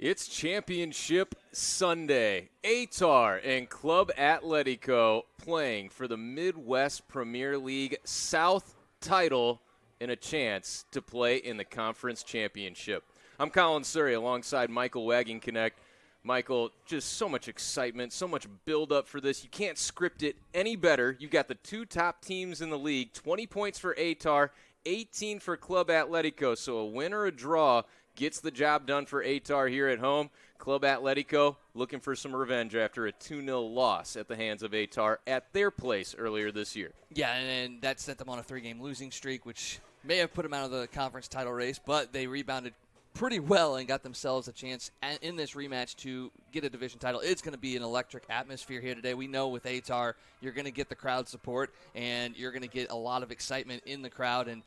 It's Championship Sunday. Ehtar and Club Atletico playing for the Midwest Premier League South title and a chance to play in the Conference Championship. I'm Colin Surrey alongside Michael Wagon-Connect. Michael, just so much excitement, so much build-up for this. You can't script it any better. You've got the two top teams in the league, 20 points for Ehtar, 18 for Club Atletico. So a win or a draw gets the job done for Ehtar here at home. Club Atletico looking for some revenge after a 2-0 loss at the hands of Ehtar at their place earlier this year. Yeah, and that set them on a 3-game losing streak, which may have put them out of the conference title race, but they rebounded pretty well and got themselves a chance in this rematch to get a division title. It's going to be an electric atmosphere here today. We know with Ehtar, you're going to get the crowd support, and you're going to get a lot of excitement in the crowd, and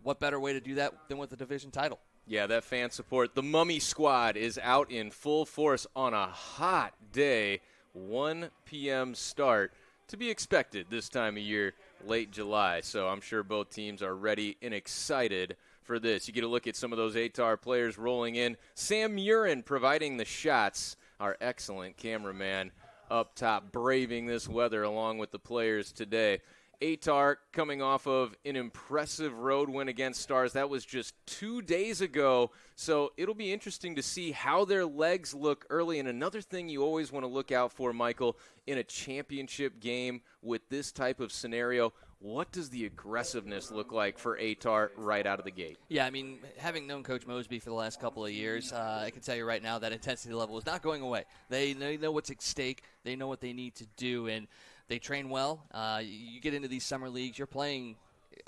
what better way to do that than with a division title? Yeah, that fan support. The Mummy Squad is out in full force on a hot day, 1 p.m. start, to be expected this time of year, late July. So I'm sure both teams are ready and excited for this. You get a look at some of those Ehtar players rolling in. Sam Murin providing the shots, our excellent cameraman up top, braving this weather along with the players today. Ehtar coming off of an impressive road win against Stars. That was just 2 days ago, so it'll be interesting to see how their legs look early. And another thing you always want to look out for, Michael, in a championship game with this type of scenario, what does the aggressiveness look like for Ehtar right out of the gate? Yeah, I mean, having known Coach Mosby for the last couple of years, I can tell you right now that intensity level is not going away. They know what's at stake. They know what they need to do, and they train well. You get into these summer leagues, you're playing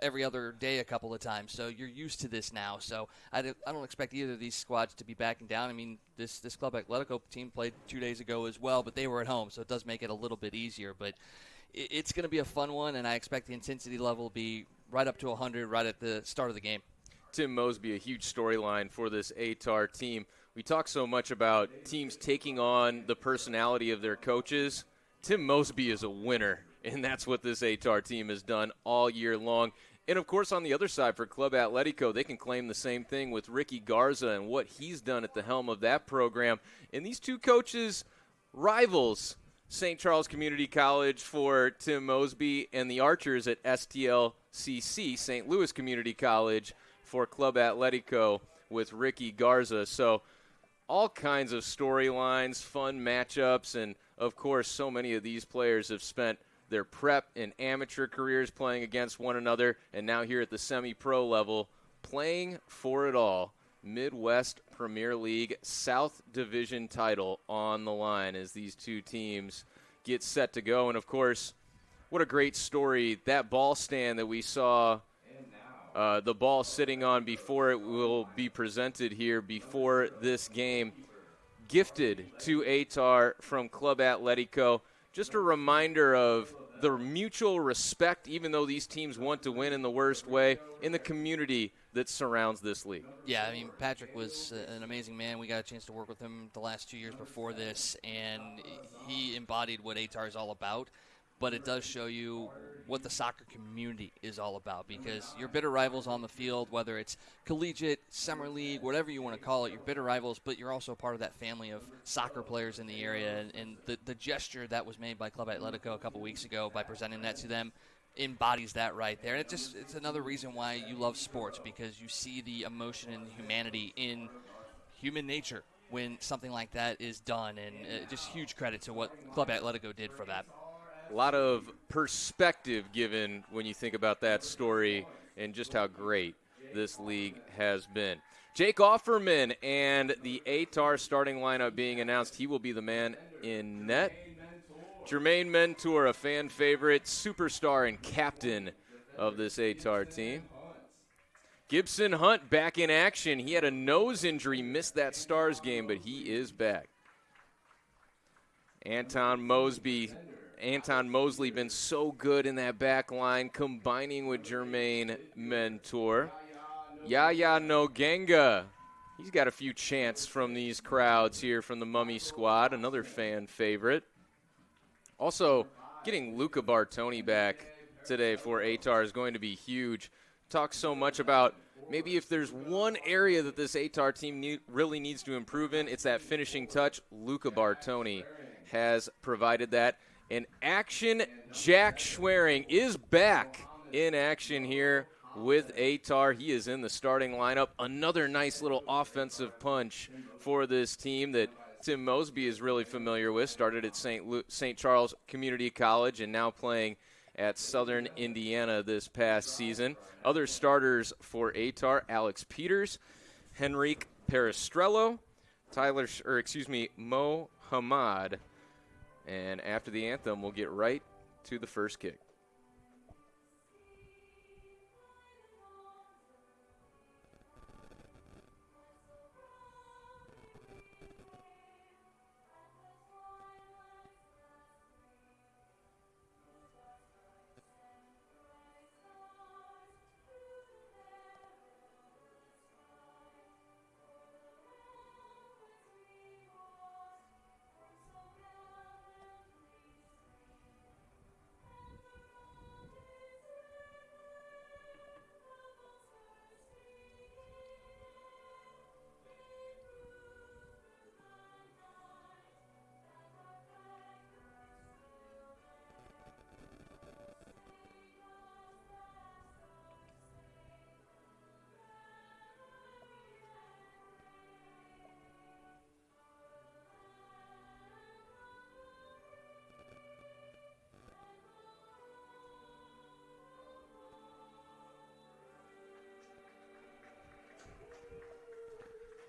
every other day a couple of times, so you're used to this now. So I don't expect either of these squads to be backing down. I mean, this Club Atletico team played 2 days ago as well, but they were at home, so it does make it a little bit easier. But it's going to be a fun one, and I expect the intensity level to be right up to 100 right at the start of the game. Tim Mosby, a huge storyline for this Ehtar team. We talk so much about teams taking on the personality of their coaches. Tim Mosby is a winner, and that's what this Ehtar team has done all year long. And, of course, on the other side for Club Atletico, they can claim the same thing with Ricky Garza and what he's done at the helm of that program. And these two coaches, rivals, St. Charles Community College for Tim Mosby and the Archers at STLCC, St. Louis Community College for Club Atletico with Ricky Garza. So all kinds of storylines, fun matchups, and, of course, so many of these players have spent their prep and amateur careers playing against one another, and now here at the semi-pro level, playing for it all. Midwest Premier League South Division title on the line as these two teams get set to go. And, of course, what a great story. That ball stand that we saw, the ball sitting on before it will be presented here before this game, gifted to Ehtar from Club Atletico. Just a reminder of the mutual respect, even though these teams want to win in the worst way, in the community that surrounds this league. Yeah, I mean, Patrick was an amazing man. We got a chance to work with him the last 2 years before this, and he embodied what Ehtar is all about. But it does show you what the soccer community is all about, because you're bitter rivals on the field, whether it's collegiate, summer league, whatever you want to call it, you're bitter rivals, but you're also part of that family of soccer players in the area. And the gesture that was made by Club Atletico a couple weeks ago by presenting that to them embodies that right there. And it's another reason why you love sports, because you see the emotion and the humanity in human nature when something like that is done. And just huge credit to what Club Atletico did for that. A lot of perspective given when you think about that story and just how great this league has been. Jake Offerman and the Ehtar starting lineup being announced. He will be the man in net. Jermaine Mentor, a fan favorite, superstar and captain of this Ehtar team. Gibson Hunt back in action. He had a nose injury, missed that Stars game, but he is back. Anton Mosley been so good in that back line, combining with Jermaine Mentor. Yaya Nogenga, he's got a few chants from these crowds here from the Mummy Squad, another fan favorite. Also, getting Luca Bartoni back today for Ehtar is going to be huge. Talk so much about maybe if there's one area that this Ehtar team really needs to improve in, it's that finishing touch. Luca Bartoni has provided that. And action, Jack Schwering is back in action here with Ehtar. He is in the starting lineup. Another nice little offensive punch for this team that Tim Mosby is really familiar with. Started at St. Charles Community College and now playing at Southern Indiana this past season. Other starters for Ehtar: Alex Peters, Henrique Peristrello, Mo Hamad. And after the anthem, we'll get right to the first kick.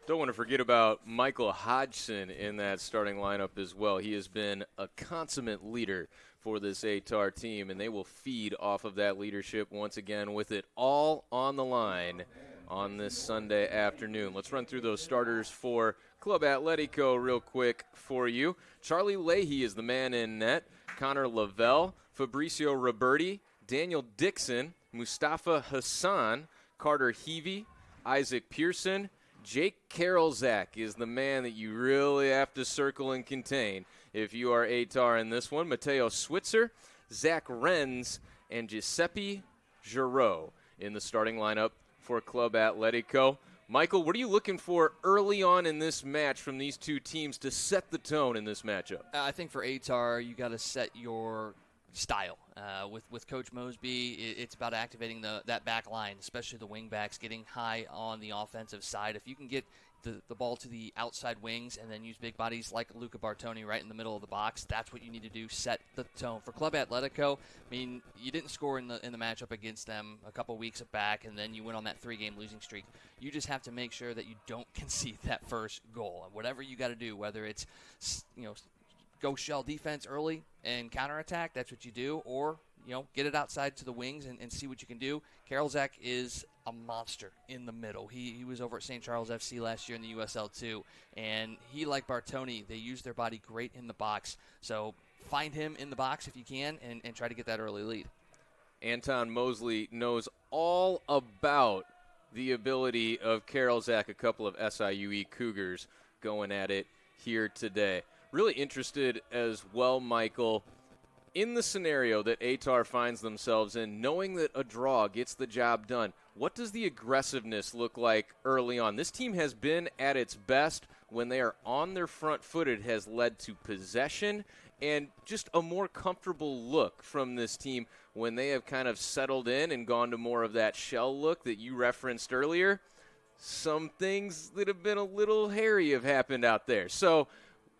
Don't want to forget about Michael Hodgson in that starting lineup as well. He has been a consummate leader for this Ehtar team, and they will feed off of that leadership once again with it all on the line on this Sunday afternoon. Let's run through those starters for Club Atletico real quick for you. Charlie Leahy is the man in net. Connor Lavelle, Fabricio Roberti, Daniel Dixon, Mustafa Hassan, Carter Heavey, Isaac Pearson. Jake Karolzak is the man that you really have to circle and contain if you are Ehtar in this one. Mateo Switzer, Zach Renz, and Giuseppe Giroux in the starting lineup for Club Atletico. Michael, what are you looking for early on in this match from these two teams to set the tone in this matchup? I think for Ehtar, you got to set your style. With Coach Mosby, it's about activating that back line, especially the wing backs, getting high on the offensive side. If you can get the ball to the outside wings and then use big bodies like Luca Bartoni right in the middle of the box, that's what you need to do, set the tone. For Club Atletico, I mean, you didn't score in the matchup against them a couple weeks back, and then you went on that 3-game losing streak. You just have to make sure that you don't concede that first goal. And whatever you got to do, whether it's, go shell defense early and counterattack, that's what you do, or get it outside to the wings and see what you can do. Karolzak is a monster in the middle. He was over at St. Charles FC last year in the USL too, and he, like Bartoni, they use their body great in the box. So find him in the box if you can and try to get that early lead. Anton Mosley knows all about the ability of Karolzak, a couple of SIUE Cougars going at it here today. Really interested as well, Michael, in the scenario that Ehtar finds themselves in, knowing that a draw gets the job done. What does the aggressiveness look like early on? This team has been at its best when they are on their front foot. It has led to possession and just a more comfortable look from this team when they have kind of settled in and gone to more of that shell look that you referenced earlier. Some things that have been a little hairy have happened out there. So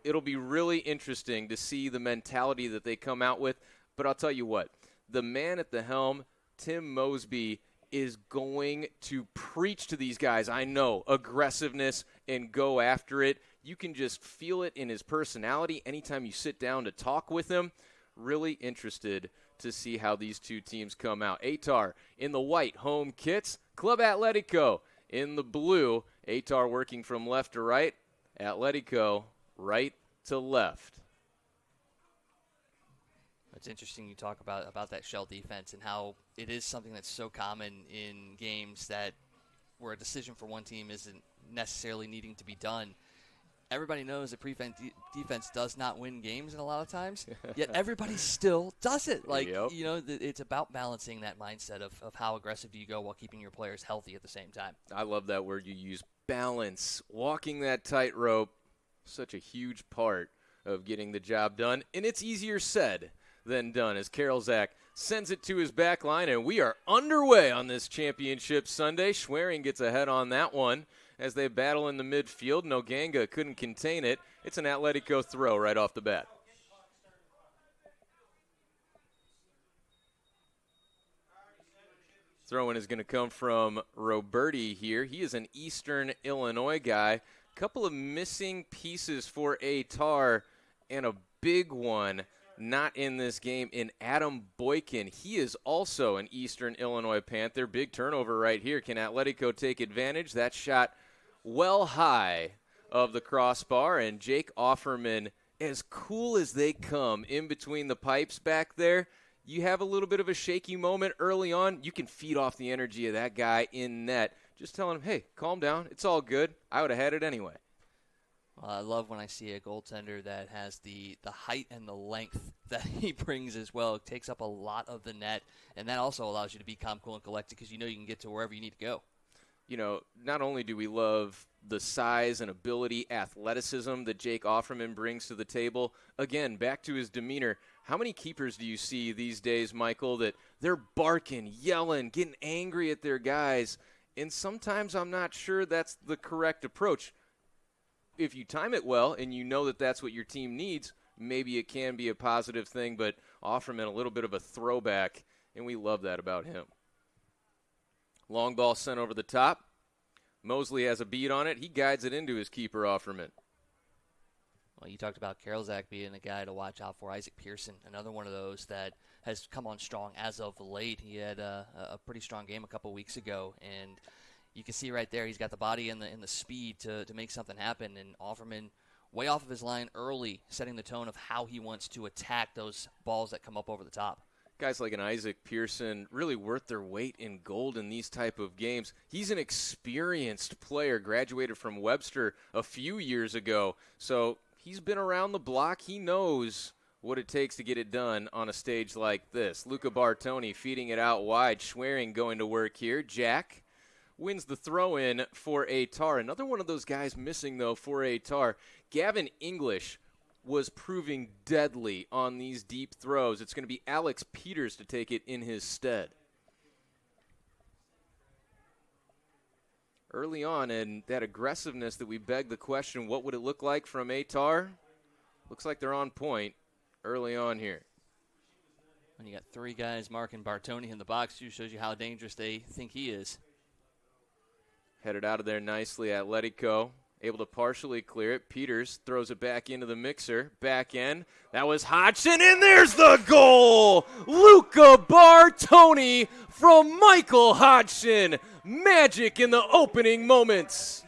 it'll be really interesting to see the mentality that they come out with. But I'll tell you what, the man at the helm, Tim Mosby, is going to preach to these guys. I know, aggressiveness and go after it. You can just feel it in his personality anytime you sit down to talk with him. Really interested to see how these two teams come out. Ehtar in the white home kits, Club Atletico in the blue. Ehtar working from left to right, Atletico right to left. It's interesting you talk about that shell defense and how it is something that's so common in games that where a decision for one team isn't necessarily needing to be done. everybody knows that defense does not win games a lot of times, yet everybody still does it. Yep. It's about balancing that mindset of how aggressive do you go while keeping your players healthy at the same time. I love that word you use, balance. Walking that tightrope, such a huge part of getting the job done. And it's easier said than done as Carol Zach sends it to his back line, and we are underway on this championship Sunday. Schwerin gets ahead on that one as they battle in the midfield. Noganga couldn't contain it. It's an Atletico throw right off the bat. Throw-in is going to come from Roberti here. He is an Eastern Illinois guy. Couple of missing pieces for Ehtar, and a big one not in this game in Adam Boykin. He is also an Eastern Illinois Panther. Big turnover right here. Can Atletico take advantage? That shot well high of the crossbar, and Jake Offerman, as cool as they come in between the pipes back there, you have a little bit of a shaky moment early on. You can feed off the energy of that guy in net. Just telling him, hey, calm down. It's all good. I would have had it anyway. Well, I love when I see a goaltender that has the height and the length that he brings as well. It takes up a lot of the net, and that also allows you to be calm, cool, and collected because you know you can get to wherever you need to go. You know, not only do we love the size and ability, athleticism that Jake Offerman brings to the table, again, back to his demeanor, how many keepers do you see these days, Michael, that they're barking, yelling, getting angry at their guys, and sometimes I'm not sure that's the correct approach. If you time it well and you know that that's what your team needs, maybe it can be a positive thing, but Offerman, a little bit of a throwback, and we love that about him. Long ball sent over the top. Mosley has a beat on it. He guides it into his keeper, Offerman. Well, you talked about Carol Zach being a guy to watch out for. Isaac Pearson, another one of those that has come on strong as of late. He had a pretty strong game a couple weeks ago, and you can see right there he's got the body and the speed to make something happen. And Offerman, way off of his line early, setting the tone of how he wants to attack those balls that come up over the top. Guys like an Isaac Pearson really worth their weight in gold in these type of games. He's an experienced player, graduated from Webster a few years ago. So he's been around the block. He knows what it takes to get it done on a stage like this. Luca Bartoni feeding it out wide. Schwerin going to work here. Jack wins the throw-in for Ehtar. Another one of those guys missing, though, for Ehtar. Gavin English was proving deadly on these deep throws. It's going to be Alex Peters to take it in his stead. Early on, and that aggressiveness that we begged the question, what would it look like from Ehtar? Looks like they're on point early on here. When you got three guys marking Bartoni in the box, too, shows you how dangerous they think he is. Headed out of there nicely, Atletico. Able to partially clear it. Peters throws it back into the mixer. Back end. That was Hodgson, and there's the goal! Luca Bartoni from Michael Hodgson. Magic in the opening moments.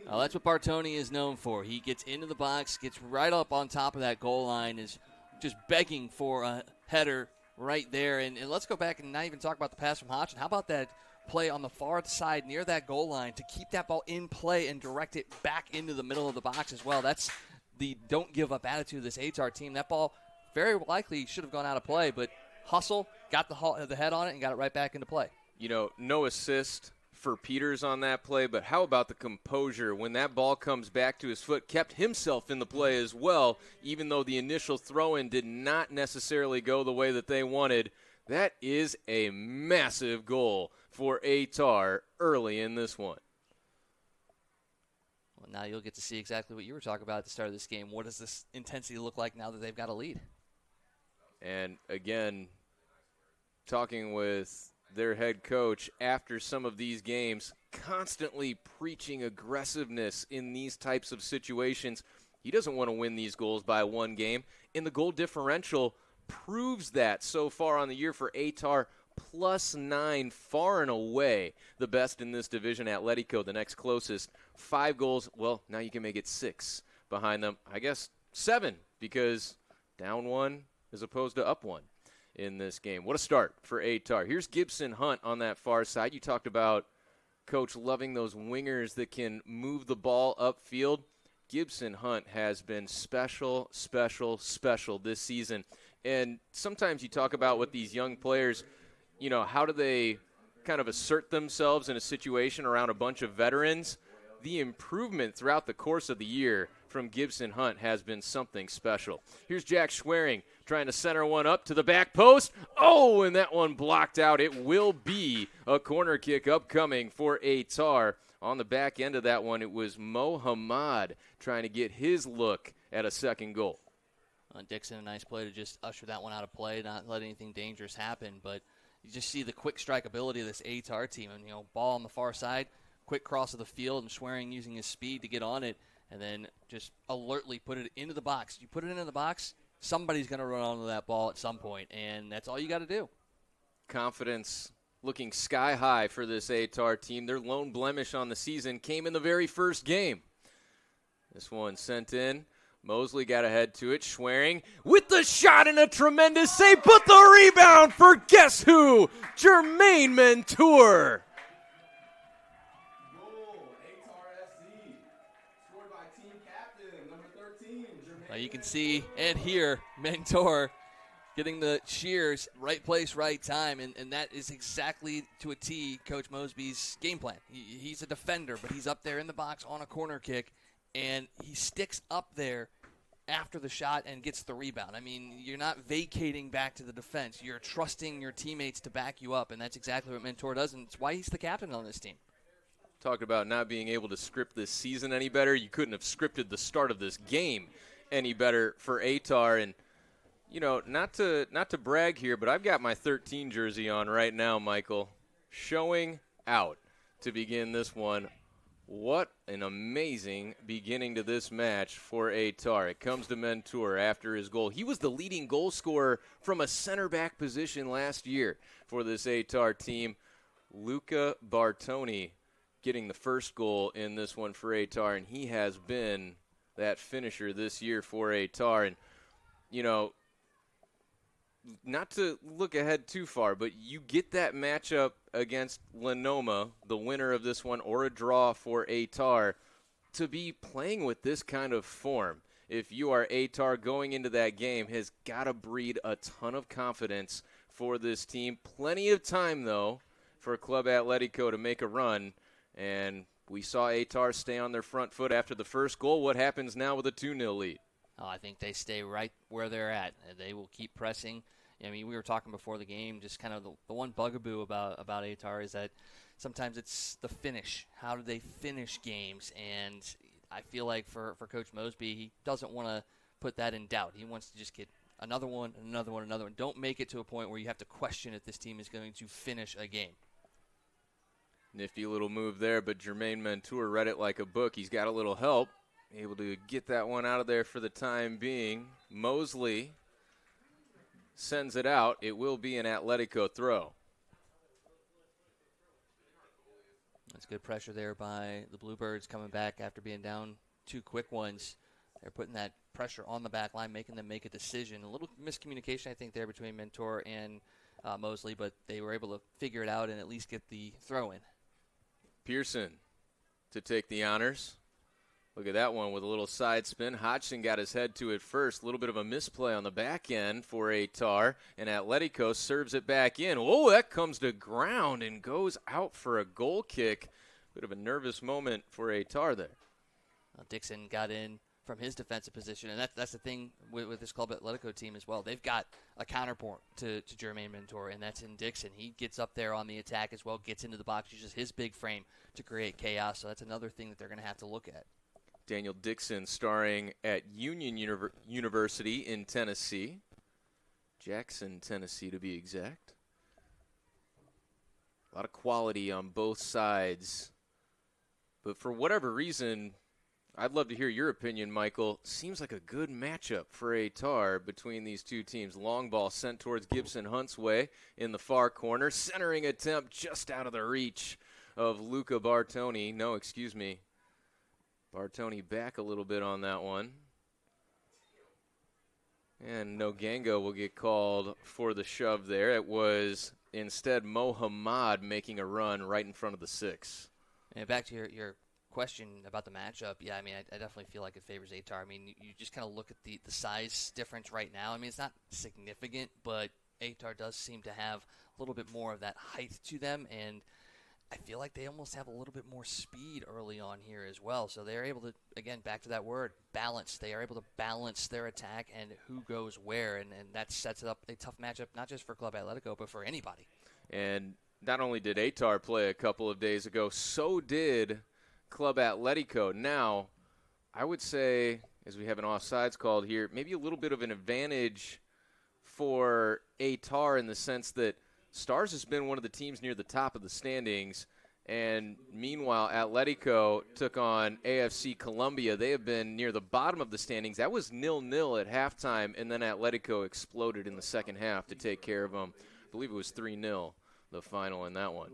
Oh, that's what Bartoni is known for. He gets into the box, gets right up on top of that goal line, is just begging for a header right there. And let's go back and not even talk about the pass from Hodgson. How about that play on the far side near that goal line to keep that ball in play and direct it back into the middle of the box as well? That's the don't give up attitude of this Ehtar team. That ball very likely should have gone out of play, but hustle, got the head on it, and got it right back into play. You know, no assist for Peters on that play, but how about the composure when that ball comes back to his foot, kept himself in the play as well, even though the initial throw-in did not necessarily go the way that they wanted. That is a massive goal for Ehtar early in this one. Well, now you'll get to see exactly what you were talking about at the start of this game. What does this intensity look like now that they've got a lead? And again, talking with their head coach after some of these games, constantly preaching aggressiveness in these types of situations. He doesn't want to win these goals by one game, and the goal differential proves that so far on the year for Ehtar. +9, far and away the best in this division. Atletico, the next closest. 5 goals. Well, now you can make it 6 behind them. I guess 7 because down 1 as opposed to up 1 in this game. What a start for Ehtar. Here's Gibson Hunt on that far side. You talked about Coach loving those wingers that can move the ball upfield. Gibson Hunt has been special, special, special this season. And sometimes you talk about with these young players, how do they kind of assert themselves in a situation around a bunch of veterans? The improvement throughout the course of the year from Gibson Hunt has been something special. Here's Jack Schwerin trying to center one up to the back post. Oh, and that one blocked out. It will be a corner kick upcoming for Ehtar. On the back end of that one, it was Mohammad trying to get his look at a second goal. Dixon, a nice play to just usher that one out of play, not let anything dangerous happen. But you just see the quick strike ability of this Ehtar team. And, ball on the far side, quick cross of the field, and Schwerin using his speed to get on it, and then just alertly put it into the box. You put it into the box, somebody's going to run onto that ball at some point, and that's all you got to do. Confidence looking sky high for this Ehtar team. Their lone blemish on the season came in the very first game. This one sent in. Mosley got ahead to it. Schwerin with the shot and a tremendous save, but the rebound for guess who? Jermaine Mentor. You can see and hear Mentor getting the cheers, right place, right time, and that is exactly to a T Coach Mosby's game plan. He's a defender, but he's up there in the box on a corner kick, and he sticks up there after the shot and gets the rebound. I mean, you're not vacating back to the defense. You're trusting your teammates to back you up, and that's exactly what Mentor does, and it's why he's the captain on this team. Talk about not being able to script this season any better. You couldn't have scripted the start of this game any better for Ehtar. And, not to brag here, but I've got my 13 jersey on right now, Michael, showing out to begin this one. What an amazing beginning to this match for Ehtar. It comes to Mentor after his goal. He was the leading goal scorer from a center back position last year for this Ehtar team. Luca Bartoni getting the first goal in this one for Ehtar, and he has been that finisher this year for Ehtar. And, not to look ahead too far, but you get that matchup against Lenoma, the winner of this one, or a draw for Ehtar, to be playing with this kind of form. If you are Ehtar going into that game, has got to breed a ton of confidence for this team. Plenty of time, though, for Club Atletico to make a run. And we saw Ehtar stay on their front foot after the first goal. What happens now with a 2-0 lead? I think they stay right where they're at. They will keep pressing. I mean, we were talking before the game, just kind of the one bugaboo about Ehtar is that sometimes it's the finish. How do they finish games? And I feel like for Coach Mosby, he doesn't want to put that in doubt. He wants to just get another one, another one, another one. Don't make it to a point where you have to question if this team is going to finish a game. Nifty little move there, but Jermaine Mentor read it like a book. He's got a little help, able to get that one out of there for the time being. Mosley sends it out. It will be an Atletico throw. That's good pressure there by the Bluebirds coming back after being down two quick ones. They're putting that pressure on the back line, making them make a decision. A little miscommunication, I think, there between Mentor and Mosley, but they were able to figure it out and at least get the throw in. Pearson to take the honors. Look at that one with a little side spin. Hodgson got his head to it first. A little bit of a misplay on the back end for Ehtar, and Atletico serves it back in. Oh, that comes to ground and goes out for a goal kick. Bit of a nervous moment for Ehtar there. Dixon got in from his defensive position, and that's the thing with this Club Atletico team as well. They've got a counterpart to Jermaine Mentor, and that's in Dixon. He gets up there on the attack as well, gets into the box, uses his big frame to create chaos, so that's another thing that they're going to have to look at. Daniel Dixon starring at Union University in Tennessee. Jackson, Tennessee to be exact. A lot of quality on both sides. But for whatever reason, I'd love to hear your opinion, Michael. Seems like a good matchup for Ehtar between these two teams. Long ball sent towards Gibson Hunt's way in the far corner. Centering attempt just out of the reach of Luca Bartoni. No, excuse me. Bartoni back a little bit on that one. And Nogango will get called for the shove there. It was instead Mohammad making a run right in front of the 6. And back to your question about the matchup, yeah, I mean, I definitely feel like it favors Ehtar. I mean, you just kind of look at the size difference right now. I mean, it's not significant, but Ehtar does seem to have a little bit more of that height to them, and I feel like they almost have a little bit more speed early on here as well. So they're able to, again, back to that word, balance. They are able to balance their attack and who goes where, and that sets up a tough matchup, not just for Club Atletico, but for anybody. And not only did Ehtar play a couple of days ago, so did Club Atletico. Now, I would say, as we have an offsides called here, maybe a little bit of an advantage for Ehtar in the sense that Stars has been one of the teams near the top of the standings, and meanwhile, Atletico took on AFC Colombia. They have been near the bottom of the standings. That was 0-0 at halftime, and then Atletico exploded in the second half to take care of them. I believe it was 3-0, the final in that one.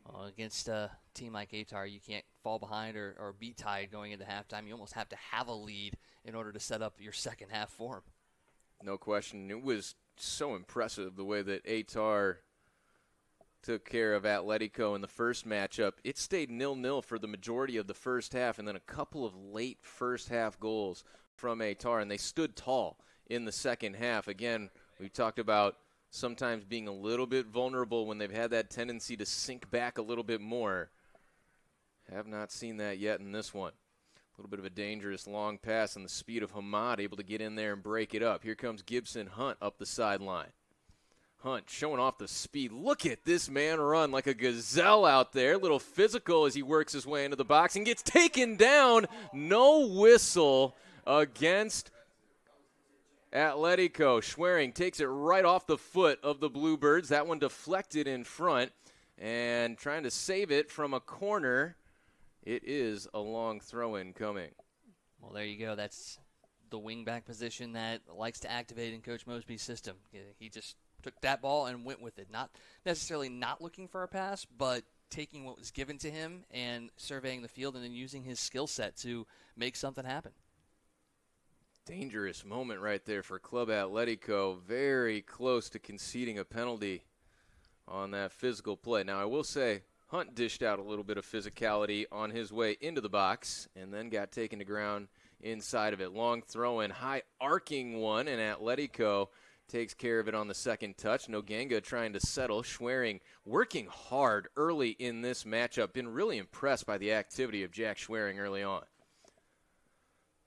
Well, against a team like Ehtar, you can't fall behind or be tied going into halftime. You almost have to have a lead in order to set up your second half form. No question. It was so impressive the way that Ehtar took care of Atletico in the first matchup. It stayed 0-0 for the majority of the first half, and then a couple of late first half goals from Ehtar, and they stood tall in the second half. Again, we talked about sometimes being a little bit vulnerable when they've had that tendency to sink back a little bit more. Have not seen that yet in this one. A little bit of a dangerous long pass, and the speed of Hamad able to get in there and break it up. Here comes Gibson Hunt up the sideline. Hunt showing off the speed. Look at this man run like a gazelle out there. A little physical as he works his way into the box and gets taken down. No whistle against Atletico. Schwering takes it right off the foot of the Bluebirds. That one deflected in front, and trying to save it from a corner. It is a long throw-in coming. Well, there you go. That's the wing-back position that likes to activate in Coach Mosby's system. He just took that ball and went with it. Not necessarily not looking for a pass, but taking what was given to him and surveying the field and then using his skill set to make something happen. Dangerous moment right there for Club Atletico. Very close to conceding a penalty on that physical play. Now, I will say, Hunt dished out a little bit of physicality on his way into the box and then got taken to ground inside of it. Long throw-in, high arcing one, and Atletico takes care of it on the second touch. Noganga trying to settle. Schwering working hard early in this matchup. Been really impressed by the activity of Jack Schwering early on.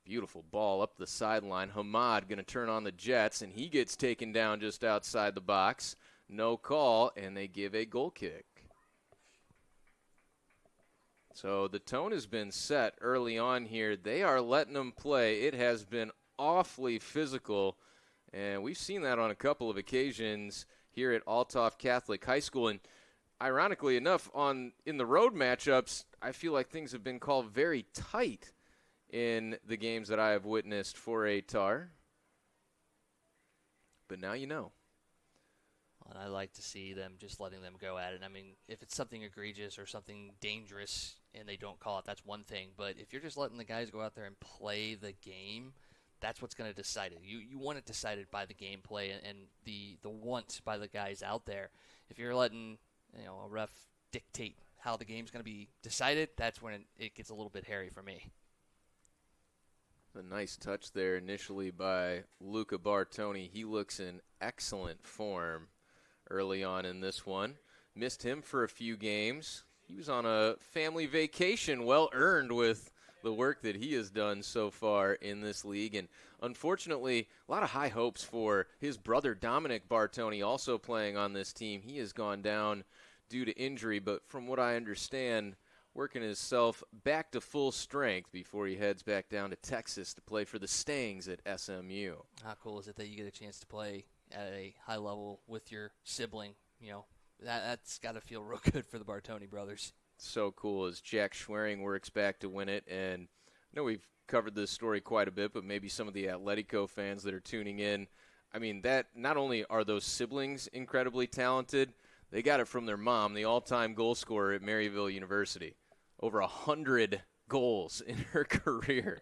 Beautiful ball up the sideline. Hamad going to turn on the Jets, and he gets taken down just outside the box. No call, and they give a goal kick. So the tone has been set early on here. They are letting them play. It has been awfully physical, and we've seen that on a couple of occasions here at Althoff Catholic High School. And ironically enough, in the road matchups, I feel like things have been called very tight in the games that I have witnessed for Ehtar. But now you know. And I like to see them just letting them go at it. I mean, if it's something egregious or something dangerous and they don't call it, that's one thing. But if you're just letting the guys go out there and play the game, that's what's going to decide it. You want it decided by the gameplay and the want by the guys out there. If you're letting a ref dictate how the game's going to be decided, that's when it gets a little bit hairy for me. A nice touch there initially by Luca Bartoni. He looks in excellent form early on in this one. Missed him for a few games. He was on a family vacation, well earned with the work that he has done so far in this league. And unfortunately, a lot of high hopes for his brother Dominic Bartoni also playing on this team. He has gone down due to injury, but from what I understand, working himself back to full strength before he heads back down to Texas to play for the Stangs at SMU. How cool is it that you get a chance to play at a high level with your sibling? That's got to feel real good for the Bartoni brothers. So cool as Jack Schwering works back to win it. And I know we've covered this story quite a bit, but maybe some of the Atletico fans that are tuning in, I mean, that not only are those siblings incredibly talented, they got it from their mom, the all-time goal scorer at Maryville University. Over 100 goals in her career.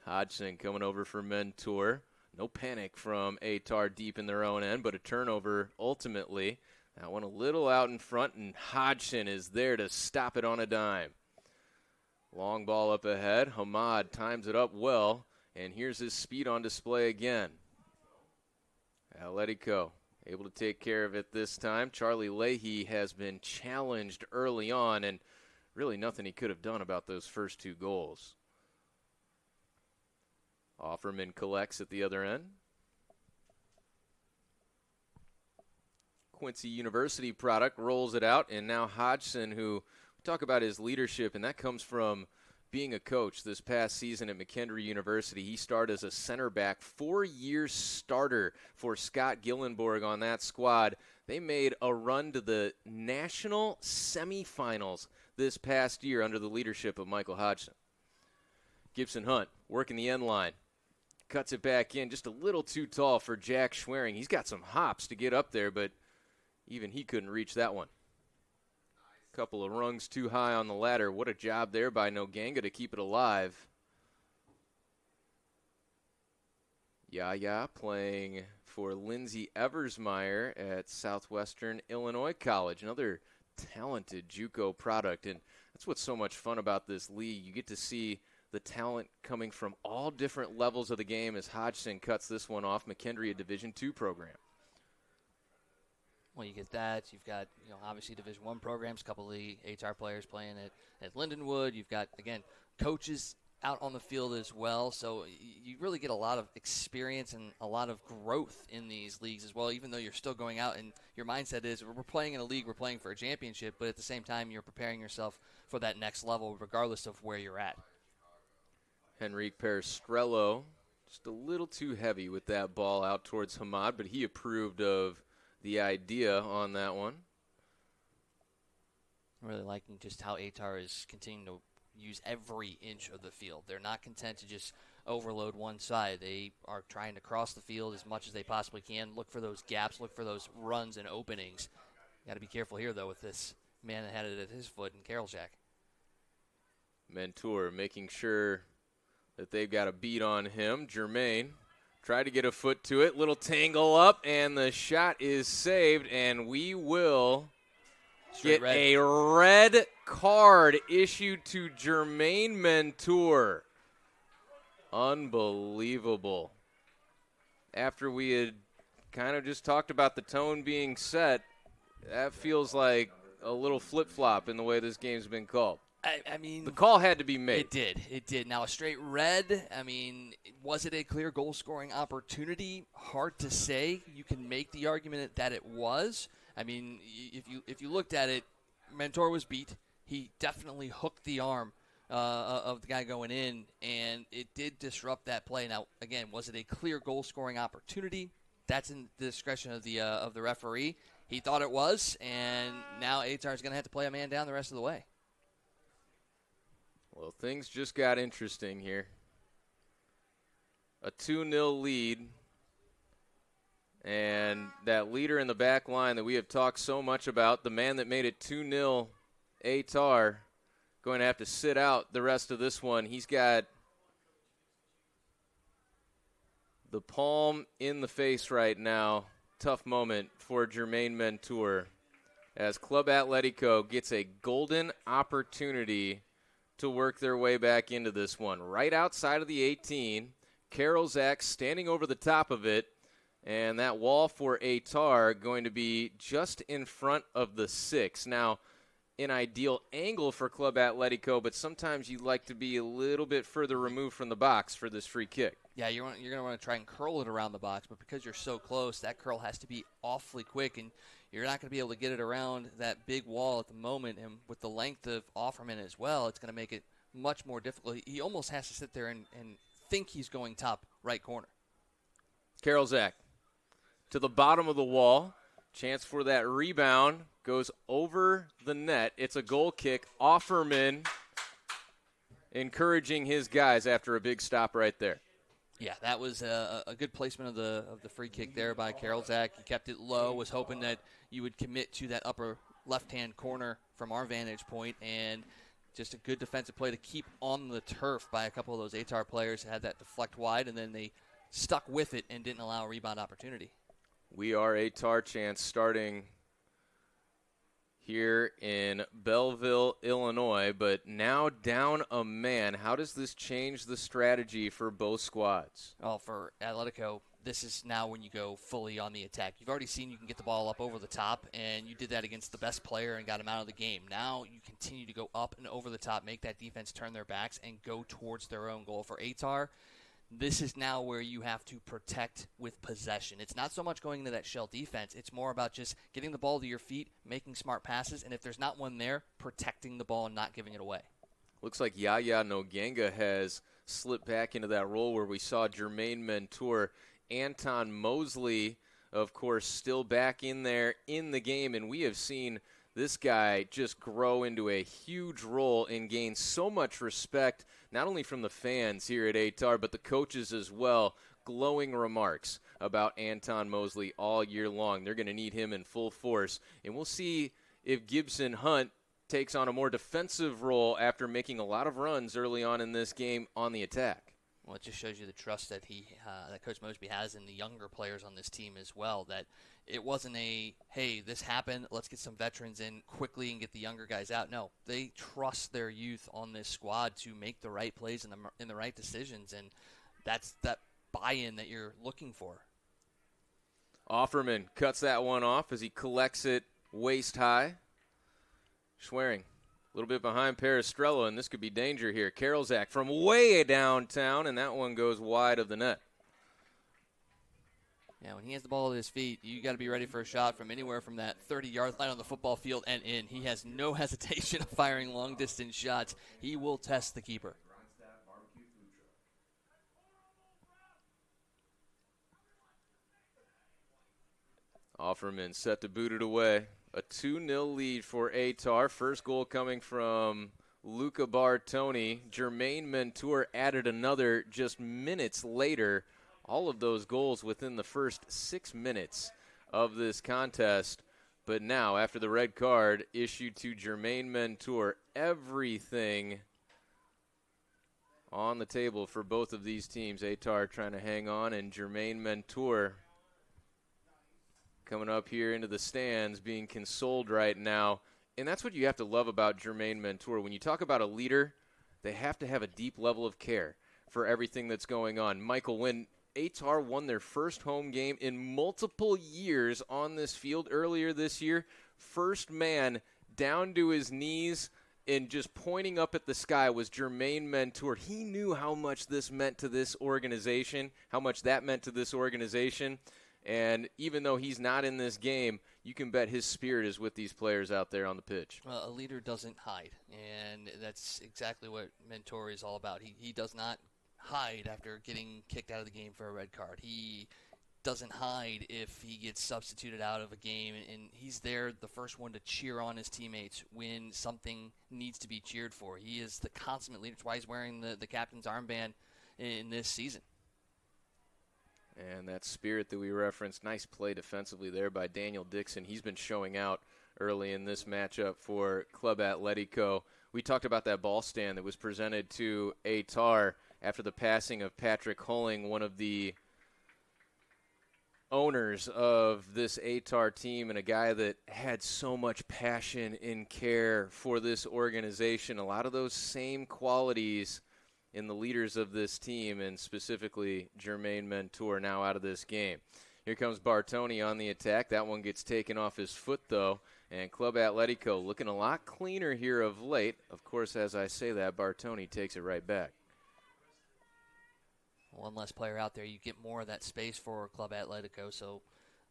Hodgson coming over for Mentor. No panic from Ehtar deep in their own end, but a turnover ultimately That one a little out in front, and Hodgson is there to stop it on a dime. Long ball up ahead. Hamad times it up well, and here's his speed on display again. Atletico able to take care of it this time. Charlie Leahy has been challenged early on, and really nothing he could have done about those first 2 goals. Offerman collects at the other end. Quincy University product rolls it out, and now Hodgson, who talk about his leadership, and that comes from being a coach this past season at McKendree University. He started as a center back, 4-year starter for Scott Gillenborg on that squad. They made a run to the national semifinals this past year under the leadership of Michael Hodgson. Gibson Hunt working the end line. Cuts it back in, just a little too tall for Jack Schwerin. He's got some hops to get up there, but even he couldn't reach that one. Couple of rungs too high on the ladder. What a job there by Noganga to keep it alive. Yaya playing for Lindsey Eversmeyer at Southwestern Illinois College. Another talented JUCO product, and that's what's so much fun about this league. You get to see the talent coming from all different levels of the game as Hodgson cuts this one off. McKendree, a Division II program. Well, you get that. You've got, obviously Division I programs, a couple of the HR players playing at Lindenwood. You've got, again, coaches out on the field as well. So you really get a lot of experience and a lot of growth in these leagues as well, even though you're still going out and your mindset is we're playing in a league, we're playing for a championship, but at the same time you're preparing yourself for that next level regardless of where you're at. Henrique Perestrello just a little too heavy with that ball out towards Hamad, but he approved of the idea on that one. I'm really liking just how Ehtar is continuing to use every inch of the field. They're not content to just overload one side. They are trying to cross the field as much as they possibly can, look for those gaps, look for those runs and openings. Got to be careful here, though, with this man that had it at his foot in Karolczak. Mentor making sure that they've got a beat on him. Germain tried to get a foot to it. Little tangle up, and the shot is saved, and we will get a red card issued to Jermaine Mentor. Unbelievable. After we had kind of just talked about the tone being set, that feels like a little flip-flop in the way this game's been called. I mean, the call had to be made. It did. Now, a straight red, I mean, was it a clear goal-scoring opportunity? Hard to say. You can make the argument that it was. I mean, if you looked at it, Mentor was beat. He definitely hooked the arm of the guy going in, and it did disrupt that play. Now, again, was it a clear goal-scoring opportunity? That's in the discretion of the referee. He thought it was, and now Ehtar is going to have to play a man down the rest of the way. Well, things just got interesting here. A 2-0 lead, and that leader in the back line that we have talked so much about, the man that made it 2-0, Ehtar, going to have to sit out the rest of this one. He's got the palm in the face right now. Tough moment for Jermaine Mentor as Club Atletico gets a golden opportunity to work their way back into this one. Right outside of the 18, Karolczak standing over the top of it, and that wall for Ehtar going to be just in front of the 6. Now, an ideal angle for Club Atletico, but sometimes you like to be a little bit further removed from the box for this free kick. Yeah, you're going to want to try and curl it around the box, but because you're so close, that curl has to be awfully quick, and you're not going to be able to get it around that big wall at the moment. And with the length of Offerman as well, it's going to make it much more difficult. He almost has to sit there and think he's going top right corner. Karolczak to the bottom of the wall. Chance for that rebound. Goes over the net. It's a goal kick. Offerman encouraging his guys after a big stop right there. Yeah, that was a good placement of the free kick there by Karolczak. He kept it low, was hoping that you would commit to that upper left-hand corner from our vantage point, and just a good defensive play to keep on the turf by a couple of those Ehtar players. Had that deflect wide, and then they stuck with it and didn't allow a rebound opportunity. We are Ehtar chance starting here in Belleville, Illinois, but now down a man. How does this change the strategy for both squads? Well, for Atletico, this is now when you go fully on the attack. You've already seen you can get the ball up over the top, and you did that against the best player and got him out of the game. Now you continue to go up and over the top, make that defense turn their backs, and go towards their own goal. For Ehtar, this is now where you have to protect with possession. It's not so much going into that shell defense. It's more about just getting the ball to your feet, making smart passes, and if there's not one there, protecting the ball and not giving it away. Looks like Yaya Noganga has slipped back into that role where we saw Jermaine Mentor. Anton Mosley, of course, still back in there in the game, and we have seen this guy just grow into a huge role and gain so much respect, not only from the fans here at Ehtar, but the coaches as well. Glowing remarks about Anton Mosley all year long. They're going to need him in full force, and we'll see if Gibson Hunt takes on a more defensive role after making a lot of runs early on in this game on the attack. Well, it just shows you the trust that that Coach Mosby has in the younger players on this team as well, that it wasn't a, hey, this happened, let's get some veterans in quickly and get the younger guys out. No, they trust their youth on this squad to make the right plays and the right decisions, and that's that buy-in that you're looking for. Offerman cuts that one off as he collects it waist high. Schwering a little bit behind Peristrello, and this could be danger here. Karolzak from way downtown, and that one goes wide of the net. Yeah, when he has the ball at his feet, you got to be ready for a shot from anywhere from that 30-yard line on the football field and in. He has no hesitation of firing long-distance shots. He will test the keeper. Offerman set to boot it away. A 2-0 lead for Ehtar. First goal coming from Luca Bartoni. Jermaine Mentor added another just minutes later. All of those goals within the first 6 minutes of this contest. But now, after the red card issued to Jermaine Mentor, everything on the table for both of these teams. Ehtar trying to hang on, and Jermaine Mentor coming up here into the stands, being consoled right now. And that's what you have to love about Jermaine Mentor. When you talk about a leader, they have to have a deep level of care for everything that's going on. Michael, when Ehtar won their first home game in multiple years on this field earlier this year, first man down to his knees and just pointing up at the sky was Jermaine Mentor. He knew how much this meant to this organization, how much that meant to this organization. And even though he's not in this game, you can bet his spirit is with these players out there on the pitch. Well, a leader doesn't hide, and that's exactly what Mentor is all about. He does not hide after getting kicked out of the game for a red card. He doesn't hide if he gets substituted out of a game, and he's there, the first one to cheer on his teammates when something needs to be cheered for. He is the consummate leader. That's why he's wearing the captain's armband in this season. And that spirit that we referenced, nice play defensively there by Daniel Dixon. He's been showing out early in this matchup for Club Atletico. We talked about that ball stand that was presented to Ehtar after the passing of Patrick Hulling, one of the owners of this Ehtar team and a guy that had so much passion and care for this organization. A lot of those same qualities in the leaders of this team, and specifically Jermaine Mentor now out of this game. Here comes Bartoni on the attack. That one gets taken off his foot, though, and Club Atletico looking a lot cleaner here of late. Of course, as I say that, Bartoni takes it right back. One less player out there, you get more of that space for Club Atletico, so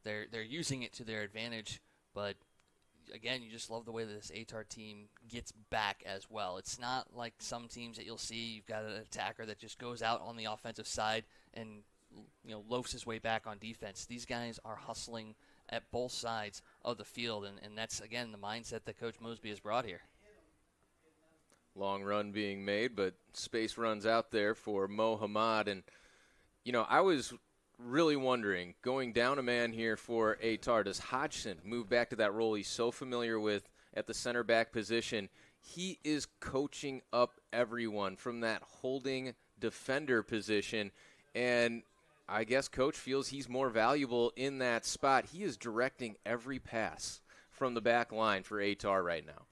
they're using it to their advantage, but again, you just love the way that this Ehtar team gets back as well. It's not like some teams that you'll see, you've got an attacker that just goes out on the offensive side and loafs his way back on defense. These guys are hustling at both sides of the field, and that's, again, the mindset that Coach Mosby has brought here. Long run being made, but space runs out there for Mo Hamad. And, I was really wondering, going down a man here for Ehtar, does Hodgson move back to that role he's so familiar with at the center back position? He is coaching up everyone from that holding defender position, and I guess Coach feels he's more valuable in that spot. He is directing every pass from the back line for Ehtar right now.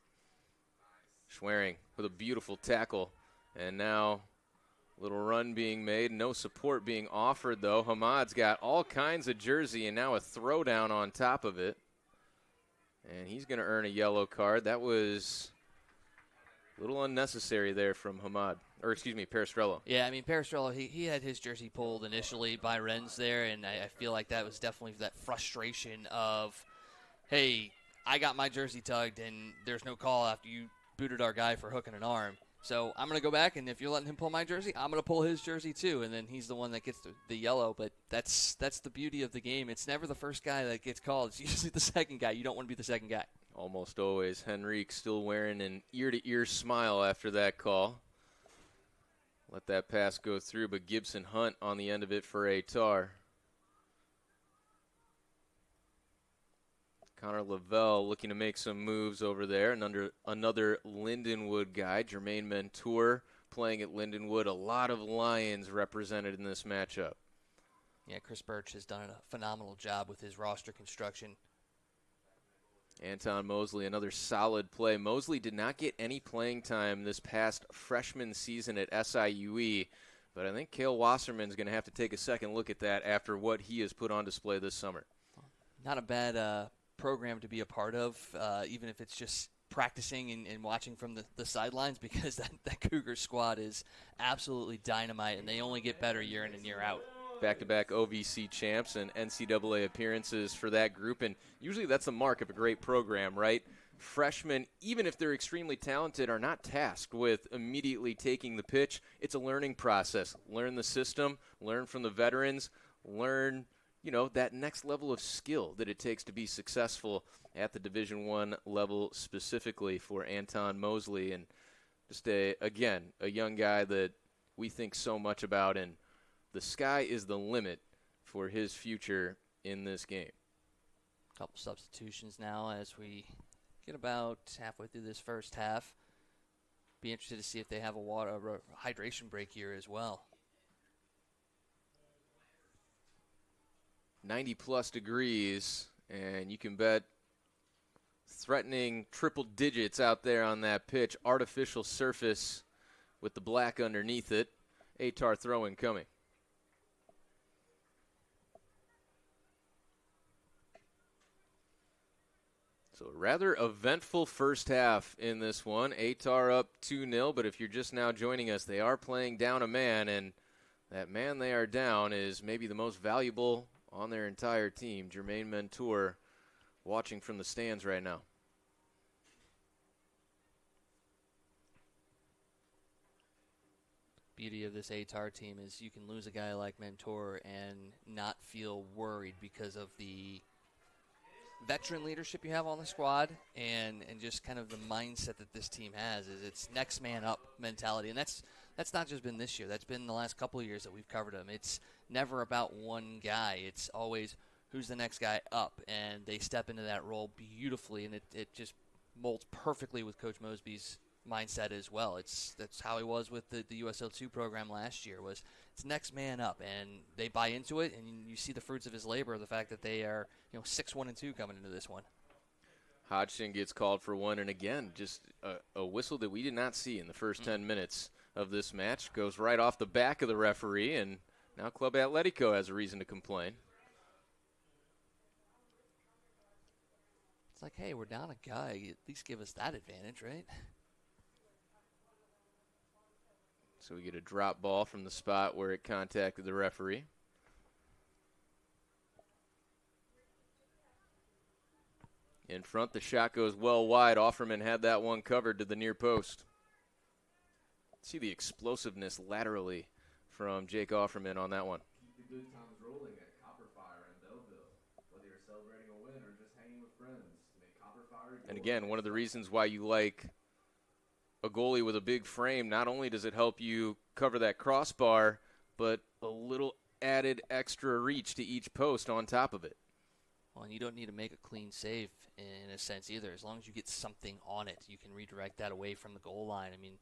Schwerin with a beautiful tackle. And now a little run being made. No support being offered, though. Hamad's got all kinds of jersey and now a throwdown on top of it. And he's going to earn a yellow card. That was a little unnecessary there from Hamad. Or, excuse me, Peristrello. Yeah, I mean, Peristrello, he had his jersey pulled initially by Renz there, and I feel like that was definitely that frustration of, hey, I got my jersey tugged, and there's no call after you booted our guy for hooking an arm. So I'm going to go back, and if you're letting him pull my jersey, I'm going to pull his jersey too, and then he's the one that gets the yellow. But that's the beauty of the game. It's never the first guy that gets called. It's usually the second guy. You don't want to be the second guy. Almost always. Henrique still wearing an ear-to-ear smile after that call. Let that pass go through, but Gibson Hunt on the end of it for Ehtar. Connor Lavelle looking to make some moves over there. And another Lindenwood guy, Jermaine Mentour, playing at Lindenwood. A lot of Lions represented in this matchup. Yeah, Chris Birch has done a phenomenal job with his roster construction. Anton Mosley, another solid play. Mosley did not get any playing time this past freshman season at SIUE, but I think Cale Wasserman's going to have to take a second look at that after what he has put on display this summer. Not a bad program to be a part of, even if it's just practicing and watching from the sidelines, because that Cougar squad is absolutely dynamite, and they only get better year in and year out. Back-to-back OVC champs and NCAA appearances for that group, and usually that's the mark of a great program, right? Freshmen, even if they're extremely talented, are not tasked with immediately taking the pitch. It's a learning process. Learn the system, learn from the veterans, learn, that next level of skill that it takes to be successful at the Division I level, specifically for Anton Mosley. And just, a young guy that we think so much about, and the sky is the limit for his future in this game. Couple substitutions now as we get about halfway through this first half. Be interested to see if they have a hydration break here as well. 90-plus degrees, and you can bet threatening triple digits out there on that pitch. Artificial surface with the black underneath it. Ehtar throw-in coming. So a rather eventful first half in this one. Ehtar up 2-0, but if you're just now joining us, they are playing down a man, and that man they are down is maybe the most valuable on their entire team. Jermaine Mentour watching from the stands right now. Beauty of this Ehtar team is you can lose a guy like Mentour and not feel worried because of the veteran leadership you have on the squad and just kind of the mindset that this team has is it's next man up mentality. And that's not just been this year. That's been the last couple of years that we've covered them. It's never about one guy. It's always who's the next guy up, and they step into that role beautifully, and it just molds perfectly with Coach Mosby's mindset as well. That's how he was with the USL2 program last year. Was it's next man up, and they buy into it, and you see the fruits of his labor. The fact that they are 6-1-2 coming into this one. Hodgson gets called for one, and again, just a whistle that we did not see in the first 10 minutes of this match. Goes right off the back of the referee, and now Club Atletico has a reason to complain. It's like, hey, we're down a guy. At least give us that advantage, right? So we get a drop ball from the spot where it contacted the referee. In front, the shot goes well wide. Offerman had that one covered to the near post. See the explosiveness laterally from Jake Offerman on that one. Keep the good times rolling at Copper Fire in Belleville. Whether you're celebrating a win or just hanging with friends, make Copper Fire. And again, one of the reasons why you like a goalie with a big frame, not only does it help you cover that crossbar, but a little added extra reach to each post on top of it. Well, and you don't need to make a clean save in a sense either. As long as you get something on it, you can redirect that away from the goal line. I mean,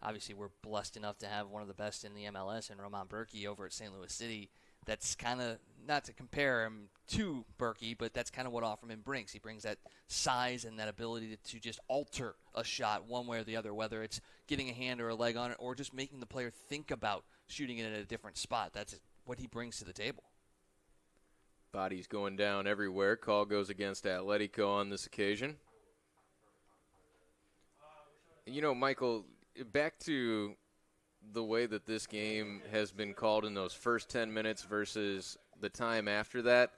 obviously we're blessed enough to have one of the best in the MLS in Roman Berkey over at St. Louis City. that's kind of, not to compare him to Berkey, but that's kind of what Offerman brings. He brings that size and that ability to just alter a shot one way or the other, whether it's getting a hand or a leg on it or just making the player think about shooting it at a different spot. That's what he brings to the table. Bodies going down everywhere. Call goes against Atletico on this occasion. You know, Michael, back to the way that this game has been called in those first 10 minutes versus the time after that,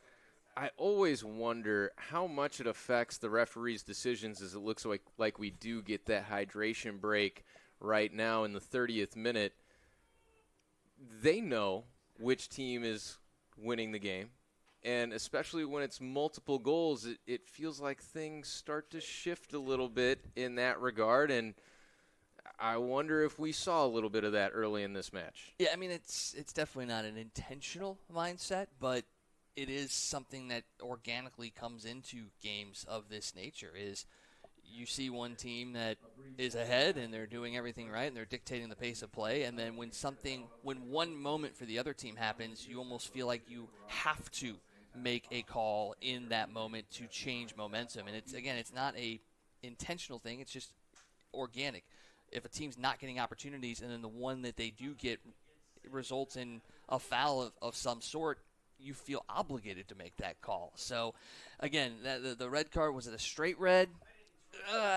I always wonder how much it affects the referee's decisions as it looks like we do get that hydration break right now in the 30th minute. They know which team is winning the game. And especially when it's multiple goals, it feels like things start to shift a little bit in that regard. And I wonder if we saw a little bit of that early in this match. Yeah, I mean, it's definitely not an intentional mindset, but it is something that organically comes into games of this nature. Is you see one team that is ahead and they're doing everything right and they're dictating the pace of play, and then when one moment for the other team happens, you almost feel like you have to make a call in that moment to change momentum. And it's not a intentional thing, it's just organic. If a team's not getting opportunities and then the one that they do get results in a foul of some sort, you feel obligated to make that call. So again, the red card, was it a straight red?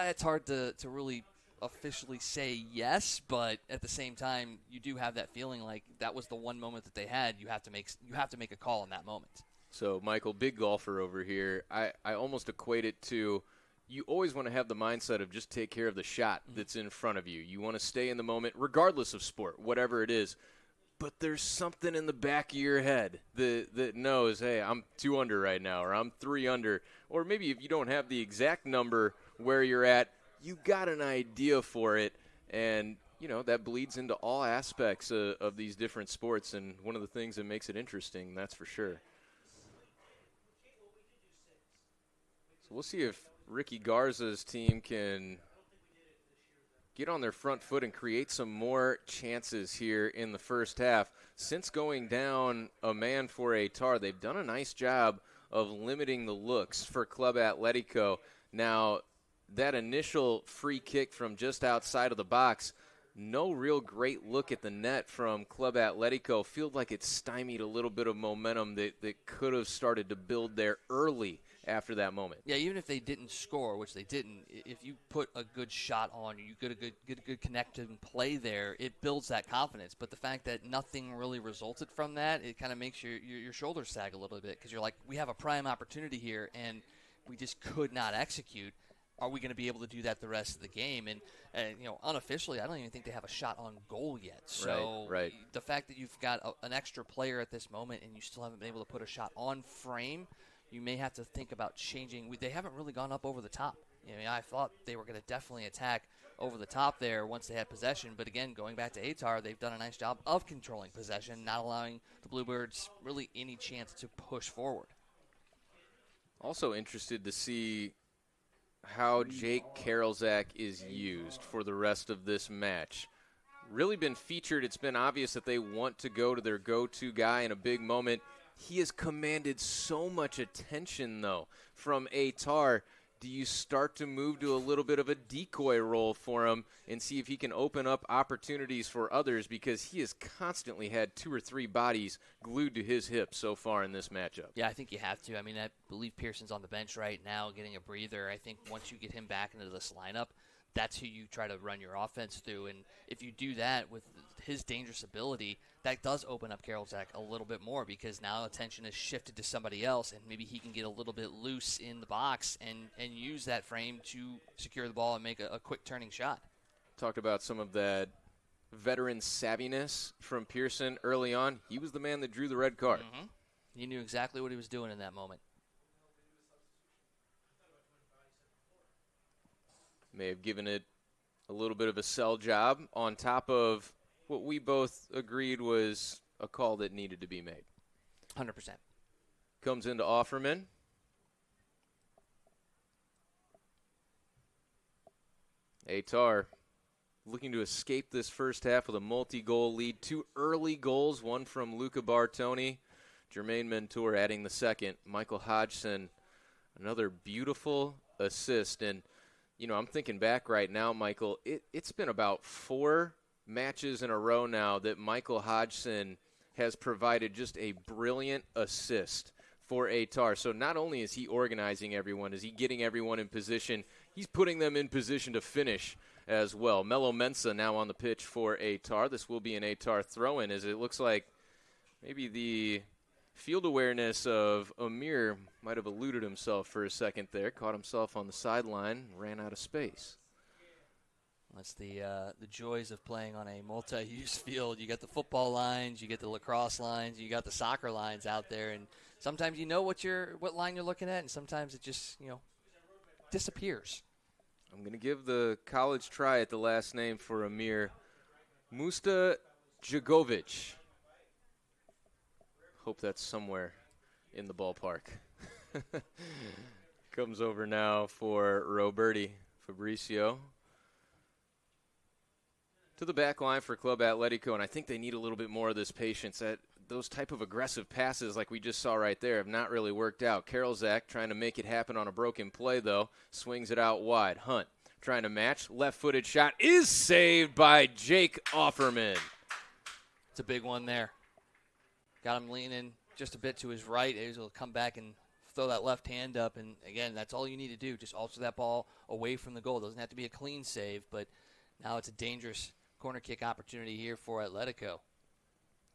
It's hard to really officially say yes, but at the same time, you do have that feeling like that was the one moment that they had. You have to make a call in that moment. So, Michael, big golfer over here. I almost equate it to, you always want to have the mindset of just take care of the shot that's in front of you. You want to stay in the moment, regardless of sport, whatever it is. But there's something in the back of your head that knows, hey, I'm 2 under right now, or I'm 3 under. Or maybe if you don't have the exact number where you're at, you got an idea for it. And, you know, that bleeds into all aspects of these different sports. And one of the things that makes it interesting, that's for sure. So we'll see if Ricky Garza's team can get on their front foot and create some more chances here in the first half. Since going down a man for Ehtar, they've done a nice job of limiting the looks for Club Atletico. Now, that initial free kick from just outside of the box, no real great look at the net from Club Atletico. Feels like it stymied a little bit of momentum that could have started to build there early after that moment. Yeah, even if they didn't score, which they didn't, if you put a good shot on, you get a good connected play there, it builds that confidence. But the fact that nothing really resulted from that, it kind of makes your shoulders sag a little bit, because you're like, we have a prime opportunity here, and we just could not execute. Are we going to be able to do that the rest of the game? And you know, unofficially, I don't even think they have a shot on goal yet. So right. The fact that you've got an extra player at this moment and you still haven't been able to put a shot on frame, you may have to think about changing. They haven't really gone up over the top. I mean, I thought they were going to definitely attack over the top there once they had possession. But again, going back to Ehtar, they've done a nice job of controlling possession, not allowing the Bluebirds really any chance to push forward. Also interested to see how Jake Karolzak is used for the rest of this match. Really been featured. It's been obvious that they want to go to their go-to guy in a big moment. He has commanded so much attention, though, from Ehtar. Do you start to move to a little bit of a decoy role for him and see if he can open up opportunities for others, because he has constantly had 2 or 3 bodies glued to his hips so far in this matchup? Yeah, I think you have to. I mean, I believe Pearson's on the bench right now getting a breather. I think once you get him back into this lineup, that's who you try to run your offense through. And if you do that with his dangerous ability, that does open up Karolzak a little bit more, because now attention is shifted to somebody else, and maybe he can get a little bit loose in the box and use that frame to secure the ball and make a quick turning shot. Talked about some of that veteran savviness from Pearson early on. He was the man that drew the red card. Mm-hmm. He knew exactly what he was doing in that moment. May have given it a little bit of a sell job on top of what we both agreed was a call that needed to be made. 100%. Comes into Offerman. Ehtar looking to escape this first half with a multi-goal lead. 2 early goals, one from Luca Bartoni, Jermaine Mentor adding the second. Michael Hodgson, another beautiful assist. And, you know, I'm thinking back right now, Michael, it's been about 4 matches in a row now that Michael Hodgson has provided just a brilliant assist for Ehtar. So not only is he organizing everyone, is he getting everyone in position, he's putting them in position to finish as well. Melo Mensah now on the pitch for Ehtar. This will be an Ehtar throw-in, as it looks like maybe the field awareness of Amir might have eluded himself for a second there, caught himself on the sideline, ran out of space. That's the joys of playing on a multi-use field. You got the football lines, you get the lacrosse lines, you got the soccer lines out there, and sometimes you know what line you're looking at, and sometimes it just disappears. I'm going to give the college try at the last name for Amir. Musta Jagovic. Hope that's somewhere in the ballpark. Comes over now for Roberti. Fabricio to the back line for Club Atletico, and I think they need a little bit more of this patience. Those type of aggressive passes like we just saw right there have not really worked out. Karolzak trying to make it happen on a broken play, though. Swings it out wide. Hunt trying to match. Left-footed shot is saved by Jake Offerman. It's a big one there. Got him leaning just a bit to his right. He was able to come back and throw that left hand up. And, again, that's all you need to do. Just alter that ball away from the goal. It doesn't have to be a clean save, but now it's a dangerous corner kick opportunity here for Atletico.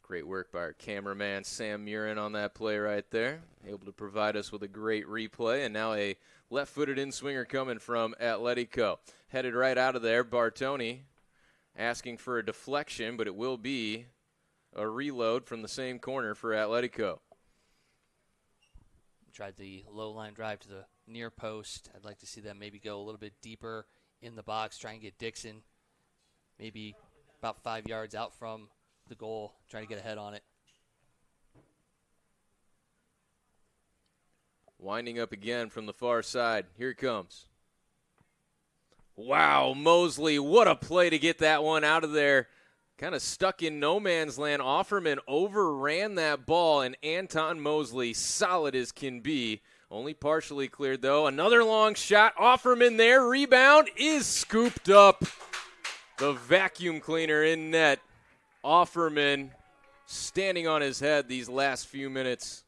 Great work by our cameraman, Sam Murin, on that play right there. Able to provide us with a great replay. And now a left-footed in-swinger coming from Atletico. Headed right out of there, Bartoni asking for a deflection, but it will be a reload from the same corner for Atletico. Tried the low line drive to the near post. I'd like to see them maybe go a little bit deeper in the box, try and get Dixon maybe about 5 yards out from the goal, trying to get ahead on it. Winding up again from the far side. Here it comes. Wow, Mosley, what a play to get that one out of there. Kind of stuck in no man's land. Offerman overran that ball, and Anton Mosley, solid as can be. Only partially cleared, though. Another long shot. Offerman there. Rebound is scooped up. The vacuum cleaner in net. Offerman standing on his head these last few minutes.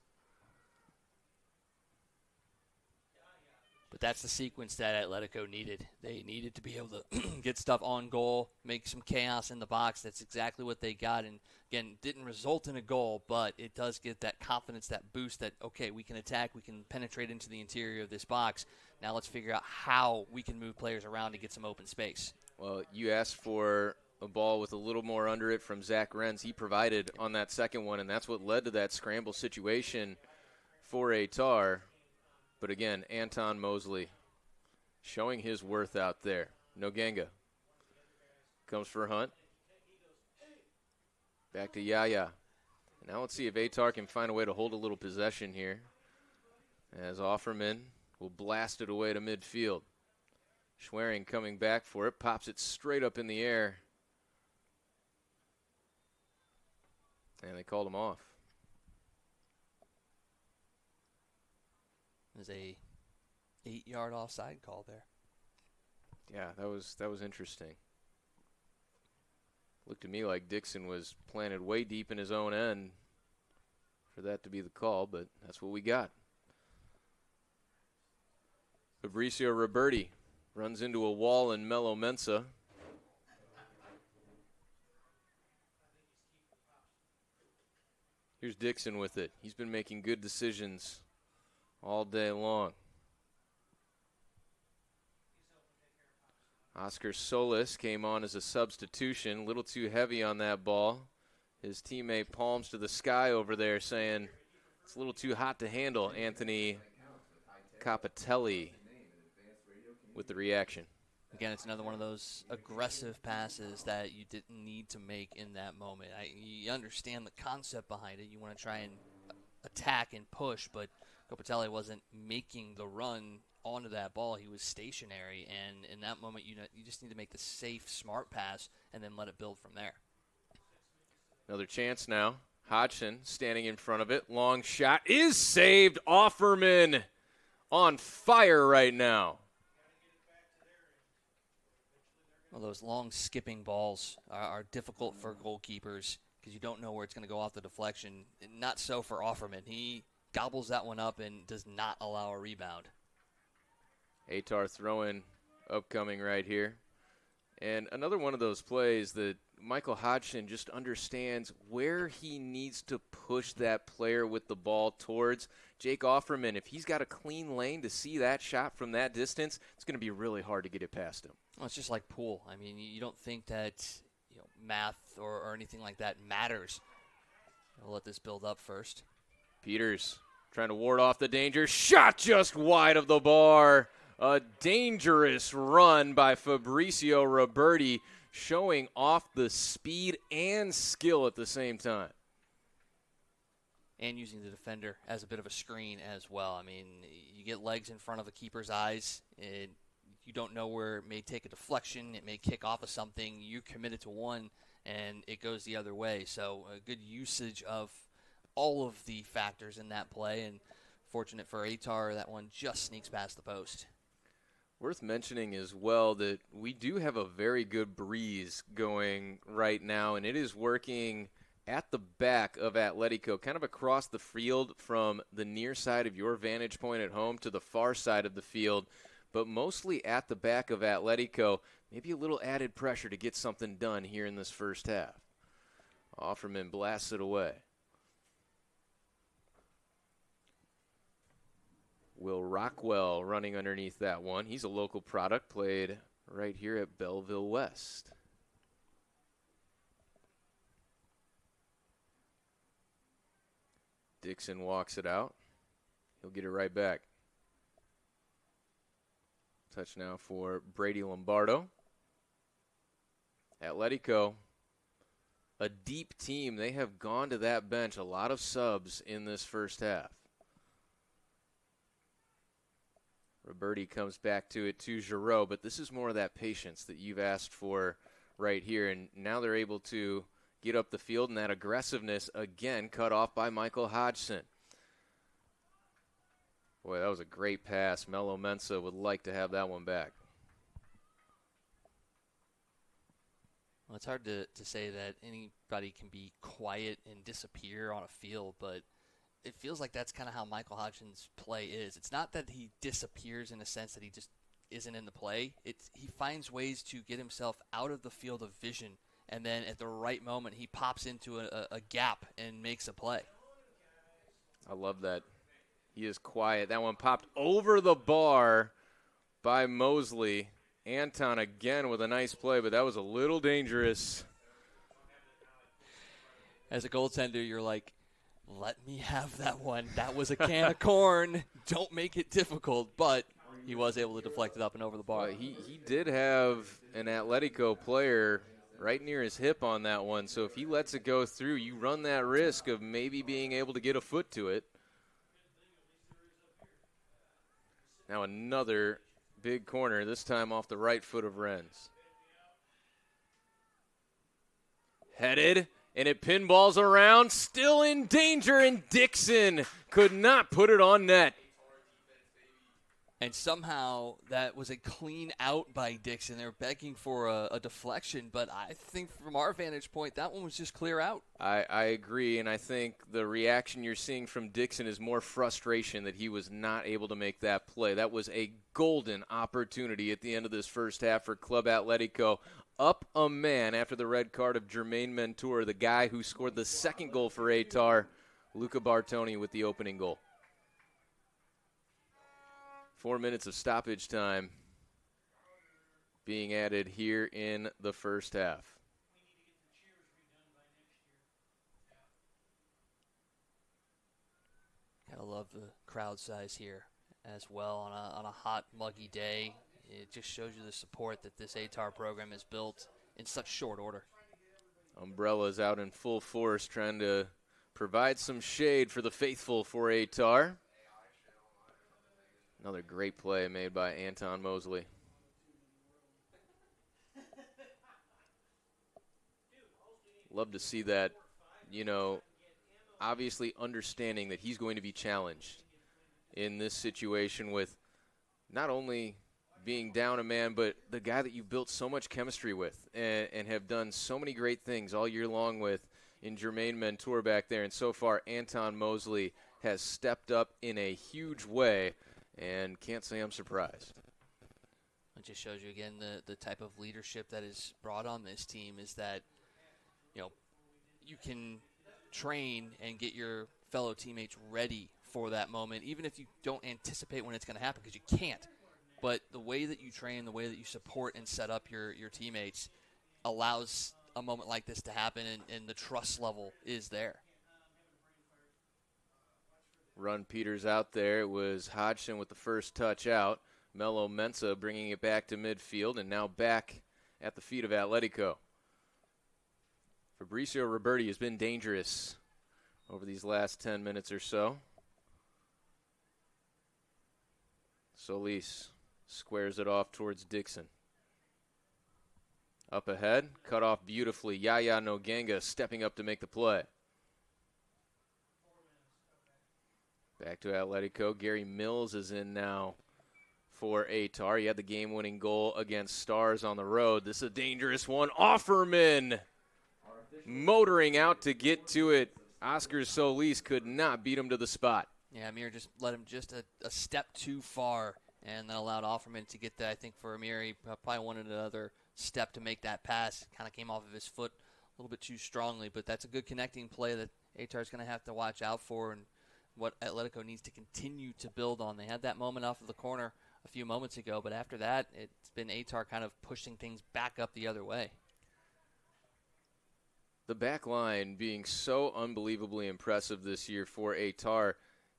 But that's the sequence that Atletico needed. They needed to be able to get stuff on goal, make some chaos in the box. That's exactly what they got. And, again, didn't result in a goal, but it does get that confidence, that boost that, okay, we can attack, we can penetrate into the interior of this box. Now let's figure out how we can move players around to get some open space. Well, you asked for a ball with a little more under it from Zach Renz. He provided on that second one, and that's what led to that scramble situation for Ehtar. But again, Anton Mosley showing his worth out there. Noganga comes for Hunt. Back to Yaya. Now let's see if Ehtar can find a way to hold a little possession here, as Offerman will blast it away to midfield. Schwerin coming back for it, pops it straight up in the air. And they called him off. There's a 8-yard offside call there. Yeah, that was interesting. Looked to me like Dixon was planted way deep in his own end for that to be the call, but that's what we got. Fabricio Roberti runs into a wall in Melo Mensah. Here's Dixon with it. He's been making good decisions all day long. Oscar Solis came on as a substitution, a little too heavy on that ball. His teammate palms to the sky over there saying it's a little too hot to handle. Anthony Capitelli with the reaction. Again, it's another one of those aggressive passes that you didn't need to make in that moment. You understand the concept behind it. You want to try and attack and push, but Capitelli wasn't making the run onto that ball. He was stationary, and in that moment, you just need to make the safe, smart pass and then let it build from there. Another chance now. Hodgson standing in front of it. Long shot is saved. Offerman on fire right now. Well, those long skipping balls are difficult for goalkeepers because you don't know where it's going to go off the deflection. Not so for Offerman. He gobbles that one up and does not allow a rebound. Ehtar throwing upcoming right here. And another one of those plays that Michael Hodgson just understands where he needs to push that player with the ball towards. Jake Offerman, if he's got a clean lane to see that shot from that distance, it's going to be really hard to get it past him. Well, it's just like pool. I mean, you don't think that math or anything like that matters. I'll let this build up first. Peters trying to ward off the danger. Shot just wide of the bar. A dangerous run by Fabrizio Roberti, showing off the speed and skill at the same time. And using the defender as a bit of a screen as well. I mean, you get legs in front of the keeper's eyes, and you don't know where it may take a deflection. It may kick off of something. You're committed to one, and it goes the other way. So a good usage of all of the factors in that play, and fortunate for Ehtar, that one just sneaks past the post. Worth mentioning as well that we do have a very good breeze going right now, and it is working at the back of Atletico, kind of across the field from the near side of your vantage point at home to the far side of the field, but mostly at the back of Atletico. Maybe a little added pressure to get something done here in this first half. Offerman blasts it away. Will Rockwell running underneath that one. He's a local product, played right here at Belleville West. Dixon walks it out. He'll get it right back. Touch now for Brady Lombardo. Atletico, a deep team. They have gone to that bench, a lot of subs in this first half. Roberti comes back to it to Giroux, but this is more of that patience that you've asked for right here. And now they're able to get up the field, and that aggressiveness, again, cut off by Michael Hodgson. Boy, that was a great pass. Melo Mensa would like to have that one back. Well, it's hard to say that anybody can be quiet and disappear on a field, but it feels like that's kind of how Michael Hodgson's play is. It's not that he disappears in a sense that he just isn't in the play. He finds ways to get himself out of the field of vision, and then at the right moment he pops into a gap and makes a play. I love that. He is quiet. That one popped over the bar by Mosley. Anton again with a nice play, but that was a little dangerous. As a goaltender, you're like, let me have that one. That was a can of corn. Don't make it difficult. But he was able to deflect it up and over the bar. He did have an Atletico player right near his hip on that one. So if he lets it go through, you run that risk of maybe being able to get a foot to it. Now another big corner, this time off the right foot of Renz. Headed. And it pinballs around, still in danger, and Dixon could not put it on net. And somehow that was a clean out by Dixon. They were begging for a deflection, but I think from our vantage point, that one was just clear out. I agree, and I think the reaction you're seeing from Dixon is more frustration that he was not able to make that play. That was a golden opportunity at the end of this first half for Club Atletico. Up a man after the red card of Jermaine Mentor, the guy who scored the second goal for Ehtar, Luca Bartoni with the opening goal. 4 minutes of stoppage time being added here in the first half. Gotta love the crowd size here as well on a hot, muggy day. It just shows you the support that this Ehtar program has built in such short order. Umbrella's out in full force trying to provide some shade for the faithful for Ehtar. Another great play made by Anton Mosley. Love to see that, obviously understanding that he's going to be challenged in this situation with not only being down a man, but the guy that you built so much chemistry with and have done so many great things all year long with in Jermaine Mentor back there. And so far, Anton Mosley has stepped up in a huge way, and can't say I'm surprised. It just shows you again the type of leadership that is brought on this team is that, you can train and get your fellow teammates ready for that moment, even if you don't anticipate when it's going to happen, because you can't. But the way that you train, the way that you support and set up your teammates allows a moment like this to happen, and the trust level is there. Run Peters out there. It was Hodgson with the first touch out. Melo Mensa bringing it back to midfield, and now back at the feet of Atletico. Fabricio Roberti has been dangerous over these last 10 minutes or so. Solis squares it off towards Dixon. Up ahead, cut off beautifully. Yaya Noganga stepping up to make the play. Back to Atletico. Gary Mills is in now for Ehtar. He had the game-winning goal against Stars on the road. This is a dangerous one. Offerman motoring out to get to it. Oscar Solis could not beat him to the spot. Yeah, Amir just let him just a step too far and then allowed Offerman to get that. I think for Amir, he probably wanted another step to make that pass. Kind of came off of his foot a little bit too strongly, but that's a good connecting play that Ehtar's going to have to watch out for and what Atletico needs to continue to build on. They had that moment off of the corner a few moments ago, but after that, it's been Ehtar kind of pushing things back up the other way. The back line being so unbelievably impressive this year for Ehtar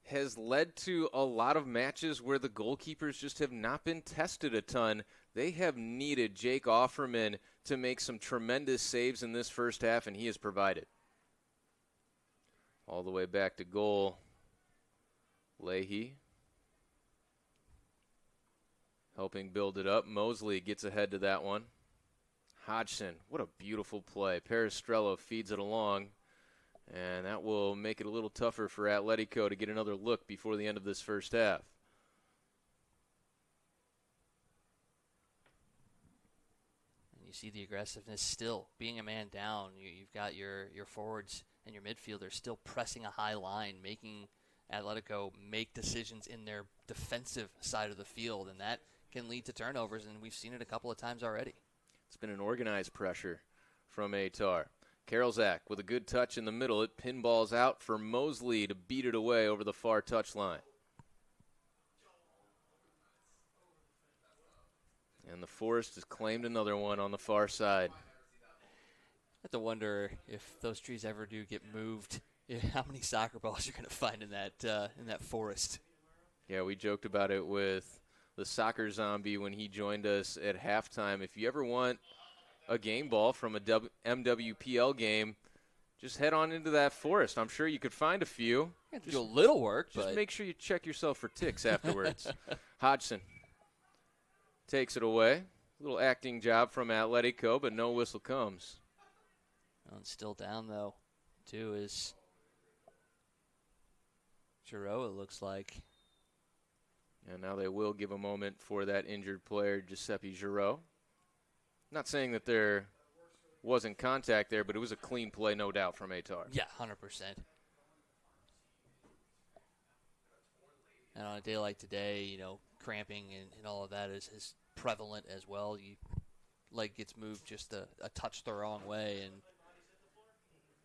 has led to a lot of matches where the goalkeepers just have not been tested a ton. They have needed Jake Offerman to make some tremendous saves in this first half, and he has provided. All the way back to goal. Leahy helping build it up. Mosley gets ahead to that one. Hodgson, what a beautiful play. Peristrello feeds it along, and that will make it a little tougher for Atletico to get another look before the end of this first half. And you see the aggressiveness still. Being a man down, you've got your forwards and your midfielders still pressing a high line, making Atletico make decisions in their defensive side of the field, and that can lead to turnovers, and we've seen it a couple of times already. It's been an organized pressure from Ehtar. Karolzak with a good touch in the middle. It pinballs out for Mosley to beat it away over the far touchline. And the Forest has claimed another one on the far side. I have to wonder if those trees ever do get moved, how many soccer balls you're going to find in that forest. Yeah, we joked about it with the soccer zombie when he joined us at halftime. If you ever want a game ball from a MWPL game, just head on into that forest. I'm sure you could find a few. You have to do a little work, just but make sure you check yourself for ticks afterwards. Hodgson takes it away. A little acting job from Atletico, but no whistle comes. Well, it's still down, though, too, is Giroux, it looks like. And now they will give a moment for that injured player, Giuseppe Giroux. Not saying that there wasn't contact there, but it was a clean play, no doubt, from Ehtar. Yeah, 100%. And on a day like today, cramping and all of that is prevalent as well. Leg gets moved just a touch the wrong way, and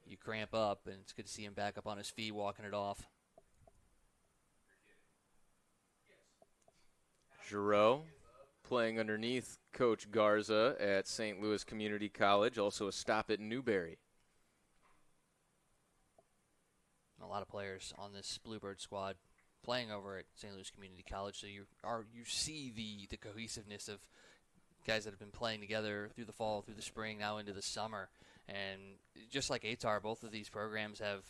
you cramp up, and it's good to see him back up on his feet, walking it off. Giroux playing underneath Coach Garza at St. Louis Community College, also a stop at Newberry. A lot of players on this Bluebird squad playing over at St. Louis Community College, so you see the cohesiveness of guys that have been playing together through the fall, through the spring, now into the summer. And just like Ehtar, both of these programs have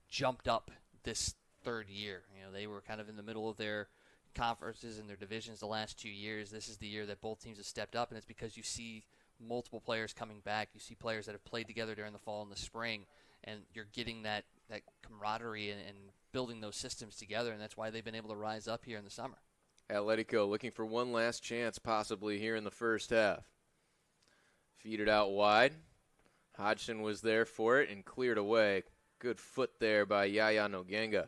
jumped up this third year. They were kind of in the middle of their conferences and their divisions the last 2 years. This is the year that both teams have stepped up, and it's because you see multiple players coming back. You see players that have played together during the fall and the spring, and you're getting that that camaraderie and building those systems together, and that's why they've been able to rise up here in the summer. Atletico looking for one last chance possibly here in the first half. Feed it out wide. Hodgson was there for it and cleared away. Good foot there by Yaya Nogenga.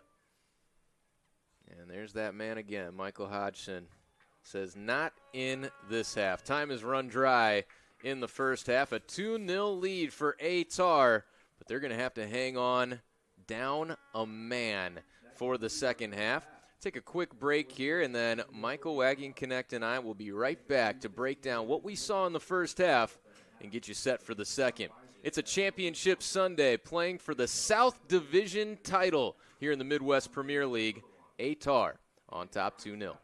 And there's that man again, Michael Hodgson. Says not in this half. Time is run dry in the first half. A 2-0 lead for Ehtar, but they're going to have to hang on down a man for the second half. Take a quick break here, and then Michael Wagon-Connect and I will be right back to break down what we saw in the first half and get you set for the second. It's a championship Sunday playing for the South Division title here in the Midwest Premier League. Ehtar on top 2-0.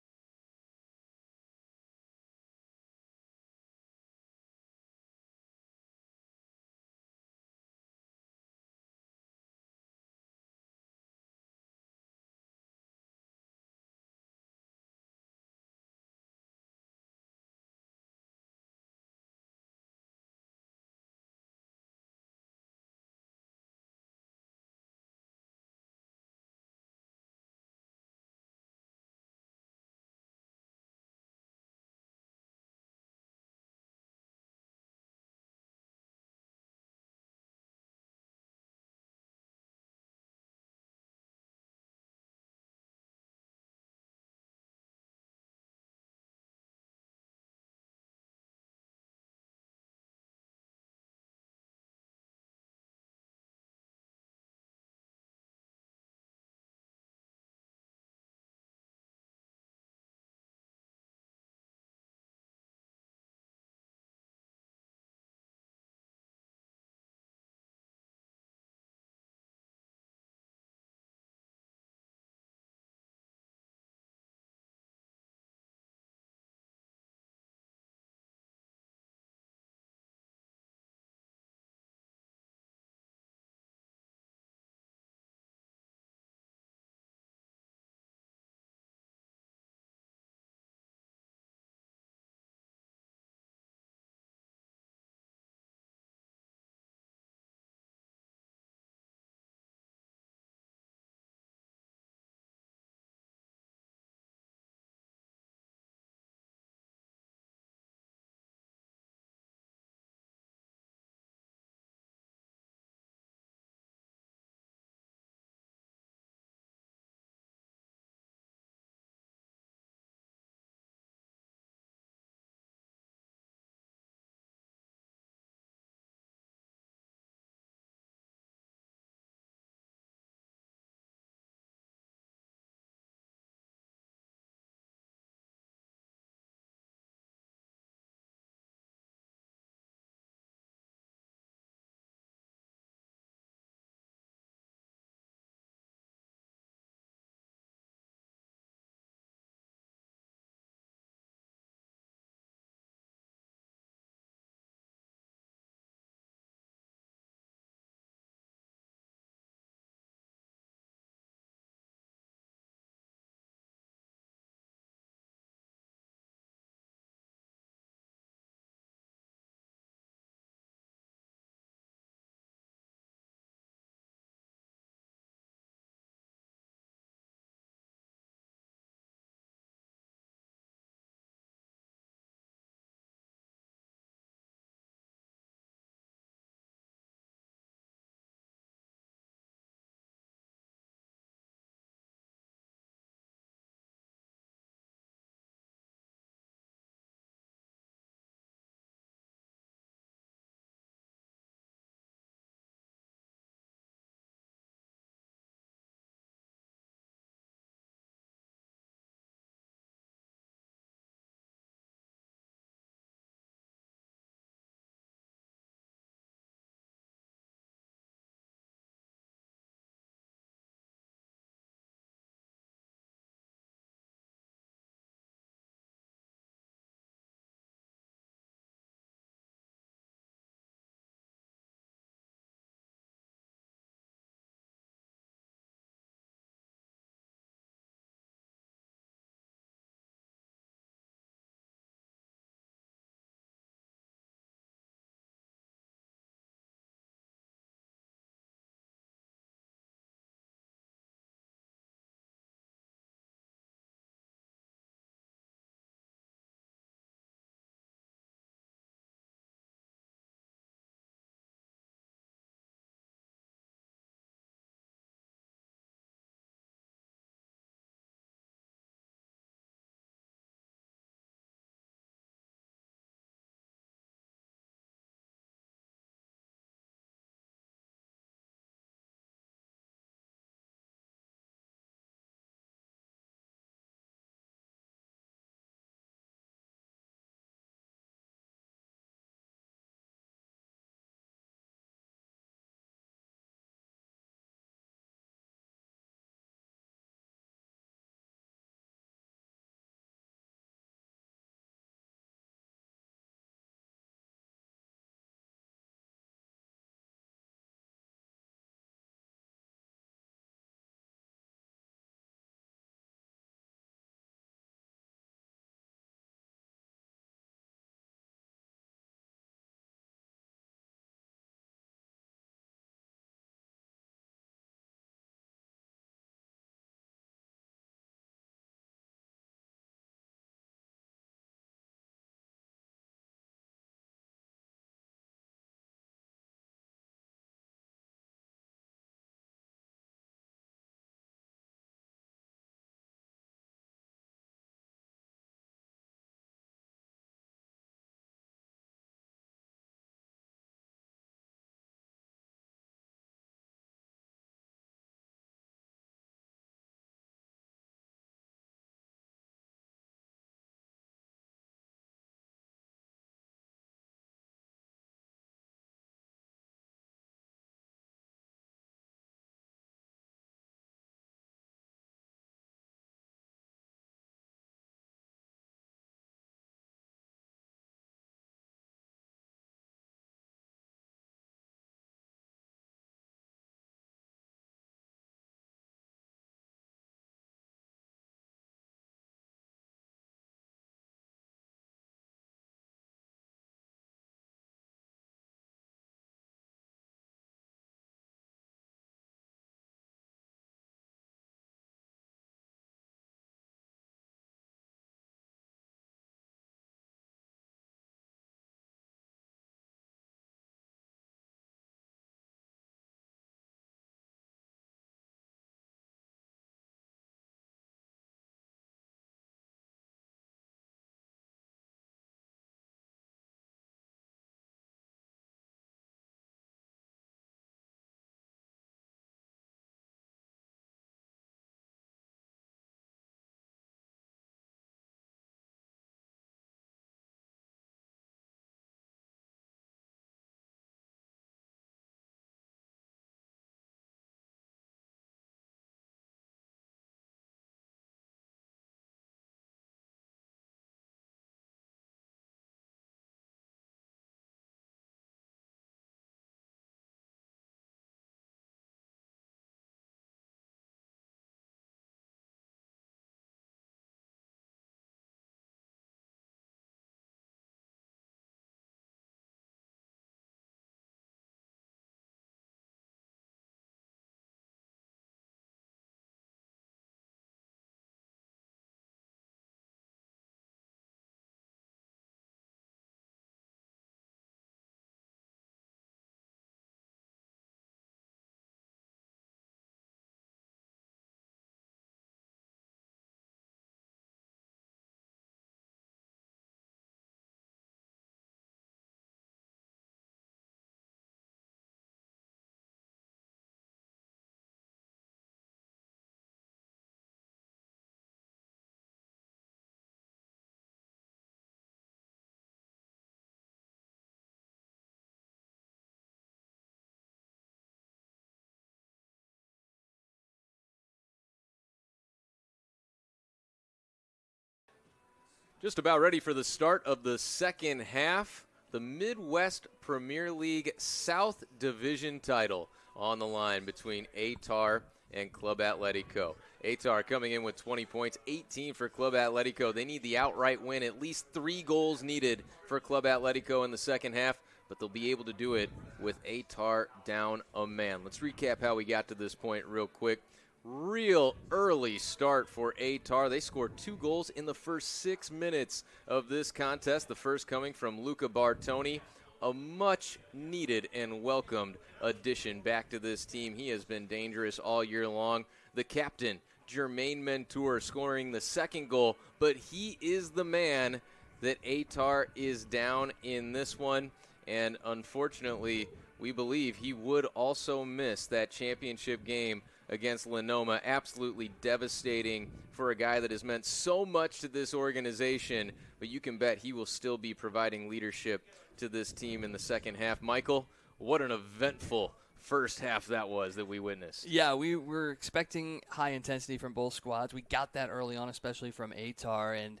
Just about ready for the start of the second half. The Midwest Premier League South Division title on the line between Ehtar and Club Atletico. Ehtar coming in with 20 points, 18 for Club Atletico. They need the outright win, at least 3 goals needed for Club Atletico in the second half, but they'll be able to do it with Ehtar down a man. Let's recap how we got to this point real quick. Real early start for Ehtar. They scored 2 goals in the first 6 minutes of this contest. The first coming from Luca Bartoni, a much-needed and welcomed addition back to this team. He has been dangerous all year long. The captain, Jermaine Mentor, scoring the second goal, but he is the man that Ehtar is down in this one. And unfortunately, we believe he would also miss that championship game against Lenoma. Absolutely devastating for a guy that has meant so much to this organization, but you can bet he will still be providing leadership to this team in the second half. Michael, what an eventful first half that was that we witnessed. Yeah, we were expecting high intensity from both squads. We got that early on, especially from Ehtar, and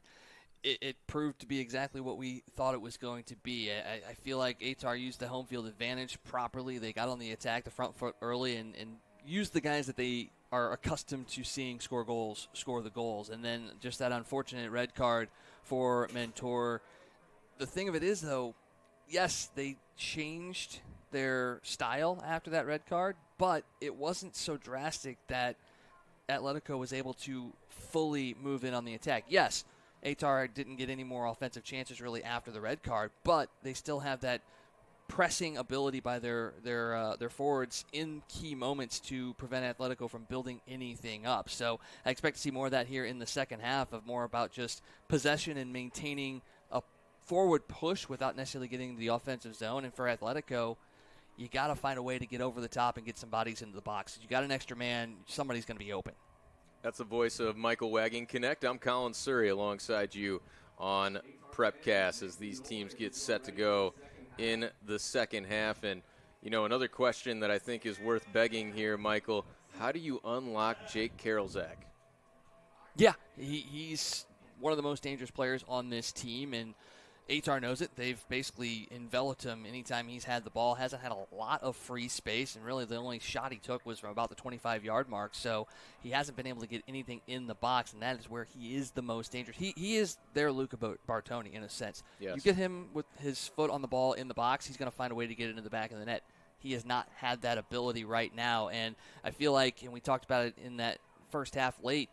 it proved to be exactly what we thought it was going to be. I feel like Ehtar used the home field advantage properly. They got on the attack, the front foot early, and used the guys that they are accustomed to seeing score the goals. And then just that unfortunate red card for Mentor. The thing of it is, though, yes, they changed their style after that red card, but it wasn't so drastic that Atletico was able to fully move in on the attack. Yes, Ehtar didn't get any more offensive chances really after the red card, but they still have that pressing ability by their forwards in key moments to prevent Atletico from building anything up. So I expect to see more of that here in the second half, of more about just possession and maintaining a forward push without necessarily getting the offensive zone. And for Atletico, you got to find a way to get over the top and get some bodies into the box. You got an extra man, somebody's going to be open. That's the voice of Michael Wagging Connect. I'm Colin Surrey alongside you on PrepCast as these teams get set to go in the second half. And, you know, another question that I think is worth begging here, Michael, how do you unlock Jake Karolzak? Yeah, he's one of the most dangerous players on this team, and Ehtar knows it. They've basically enveloped him anytime he's had the ball. Hasn't had a lot of free space, and really the only shot he took was from about the 25-yard mark. So he hasn't been able to get anything in the box, and that is where he is the most dangerous. He is their Luca Bartoni in a sense. Yes. You get him with his foot on the ball in the box, he's going to find a way to get it into the back of the net. He has not had that ability right now, and I feel like, and we talked about it in that first half late,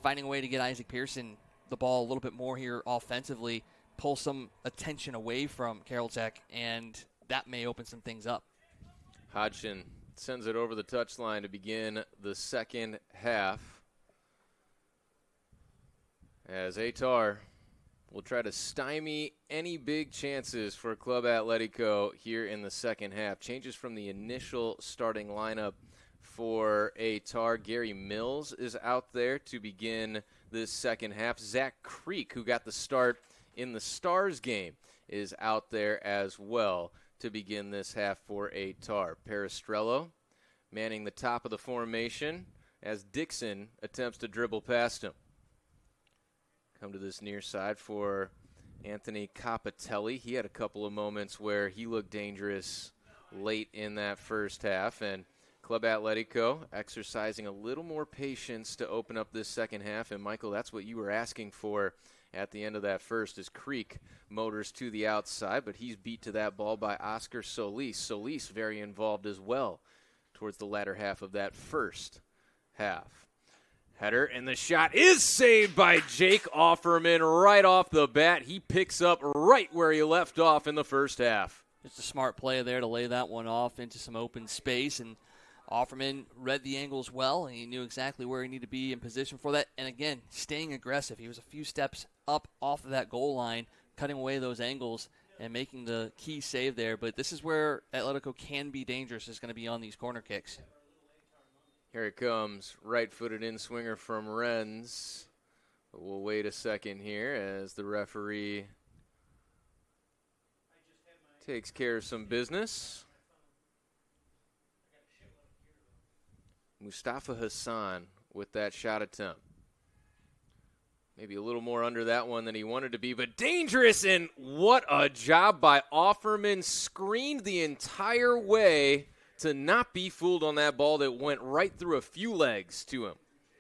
finding a way to get Isaac Pearson the ball a little bit more here offensively, pull some attention away from Karolzak, and that may open some things up. Hodgson sends it over the touchline to begin the second half, as Ehtar will try to stymie any big chances for Club Atletico here in the second half. Changes from the initial starting lineup for Ehtar. Gary Mills is out there to begin this second half. Zach Creek, who got the start in the Stars game, is out there as well to begin this half for Ehtar. Peristrello manning the top of the formation as Dixon attempts to dribble past him. Come to this near side for Anthony Capitelli. He had a couple of moments where he looked dangerous late in that first half, and Club Atletico exercising a little more patience to open up this second half. And Michael, that's what you were asking for at the end of that first, as Creek motors to the outside, but he's beat to that ball by Oscar Solis. Solis very involved as well towards the latter half of that first half. Header, and the shot is saved by Jake Offerman right off the bat. He picks up right where he left off in the first half. Just a smart play there to lay that one off into some open space, and Offerman read the angles well, and he knew exactly where he needed to be in position for that. And again, staying aggressive. He was a few steps up off of that goal line, cutting away those angles and making the key save there. But this is where Atletico can be dangerous, is going to be on these corner kicks. Here it comes, right-footed in-swinger from Renz. But we'll wait a second here as the referee takes care of some business. Mustafa Hassan with that shot attempt. Maybe a little more under that one than he wanted to be, but dangerous, and what a job by Offerman. Screened the entire way to not be fooled on that ball that went right through a few legs to him.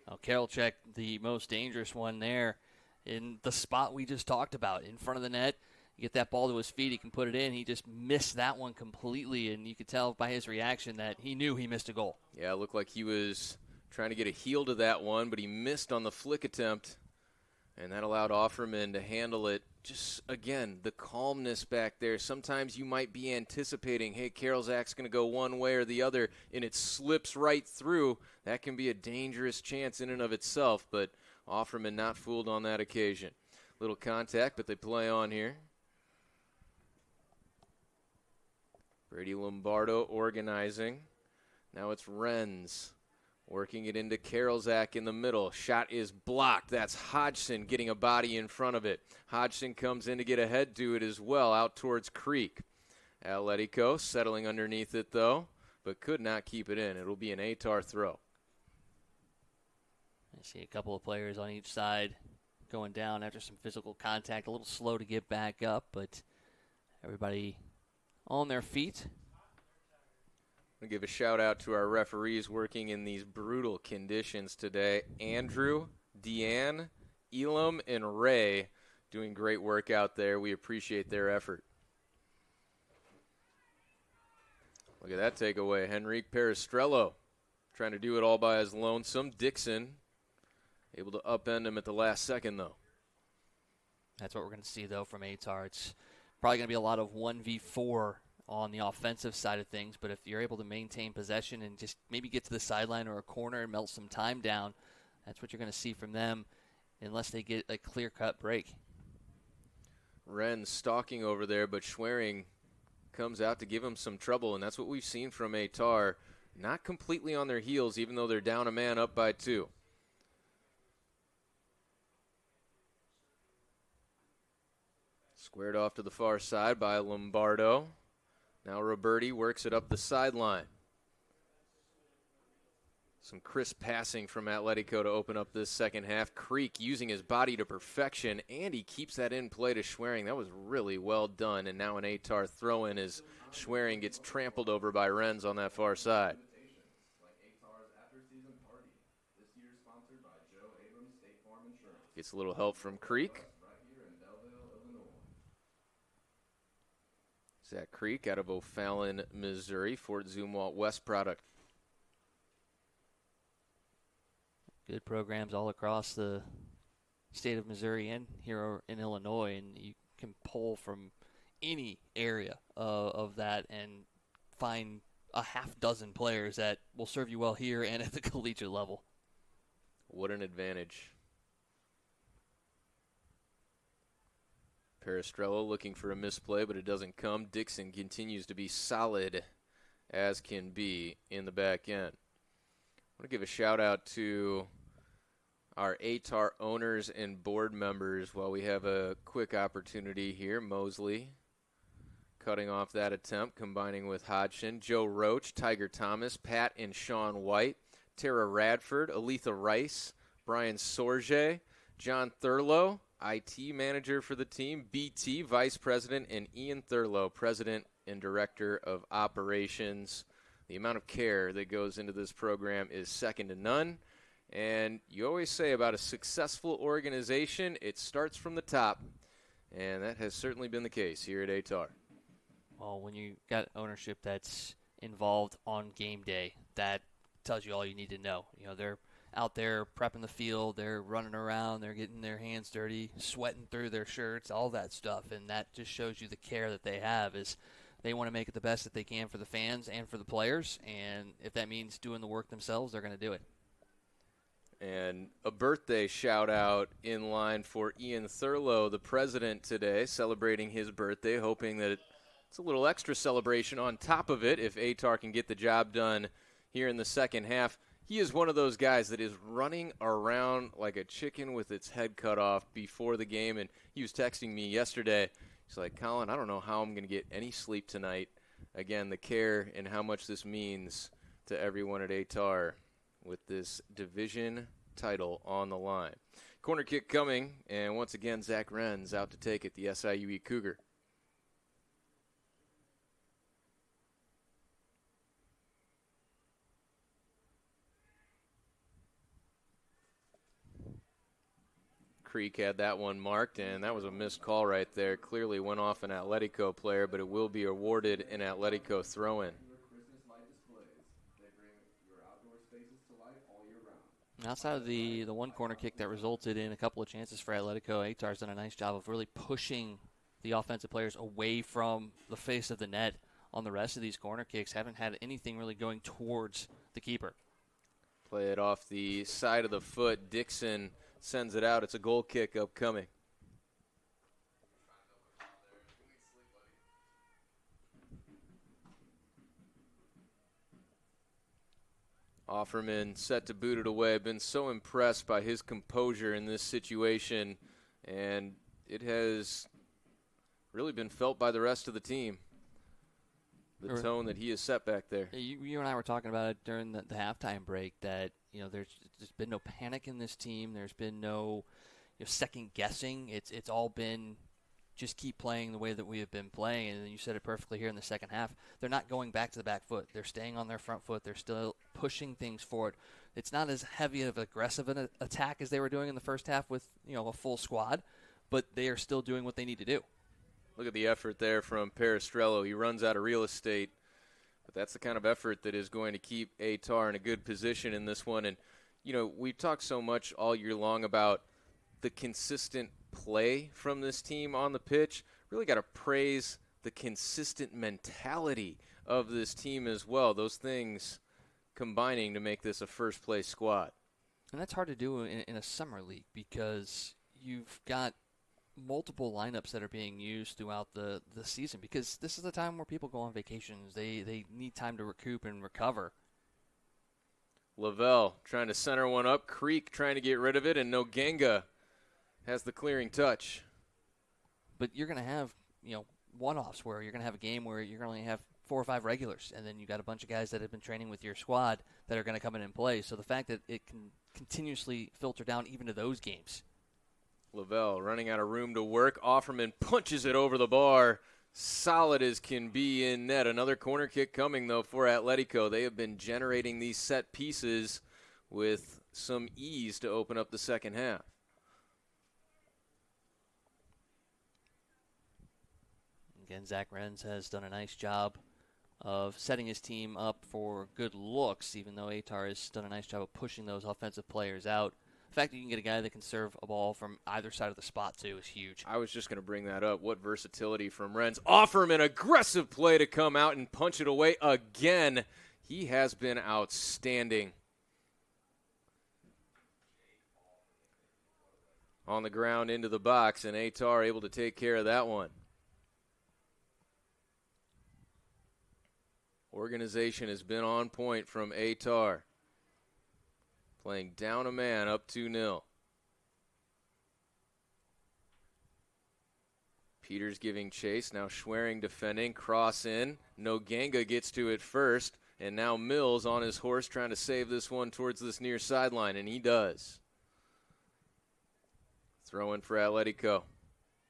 Well, Karolchek, the most dangerous one there in the spot we just talked about, in front of the net. You get that ball to his feet, he can put it in. He just missed that one completely, and you could tell by his reaction that he knew he missed a goal. Yeah, it looked like he was trying to get a heel to that one, but he missed on the flick attempt. And that allowed Offerman to handle it. Just, again, the calmness back there. Sometimes you might be anticipating, hey, Karolczak's going to go one way or the other, and it slips right through. That can be a dangerous chance in and of itself, but Offerman not fooled on that occasion. Little contact, but they play on here. Brady Lombardo organizing. Now it's Renz. Working it into Karolczak in the middle. Shot is blocked. That's Hodgson getting a body in front of it. Hodgson comes in to get a head to it as well, out towards Creek. Atletico settling underneath it, though, but could not keep it in. It'll be an Ehtar throw. I see a couple of players on each side going down after some physical contact. A little slow to get back up, but everybody on their feet. I'm going to give a shout-out to our referees working in these brutal conditions today. Andrew, Deanne, Elam, and Ray doing great work out there. We appreciate their effort. Look at that takeaway. Henrique Peristrello trying to do it all by his lonesome. Dixon able to upend him at the last second, though. That's what we're going to see, though, from Ehtar. It's probably going to be a lot of 1v4 on the offensive side of things, but if you're able to maintain possession and just maybe get to the sideline or a corner and melt some time down, that's what you're going to see from them unless they get a clear-cut break. Wren stalking over there, but Schwerin comes out to give him some trouble, and that's what we've seen from Ehtar. Not completely on their heels, even though they're down a man up by 2. Squared off to the far side by Lombardo. Now Roberti works it up the sideline. Some crisp passing from Atletico to open up this second half. Creek using his body to perfection, and he keeps that in play to Schwerin. That was really well done, and now an Ehtar throw-in as Schwerin gets trampled over by Renz on that far side. Gets a little help from Creek. Zach Creek out of O'Fallon, Missouri, Fort Zumwalt West product. Good programs all across the state of Missouri and here in Illinois, and you can pull from any area of that and find a half dozen players that will serve you well here and at the collegiate level. What an advantage. Peristrello looking for a misplay, but it doesn't come. Dixon continues to be solid as can be in the back end. I want to give a shout-out to our Ehtar owners and board members while we have a quick opportunity here. Mosley cutting off that attempt, combining with Hodgson. Joe Roach, Tiger Thomas, Pat and Sean White, Tara Radford, Aletha Rice, Brian Sorge, John Thurlow, IT manager for the team, BT, vice president, and Ian Thurlow, president and director of operations. The amount of care that goes into this program is second to none. And you always say about a successful organization, it starts from the top. And that has certainly been the case here at Ehtar. Well, when you got ownership that's involved on game day, that tells you all you need to know. You know, they're out there prepping the field, they're running around, they're getting their hands dirty, sweating through their shirts, all that stuff, and that just shows you the care that they have. Is they want to make it the best that they can for the fans and for the players, and if that means doing the work themselves, they're going to do it. And a birthday shout-out in line for Ian Thurlow, the president today, celebrating his birthday, hoping that it's a little extra celebration on top of it if Ehtar can get the job done here in the second half. He is one of those guys that is running around like a chicken with its head cut off before the game, and he was texting me yesterday. He's like, Colin, I don't know how I'm going to get any sleep tonight. Again, the care and how much this means to everyone at Ehtar with this Division title on the line. Corner kick coming, and once again, Zach Renz out to take it, the SIUE Cougar. Creek had that one marked, and that was a missed call right there. Clearly went off an Atletico player, but it will be awarded an Atletico throw-in. Outside of the one corner kick that resulted in a couple of chances for Atletico, Ehtar's done a nice job of really pushing the offensive players away from the face of the net on the rest of these corner kicks. Haven't had anything really going towards the keeper. Play it off the side of the foot. Dixon sends it out. It's a goal kick upcoming. Offerman set to boot it away. Been so impressed by his composure in this situation, and it has really been felt by the rest of the team. The tone that he has set back there. You and I were talking about it during the halftime break that, there's been no panic in this team. There's been no second guessing. It's all been just keep playing the way that we have been playing. And you said it perfectly here in the second half. They're not going back to the back foot. They're staying on their front foot. They're still pushing things forward. It's not as heavy of aggressive an attack as they were doing in the first half with a full squad, but they are still doing what they need to do. Look at the effort there from Peristrello. He runs out of real estate, but that's the kind of effort that is going to keep Ehtar in a good position in this one. And, we've talked so much all year long about the consistent play from this team on the pitch. Really got to praise the consistent mentality of this team as well. Those things combining to make this a first-place squad. And that's hard to do in a summer league because you've got multiple lineups that are being used throughout the season because this is the time where people go on vacations. They need time to recoup and recover. Lavelle trying to center one up. Creek trying to get rid of it, and Nogenga has the clearing touch. But you're going to have, one-offs where you're going to have a game where you're going to only have 4 or 5 regulars, and then you got a bunch of guys that have been training with your squad that are going to come in and play. So the fact that it can continuously filter down even to those games. Lavelle running out of room to work. Offerman punches it over the bar. Solid as can be in net. Another corner kick coming, though, for Atletico. They have been generating these set pieces with some ease to open up the second half. Again, Zach Renz has done a nice job of setting his team up for good looks, even though Ehtar has done a nice job of pushing those offensive players out. The fact that you can get a guy that can serve a ball from either side of the spot, too, is huge. I was just going to bring that up. What versatility from Renz. Offerman, aggressive play to come out and punch it away again. He has been outstanding. On the ground into the box, and Ehtar able to take care of that one. Organization has been on point from Ehtar. Playing down a man, up 2-0. Peters giving chase. Now Schwerin defending. Cross in. Nogenga gets to it first. And now Mills on his horse trying to save this one towards this near sideline. And he does. Throw in for Atletico.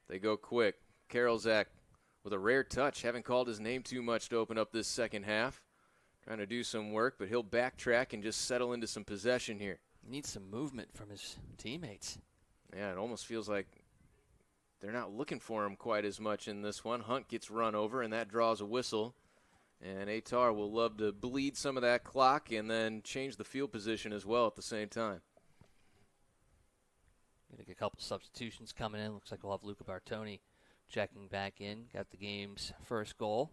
They go quick. Karolzak with a rare touch. Haven't called his name too much to open up this second half. Trying to do some work, but he'll backtrack and just settle into some possession here. He needs some movement from his teammates. Yeah, it almost feels like they're not looking for him quite as much in this one. Hunt gets run over, and that draws a whistle. And Ehtar will love to bleed some of that clock and then change the field position as well at the same time. Going to get a couple substitutions coming in. Looks like we'll have Luca Bartoni checking back in. Got the game's first goal.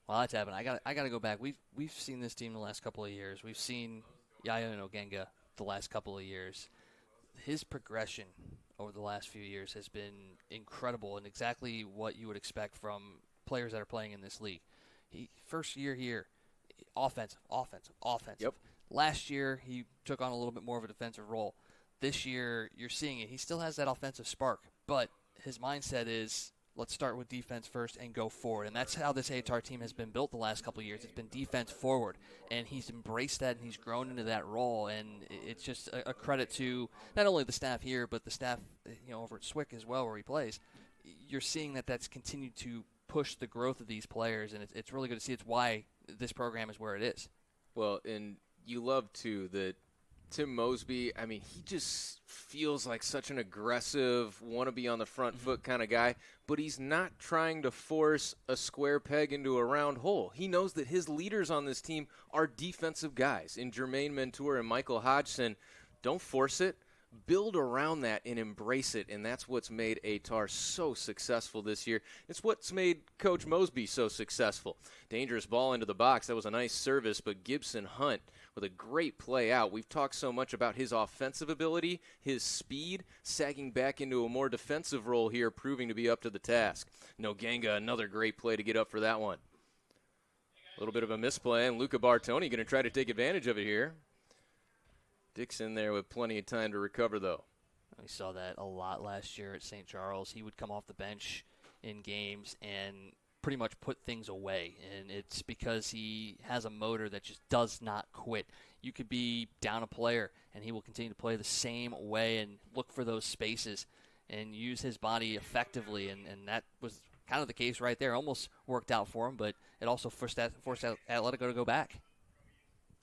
Well, that's happened. I got to go back. We've seen this team the last couple of years. We've seen Yaya Nogenga the last couple of years. His progression over the last few years has been incredible and exactly what you would expect from players that are playing in this league. First year here, offensive. Yep. Last year, he took on a little bit more of a defensive role. This year, you're seeing it. He still has that offensive spark, but his mindset is, let's start with defense first and go forward. And that's how this Ehtar team has been built the last couple of years. It's been defense forward. And he's embraced that, and he's grown into that role. And it's just a credit to not only the staff here, but the staff over at Swick as well, where he plays. You're seeing that that's continued to push the growth of these players, and it's really good to see. It's why this program is where it is. Well, and you love, too, that Tim Mosby, I mean, he just feels like such an aggressive, want-to-be-on-the-front foot kind of guy, but he's not trying to force a square peg into a round hole. He knows that his leaders on this team are defensive guys in Jermaine Mentor and Michael Hodgson. Don't force it. Build around that and embrace it, and that's what's made Ehtar so successful this year. It's what's made Coach Mosby so successful. Dangerous ball into the box. That was a nice service, but Gibson Hunt with a great play out. We've talked so much about his offensive ability, his speed, sagging back into a more defensive role here, proving to be up to the task. Noganga, another great play to get up for that one. A little bit of a misplay, and Luca Bartoni going to try to take advantage of it here. Dick's in there with plenty of time to recover, though. We saw that a lot last year at St. Charles. He would come off the bench in games and pretty much put things away, and it's because he has a motor that just does not quit. You could be down a player, and he will continue to play the same way and look for those spaces and use his body effectively, and that was kind of the case right there. Almost worked out for him, but it also forced Atletico to go back.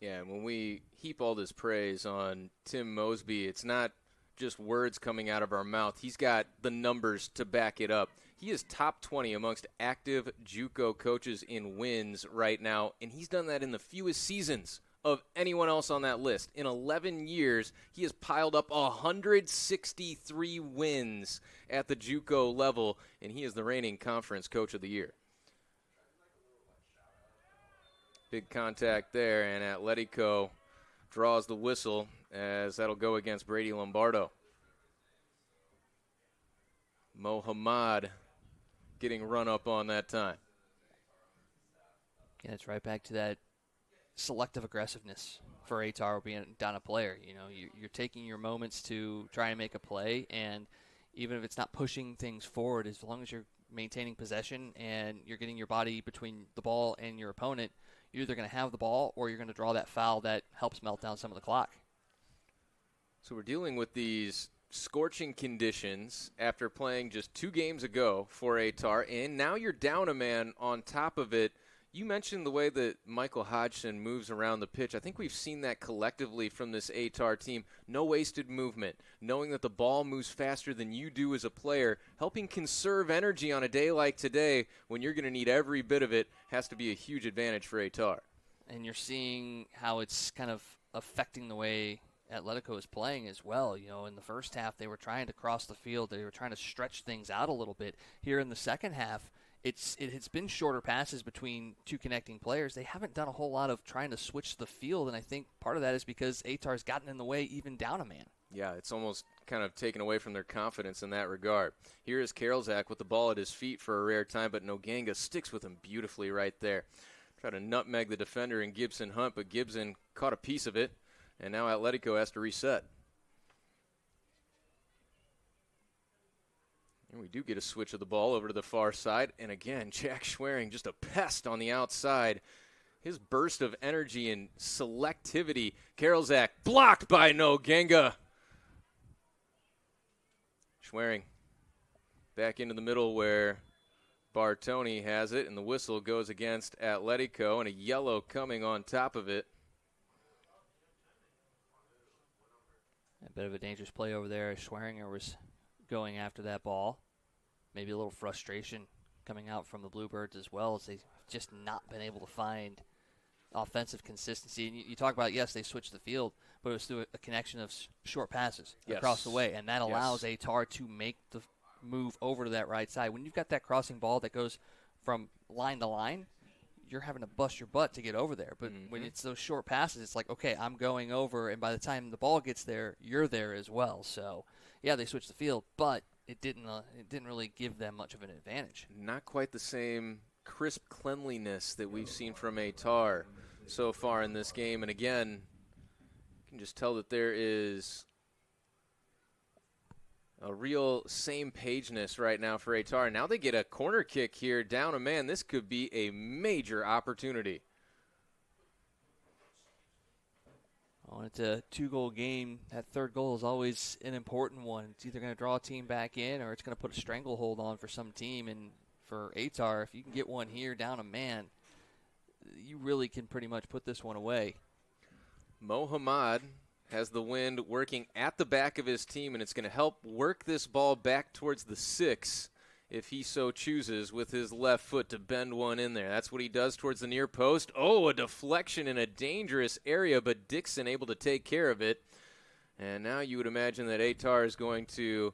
Yeah, and when we heap all this praise on Tim Mosby, it's not just words coming out of our mouth. He's got the numbers to back it up. He is top 20 amongst active JUCO coaches in wins right now, and he's done that in the fewest seasons of anyone else on that list. In 11 years, he has piled up 163 wins at the JUCO level, and he is the reigning conference coach of the year. Big contact there, and Atletico draws the whistle as that'll go against Brady Lombardo. Mohammad getting run up on that time. Yeah, it's right back to that selective aggressiveness for Ehtar being down a player. You're taking your moments to try and make a play, and even if it's not pushing things forward, as long as you're maintaining possession and you're getting your body between the ball and your opponent, you're either going to have the ball or you're going to draw that foul that helps melt down some of the clock. So we're dealing with these scorching conditions after playing just 2 games ago for Ehtar, and now you're down a man on top of it. You mentioned the way that Michael Hodgson moves around the pitch. I think we've seen that collectively from this Ehtar team. No wasted movement, knowing that the ball moves faster than you do as a player, helping conserve energy on a day like today when you're going to need every bit of it has to be a huge advantage for Ehtar. And you're seeing how it's kind of affecting the way Atletico is playing as well. In the first half, they were trying to cross the field. They were trying to stretch things out a little bit. Here in the second half, it's been shorter passes between two connecting players. They haven't done a whole lot of trying to switch the field, and I think part of that is because Ehtar's gotten in the way even down a man. Yeah, it's almost kind of taken away from their confidence in that regard. Here is Karolzak with the ball at his feet for a rare time, but Noganga sticks with him beautifully right there. Try to nutmeg the defender in Gibson Hunt, but Gibson caught a piece of it, and now Atletico has to reset. And we do get a switch of the ball over to the far side. And again, Jack Schwerin, just a pest on the outside. His burst of energy and selectivity. Karolzak blocked by Noganga. Schwerin back into the middle where Bartoni has it. And the whistle goes against Atletico. And a yellow coming on top of it. A bit of a dangerous play over there. Schweringer was going after that ball. Maybe a little frustration coming out from the Bluebirds as well, as they've just not been able to find offensive consistency. And you talk about, yes, they switched the field, but it was through a connection of short passes across the way, and that allows Ehtar to make the move over to that right side. When you've got that crossing ball that goes from line to line, you're having to bust your butt to get over there. But when it's those short passes, it's like, okay, I'm going over, and by the time the ball gets there, you're there as well. So, yeah, they switched the field, but it didn't really give them much of an advantage. Not quite the same crisp cleanliness that we've seen from Ehtar so far in this game. And again, you can just tell that there is A real same pageness right now for Ehtar. Now they get a corner kick here, down a man. This could be a major opportunity. Well, it's a 2-goal game. That third goal is always an important one. It's either going to draw a team back in or it's going to put a stranglehold on for some team. And for Ehtar, if you can get one here down a man, you really can pretty much put this one away. Mohammad has the wind working at the back of his team, and it's going to help work this ball back towards the 6 if he so chooses with his left foot to bend one in there. That's what he does towards the near post. Oh, a deflection in a dangerous area, but Dixon able to take care of it. And now you would imagine that Ehtar is going to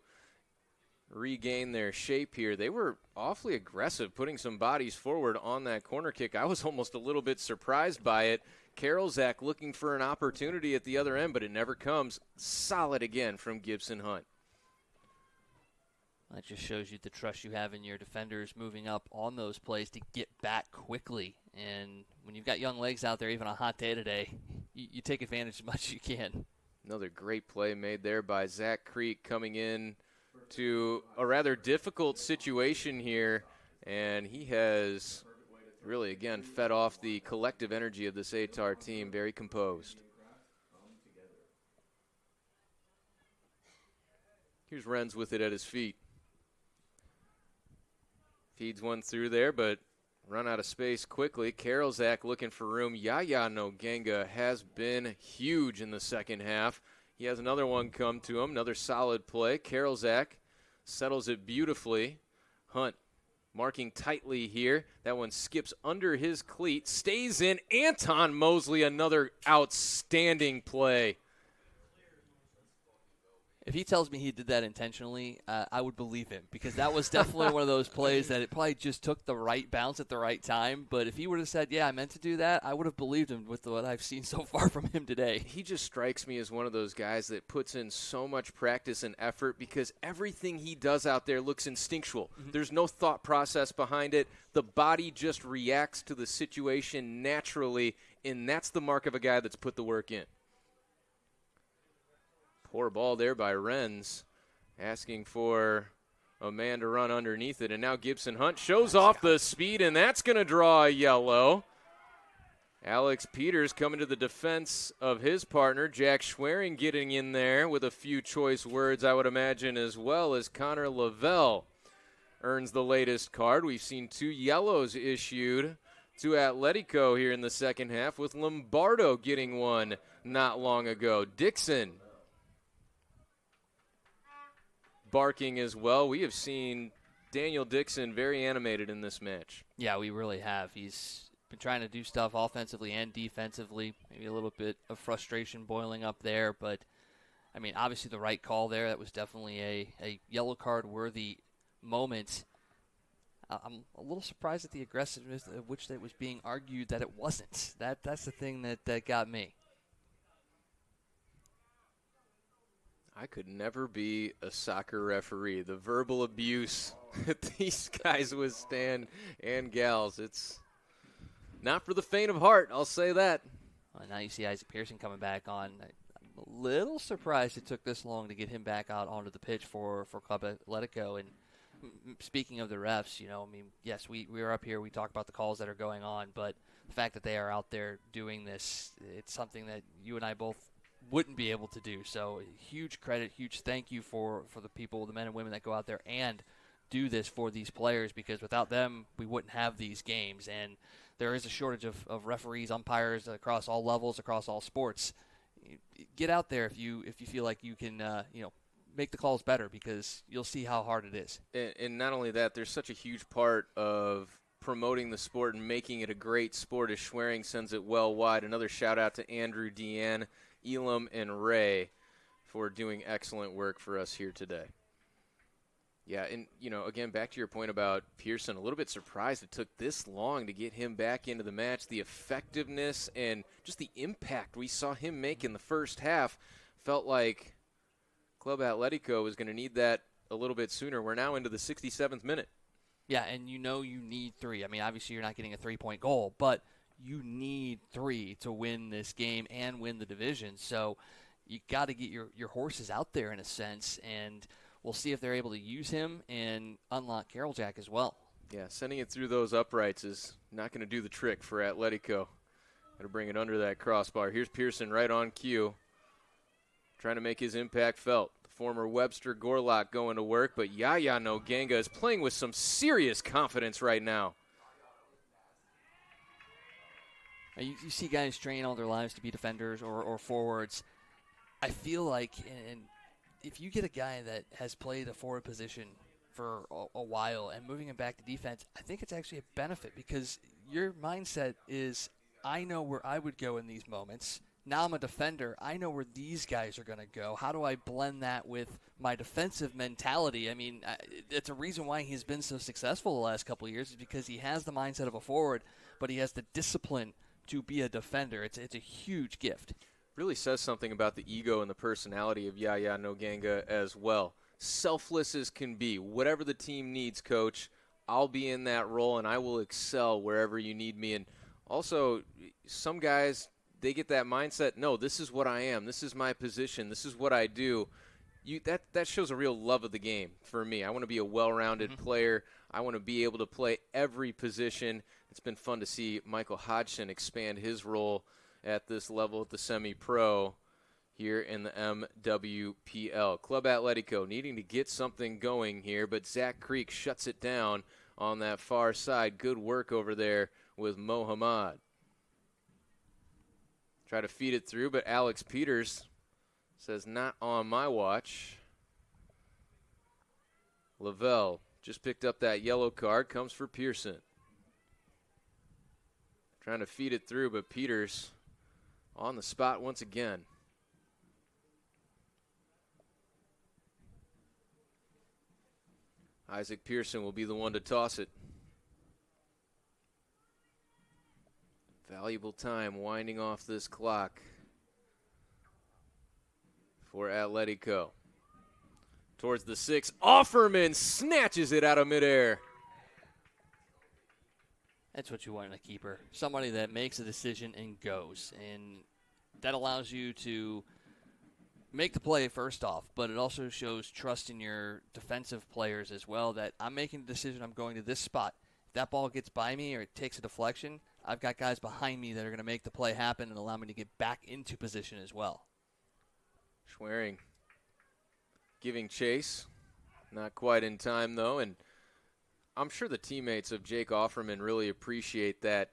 regain their shape here. They were awfully aggressive, putting some bodies forward on that corner kick. I was almost a little bit surprised by it. Karolzak looking for an opportunity at the other end, but it never comes. Solid again from Gibson Hunt. That just shows you the trust you have in your defenders moving up on those plays to get back quickly. And when you've got young legs out there, even on a hot day today, you take advantage as much as you can. Another great play made there by Zach Creek coming in to a rather difficult situation here. And he has really, again, fed off the collective energy of this Ehtar team. Very composed. Here's Renz with it at his feet. Feeds one through there, but run out of space quickly. Karolzak looking for room. Yaya Nogenga has been huge in the second half. He has another one come to him, another solid play. Karolzak settles it beautifully. Hunt marking tightly here. That one skips under his cleat, stays in. Anton Mosley, another outstanding play. If he tells me he did that intentionally, I would believe him, because that was definitely one of those plays that it probably just took the right bounce at the right time. But if he would have said, yeah, I meant to do that, I would have believed him with what I've seen so far from him today. He just strikes me as one of those guys that puts in so much practice and effort, because everything he does out there looks instinctual. Mm-hmm. There's no thought process behind it. The body just reacts to the situation naturally, and that's the mark of a guy that's put the work in. Poor ball there by Renz, asking for a man to run underneath it. And now Gibson Hunt shows off the speed, and that's going to draw a yellow. Alex Peters coming to the defense of his partner. Jack Schwerin getting in there with a few choice words, I would imagine, as well as Connor Lavelle earns the latest card. We've seen 2 yellows issued to Atletico here in the second half, with Lombardo getting one not long ago. Dixon barking as well. We have seen Daniel Dixon very animated in this match. Yeah, we really have. He's been trying to do stuff offensively and defensively. Maybe a little bit of frustration boiling up there, but I mean, obviously the right call there. That was definitely a yellow card worthy moment. I'm a little surprised at the aggressiveness of which that was being argued that it wasn't. That's the thing that got me. I could never be a soccer referee. The verbal abuse that these guys withstand, and gals, it's not for the faint of heart, I'll say that. Well, now you see Isaac Pearson coming back on. I'm a little surprised it took this long to get him back out onto the pitch for Club Atletico. And speaking of the refs, you know, I mean, yes, we are up here, we talk about the calls that are going on, but the fact that they are out there doing this, it's something that you and I both wouldn't be able to do. So huge credit, huge thank you for the people, the men and women that go out there and do this for these players, because without them, we wouldn't have these games. And there is a shortage of referees, umpires across all levels, across all sports. Get out there if you feel like you can, make the calls better, because you'll see how hard it is. And not only that, there's such a huge part of promoting the sport and making it a great sport as Schwerin sends it well wide. Another shout out to Andrew, Deanne, Elam, and Ray for doing excellent work for us here today. Yeah, and, again, back to your point about Pearson, a little bit surprised it took this long to get him back into the match. The effectiveness and just the impact we saw him make in the first half felt like Club Atletico was going to need that a little bit sooner. We're now into the 67th minute. Yeah, and you need 3. I mean, obviously you're not getting a 3-point goal, but you need 3 to win this game and win the division. So you got to get your horses out there in a sense. And we'll see if they're able to use him and unlock Carroll Jack as well. Yeah, sending it through those uprights is not going to do the trick for Atletico. Got to bring it under that crossbar. Here's Pearson right on cue, trying to make his impact felt. The former Webster Gorlock going to work, but Yaya Noganga is playing with some serious confidence right now. You see guys train all their lives to be defenders or forwards. I feel like, and if you get a guy that has played a forward position for a while and moving him back to defense, I think it's actually a benefit because your mindset is, I know where I would go in these moments. Now I'm a defender. I know where these guys are going to go. How do I blend that with my defensive mentality? I mean, it's a reason why he's been so successful the last couple of years is because he has the mindset of a forward, but he has the discipline to be a defender. It's a huge gift. Really says something about the ego and the personality of Yaya Noganga as well. Selfless as can be. Whatever the team needs, coach, I'll be in that role and I will excel wherever you need me. And also, some guys, they get that mindset, no, this is what I am. This is my position. This is what I do. That shows a real love of the game for me. I want to be a well-rounded player. I want to be able to play every position. It's been fun to see Michael Hodgson expand his role at this level at the semi-pro here in the MWPL. Club Atletico needing to get something going here, but Zach Creek shuts it down on that far side. Good work over there with Mohamed. Try to feed it through, but Alex Peters says not on my watch. Lavelle just picked up that yellow card, comes for Pearson. Trying to feed it through, but Peters on the spot once again. Isaac Pearson will be the one to toss it. Valuable time winding off this clock for Atletico. Towards the 6, Offerman snatches it out of midair. That's what you want in a keeper. Somebody that makes a decision and goes. And that allows you to make the play first off, but it also shows trust in your defensive players as well, that I'm making a decision, I'm going to this spot. If that ball gets by me or it takes a deflection, I've got guys behind me that are going to make the play happen and allow me to get back into position as well. Schwerin giving chase. Not quite in time, though, and I'm sure the teammates of Jake Offerman really appreciate that.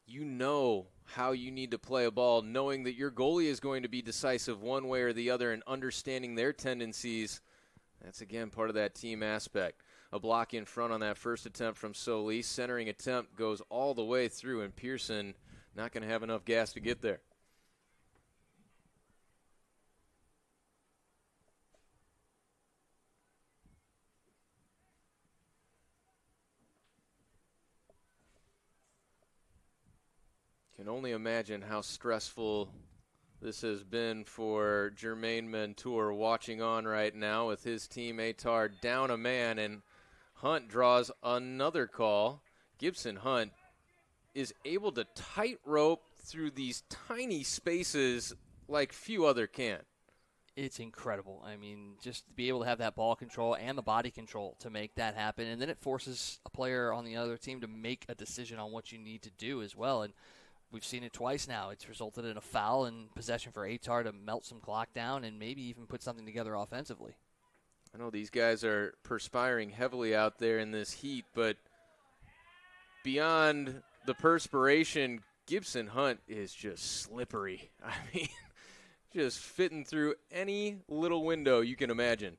You know how you need to play a ball, knowing that your goalie is going to be decisive one way or the other and understanding their tendencies. That's, again, part of that team aspect. A block in front on that first attempt from Solis. Centering attempt goes all the way through, and Pearson not going to have enough gas to get there. Can only imagine how stressful this has been for Jermaine Mentour watching on right now with his team Ehtar down a man, and Hunt draws another call. Gibson Hunt is able to tightrope through these tiny spaces like few other can. It's incredible. I mean, just to be able to have that ball control and the body control to make that happen, and then it forces a player on the other team to make a decision on what you need to do as well. And we've seen it twice now. It's resulted in a foul and possession for Ehtar to melt some clock down and maybe even put something together offensively. I know these guys are perspiring heavily out there in this heat, but beyond the perspiration, Gibson Hunt is just slippery. I mean, just fitting through any little window you can imagine.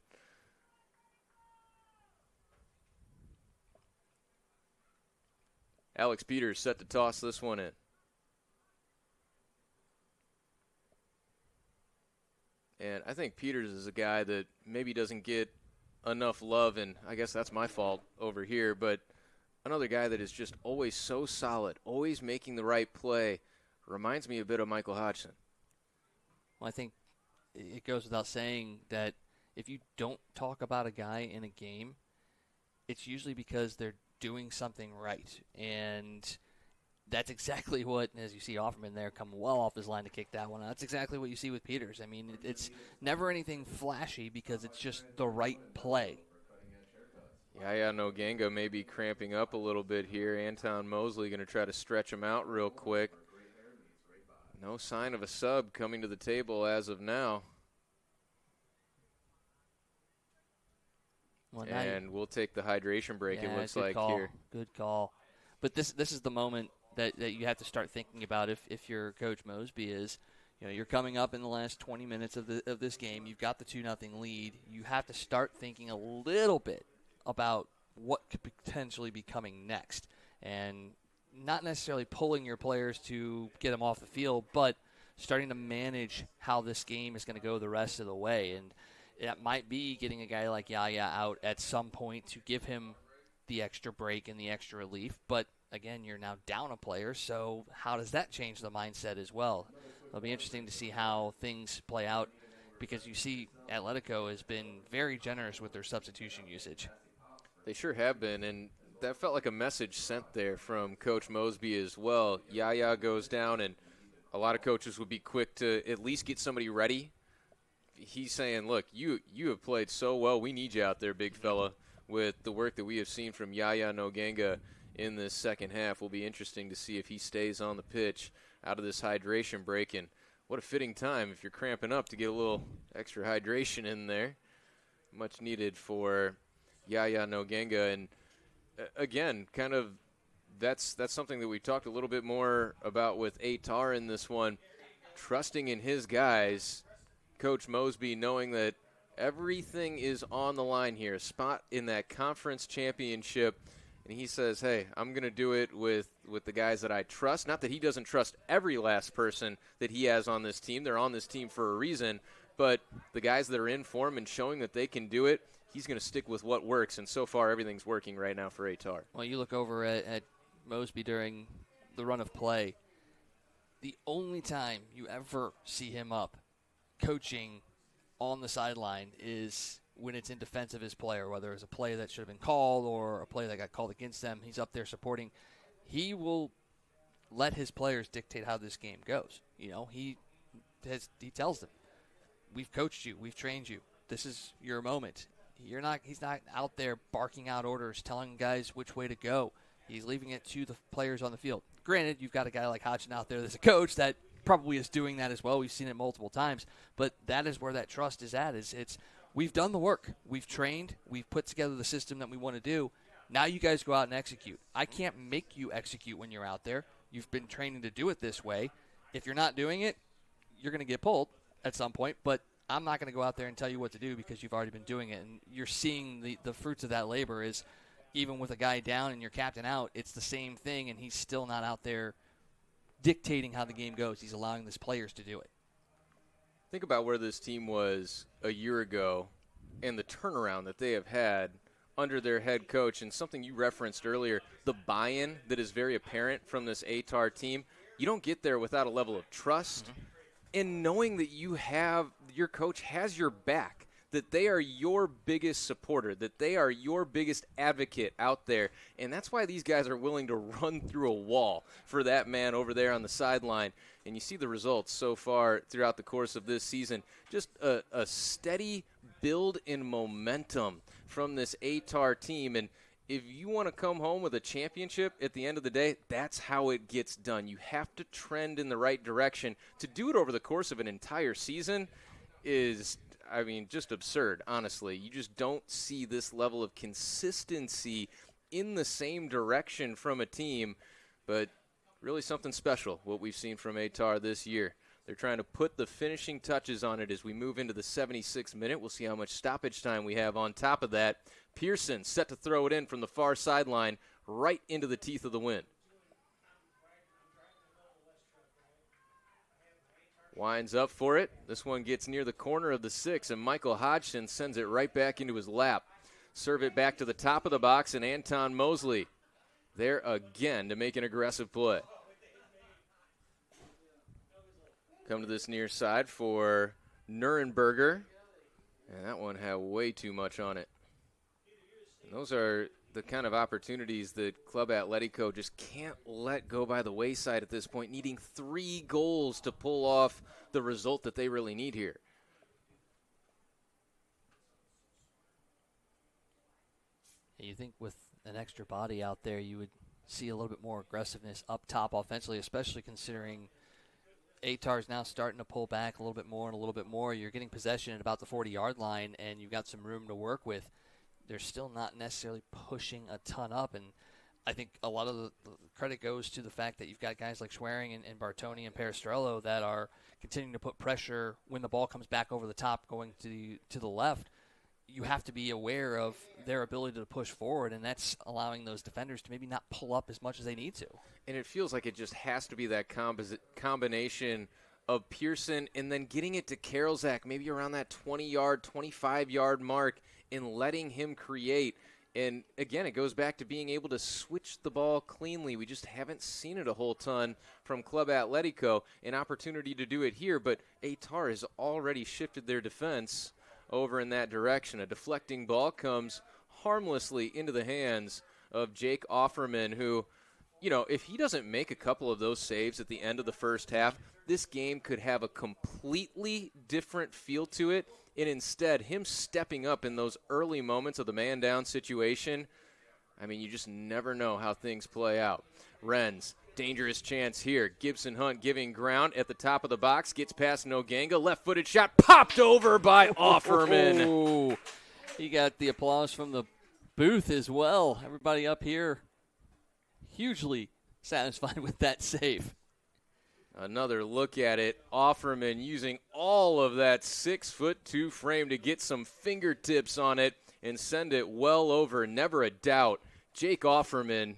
Alex Peters set to toss this one in. And I think Peters is a guy that maybe doesn't get enough love, and I guess that's my fault over here, but another guy that is just always so solid, always making the right play. Reminds me a bit of Michael Hodgson. Well, I think it goes without saying that if you don't talk about a guy in a game, it's usually because they're doing something right. And that's exactly what, as you see Offerman there come well off his line to kick that one. That's exactly what you see with Peters. I mean, it's never anything flashy because it's just the right play. Yeah, Noganga may be cramping up a little bit here. Anton Mosley going to try to stretch him out real quick. No sign of a sub coming to the table as of now. Well, and we'll take the hydration break, yeah, it looks good like call. here. Good call. But this is the moment that you have to start thinking about if you're Coach Mosby is, you're coming up in the last 20 minutes of this game. You've got the 2-0 lead. You have to start thinking a little bit about what could potentially be coming next. And not necessarily pulling your players to get them off the field, but starting to manage how this game is going to go the rest of the way. And that might be getting a guy like Yaya out at some point to give him the extra break and the extra relief. But, again, you're now down a player, so how does that change the mindset as well? It'll be interesting to see how things play out because you see Atletico has been very generous with their substitution usage. They sure have been, and that felt like a message sent there from Coach Mosby as well. Yaya goes down, and a lot of coaches would be quick to at least get somebody ready. He's saying, look, you have played so well. We need you out there, big fella, with the work that we have seen from Yaya Noganga in this second half. Will be interesting to see if he stays on the pitch out of this hydration break. And what a fitting time if you're cramping up to get a little extra hydration in there. Much needed for Yaya Noganga. And again, kind of that's something that we talked a little bit more about with Ehtar in this one. Trusting in his guys, Coach Mosby knowing that everything is on the line here, a spot in that conference championship, and he says, hey, I'm going to do it with the guys that I trust. Not that he doesn't trust every last person that he has on this team. They're on this team for a reason, but the guys that are in form and showing that they can do it, he's going to stick with what works, and so far everything's working right now for Ehtar. Well, you look over at Mosby during the run of play, the only time you ever see him up coaching on the sideline is when it's in defense of his player, whether it's a play that should have been called or a play that got called against them. He's up there supporting. He will let his players dictate how this game goes. He tells them, we've coached you, we've trained you. This is your moment. He's not out there barking out orders, telling guys which way to go. He's leaving it to the players on the field. Granted, you've got a guy like Hodgson out there that's a coach that probably is doing that as well. We've seen it multiple times, but that is where that trust is at. It's we've done the work, we've trained, we've put together the system that we want to do. Now you guys go out and execute. I can't make you execute when you're out there. You've been training to do it this way. If you're not doing it, you're going to get pulled at some point, but I'm not going to go out there and tell you what to do because you've already been doing it. And you're seeing the fruits of that labor is even with a guy down and your captain out, it's the same thing, and he's still not out there dictating how the game goes. He's allowing his players to do it. Think about where this team was a year ago and the turnaround that they have had under their head coach. And something you referenced earlier, the buy-in that is very apparent from this Ehtar team. You don't get there without a level of trust and knowing that your coach has your back, that they are your biggest supporter, that they are your biggest advocate out there. And that's why these guys are willing to run through a wall for that man over there on the sideline. And you see the results so far throughout the course of this season. Just a steady build in momentum from this Ehtar team. And if you want to come home with a championship at the end of the day, that's how it gets done. You have to trend in the right direction. To do it over the course of an entire season is, just absurd, honestly. You just don't see this level of consistency in the same direction from a team, but really something special, what we've seen from Ehtar this year. They're trying to put the finishing touches on it as we move into the 76th minute. We'll see how much stoppage time we have on top of that. Pearson set to throw it in from the far sideline right into the teeth of the wind. Winds up for it. This one gets near the corner of the 6, and Michael Hodgson sends it right back into his lap. Serve it back to the top of the box, and Anton Mosley there again to make an aggressive play. Come to this near side for Nurenberger, and that one had way too much on it. And those are the kind of opportunities that Club Atletico just can't let go by the wayside at this point, needing 3 goals to pull off the result that they really need here. You think with an extra body out there, you would see a little bit more aggressiveness up top offensively, especially considering Ehtar's now starting to pull back a little bit more and a little bit more. You're getting possession at about the 40-yard line, and you've got some room to work with. They're still not necessarily pushing a ton up, and I think a lot of the credit goes to the fact that you've got guys like Schwerin and Bartoni and Perestrello that are continuing to put pressure when the ball comes back over the top going to the left. You have to be aware of their ability to push forward, and that's allowing those defenders to maybe not pull up as much as they need to. And it feels like it just has to be that combination of Pearson and then getting it to Karolzak maybe around that 20-yard, 25-yard mark and letting him create. And, again, it goes back to being able to switch the ball cleanly. We just haven't seen it a whole ton from Club Atletico. An opportunity to do it here, but Ehtar has already shifted their defense over in that direction. A deflecting ball comes harmlessly into the hands of Jake Offerman, who, you know, if he doesn't make a couple of those saves at the end of the first half, this game could have a completely different feel to it. And instead, him stepping up in those early moments of the man-down situation, I mean, you just never know how things play out. Renz, dangerous chance here. Gibson Hunt giving ground at the top of the box, gets past Noganga, left-footed shot, popped over by Offerman. Oh, he got the applause from the booth as well. Everybody up here hugely satisfied with that save. Another look at it. Offerman using all of that 6'2" frame to get some fingertips on it and send it well over. Never a doubt. Jake Offerman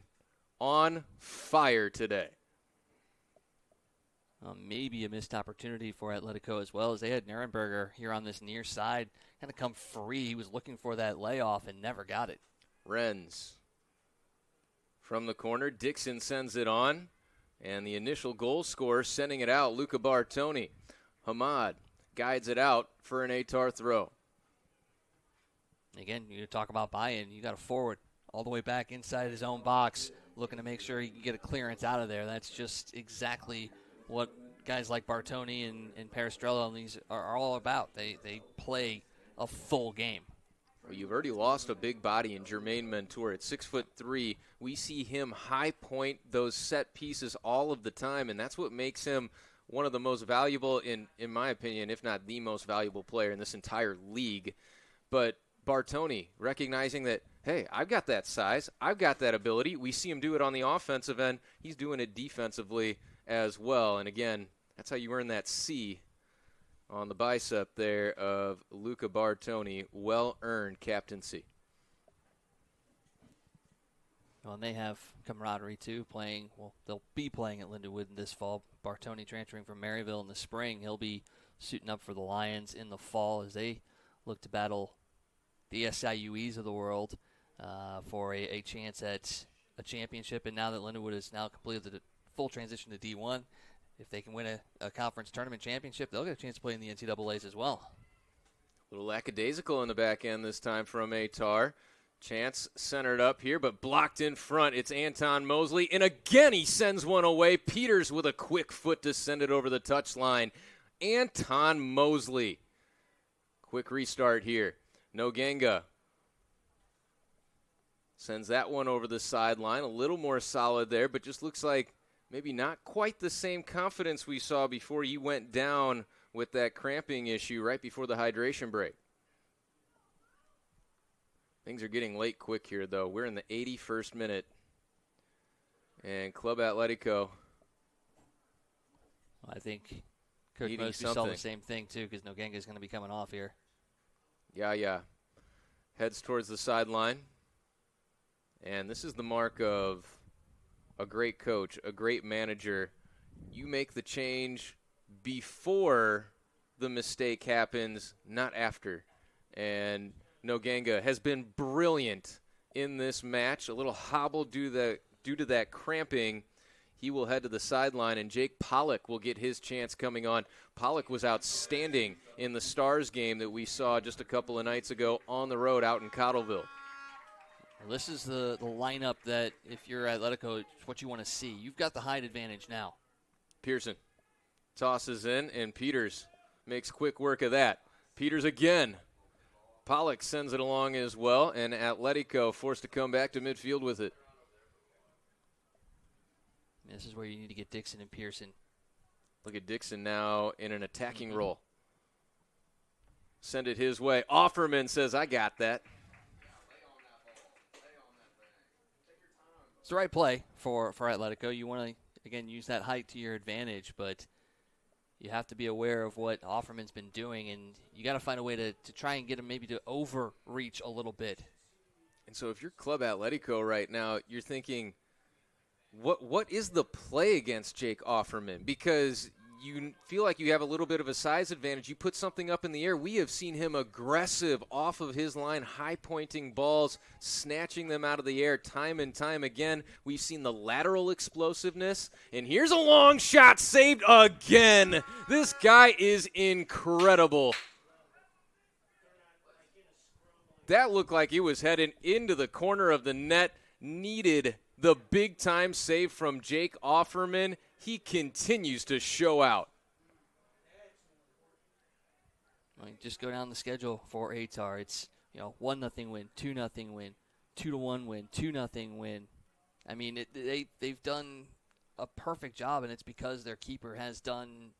on fire today. Maybe a missed opportunity for Atletico as well, as they had Nierenberger here on this near side kind of come free. He was looking for that layoff and never got it. Renz from the corner. Dixon sends it on. And the initial goal scorer sending it out, Luca Bartoni. Hamad guides it out for an Ehtar throw. Again, you talk about buy-in. You got a forward all the way back inside his own box, looking to make sure he can get a clearance out of there. That's just exactly what guys like Bartoni and Perestrello and these are all about. They play a full game. Well, you've already lost a big body in Jermaine Mentor at 6'3". We see him high point those set pieces all of the time, and that's what makes him one of the most valuable, in my opinion, if not the most valuable player in this entire league. But Bartoni, recognizing that, hey, I've got that size, I've got that ability. We see him do it on the offensive end. He's doing it defensively as well. And again, that's how you earn that C on the bicep there of Luca Bartoni. Well-earned captaincy. Well, and they have camaraderie, too, playing. Well, they'll be playing at Lindenwood this fall. Bartoni transferring from Maryville in the spring. He'll be suiting up for the Lions in the fall as they look to battle the SIUEs of the world for a chance at a championship. And now that Lindenwood has now completed the full transition to D1, if they can win a conference tournament championship, they'll get a chance to play in the NCAAs as well. A little lackadaisical in the back end this time from Ehtar. Chance centered up here, but blocked in front. It's Anton Mosley, and again he sends one away. Peters with a quick foot to send it over the touchline. Anton Mosley. Quick restart here. Noganga sends that one over the sideline. A little more solid there, but just looks like maybe not quite the same confidence we saw before he went down with that cramping issue right before the hydration break. Things are getting late quick here, though. We're in the 81st minute. And Club Atletico, I think Coach Mosby saw the same thing, too, because Noganga is going to be coming off here. Yeah. Heads towards the sideline. And this is the mark of a great coach, a great manager. You make the change before the mistake happens, not after. And Noganga has been brilliant in this match. A little hobble due to that cramping. He will head to the sideline, and Jake Pollock will get his chance coming on. Pollock was outstanding in the Stars game that we saw just a couple of nights ago on the road out in Cottleville. Well, this is the lineup that, if you're Atletico, it's what you want to see. You've got the height advantage now. Pearson tosses in, and Peters makes quick work of that. Peters again. Pollock sends it along as well, and Atletico forced to come back to midfield with it. This is where you need to get Dixon and Pearson. Look at Dixon now in an attacking role. Send it his way. Offerman says, I got that. It's the right play for Atletico. You want to, again, use that height to your advantage, but you have to be aware of what Offerman's been doing, and you got to find a way to try and get him maybe to overreach a little bit. And so if you're Club Atletico right now, you're thinking, what is the play against Jake Offerman? Because you feel like you have a little bit of a size advantage. You put something up in the air. We have seen him aggressive off of his line, high-pointing balls, snatching them out of the air time and time again. We've seen the lateral explosiveness. And here's a long shot saved again. This guy is incredible. That looked like he was heading into the corner of the net. Needed the big-time save from Jake Offerman. He continues to show out. Well, just go down the schedule for Ehtar. It's 1-0 win, 2-0 win, 2-1 win, 2-0 win. I mean, they've done a perfect job, and it's because their keeper has done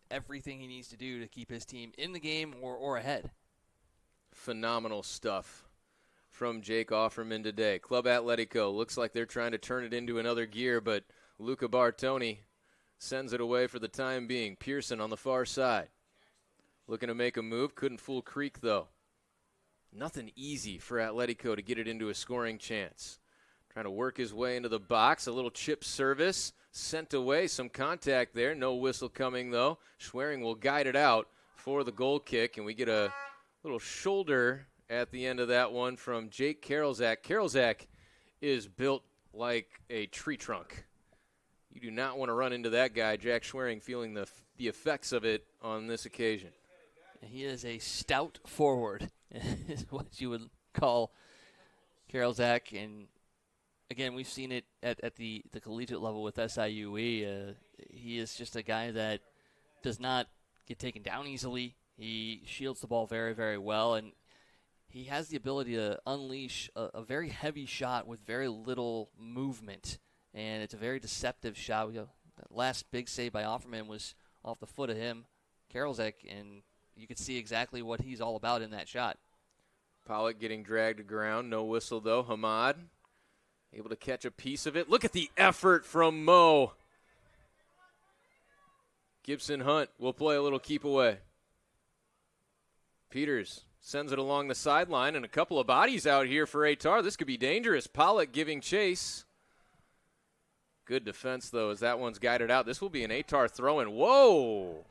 everything he needs to do to keep his team in the game or ahead. Phenomenal stuff from Jake Offerman today. Club Atletico looks like they're trying to turn it into another gear, but Luca Bartoni sends it away for the time being. Pearson on the far side. Looking to make a move. Couldn't fool Creek, though. Nothing easy for Atletico to get it into a scoring chance. Trying to work his way into the box. A little chip service. Sent away. Some contact there. No whistle coming, though. Schwering will guide it out for the goal kick, and we get a little shoulder at the end of that one from Jake Karolzak. Karolzak is built like a tree trunk. You do not want to run into that guy. Jack Schwering feeling the effects of it on this occasion. He is a stout forward, is what you would call Karolzak. And, again, we've seen it at the collegiate level with SIUE. He is just a guy that does not get taken down easily. He shields the ball very, very well, and he has the ability to unleash a very heavy shot with very little movement, and it's a very deceptive shot. That last big save by Offerman was off the foot of him, Karolzak, and you could see exactly what he's all about in that shot. Pollock getting dragged to ground. No whistle, though. Hamad able to catch a piece of it. Look at the effort from Mo. Gibson Hunt will play a little keep away. Peters sends it along the sideline, and a couple of bodies out here for Ehtar. This could be dangerous. Pollock giving chase. Good defense, though, as that one's guided out. This will be an Ehtar throw-in. Whoa!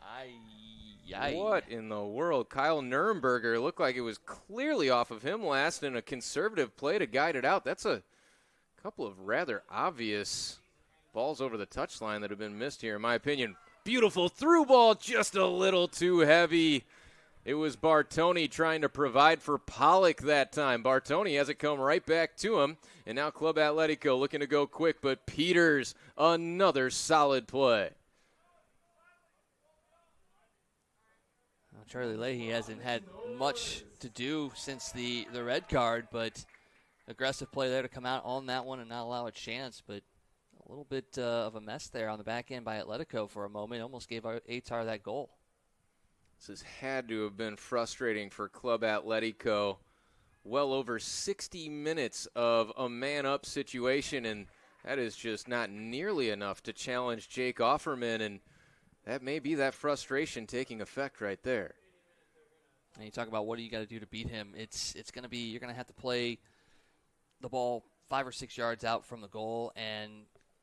What in the world? Kyle Nuremberger looked like it was clearly off of him last, and a conservative play to guide it out. That's a couple of rather obvious balls over the touchline that have been missed here, in my opinion. Beautiful through ball, just a little too heavy. It was Bartoni trying to provide for Pollock that time. Bartoni has it come right back to him. And now Club Atletico looking to go quick, but Peters, another solid play. Well, Charlie Leahy hasn't had much to do since the red card, but aggressive play there to come out on that one and not allow a chance. But a little bit of a mess there on the back end by Atletico for a moment. Almost gave Ehtar that goal. This has had to have been frustrating for Club Atletico. Well over 60 minutes of a man-up situation, and that is just not nearly enough to challenge Jake Offerman, and that may be that frustration taking effect right there. And you talk about what do you got to do to beat him. It's going to be you're going to have to play the ball 5 or 6 yards out from the goal and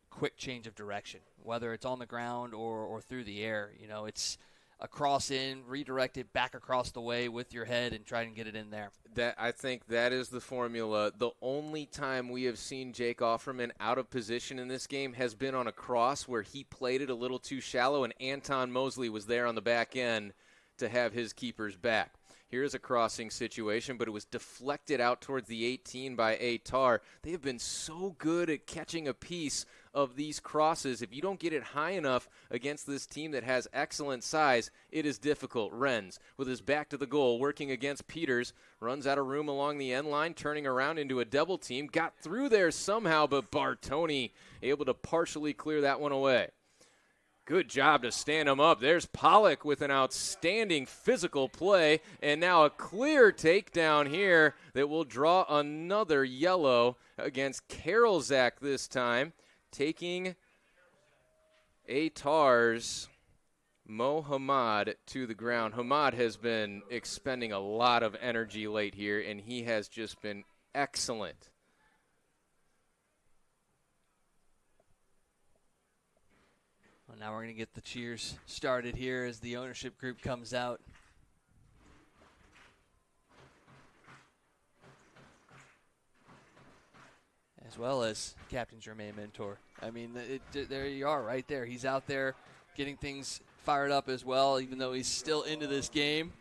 quick change of direction, whether it's on the ground or through the air. It's a cross in, redirect it back across the way with your head and try and get it in there. I think that is the formula. The only time we have seen Jake Offerman out of position in this game has been on a cross where he played it a little too shallow, and Anton Mosley was there on the back end to have his keeper's back. Here's a crossing situation, but it was deflected out towards the 18 by Ehtar. They have been so good at catching a piece of these crosses. If you don't get it high enough against this team that has excellent size, it is difficult. Renz, with his back to the goal, working against Peters, runs out of room along the end line, turning around into a double team. Got through there somehow, but Bartoni able to partially clear that one away. Good job to stand him up. There's Pollock with an outstanding physical play, and now a clear takedown here that will draw another yellow against Karolzak this time, taking Ehtar's Mo Hamad to the ground. Hamad has been expending a lot of energy late here, and he has just been excellent. Well, now we're going to get the cheers started here as the ownership group comes out. As well as Captain Jermaine Mentor. I mean, there you are right there. He's out there getting things fired up as well, even though he's still into this game.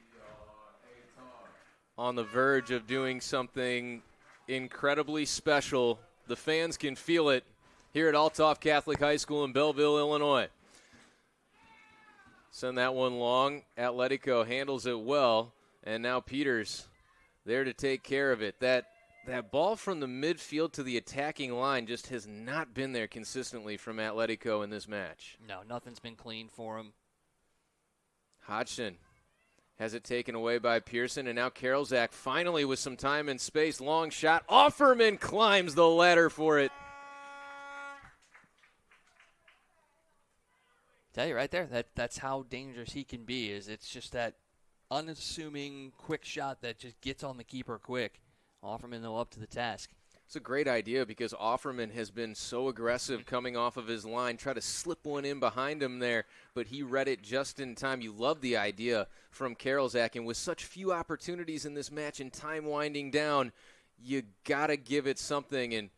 On the verge of doing something incredibly special. The fans can feel it here at Althoff Catholic High School in Belleville, Illinois. Send that one long. Atletico handles it well, and now Peters there to take care of it. That ball from the midfield to the attacking line just has not been there consistently from Atletico in this match. No, nothing's been clean for him. Hodgson has it taken away by Pearson, and now Karolzak finally with some time and space. Long shot. Offerman climbs the ladder for it. Tell you right there, that's how dangerous he can be. Is it's just that unassuming quick shot that just gets on the keeper quick. Offerman, though, up to the task. It's a great idea because Offerman has been so aggressive coming off of his line. Try to slip one in behind him there, but he read it just in time. You love the idea from Karolzak, and with such few opportunities in this match and time winding down, you got to give it something, and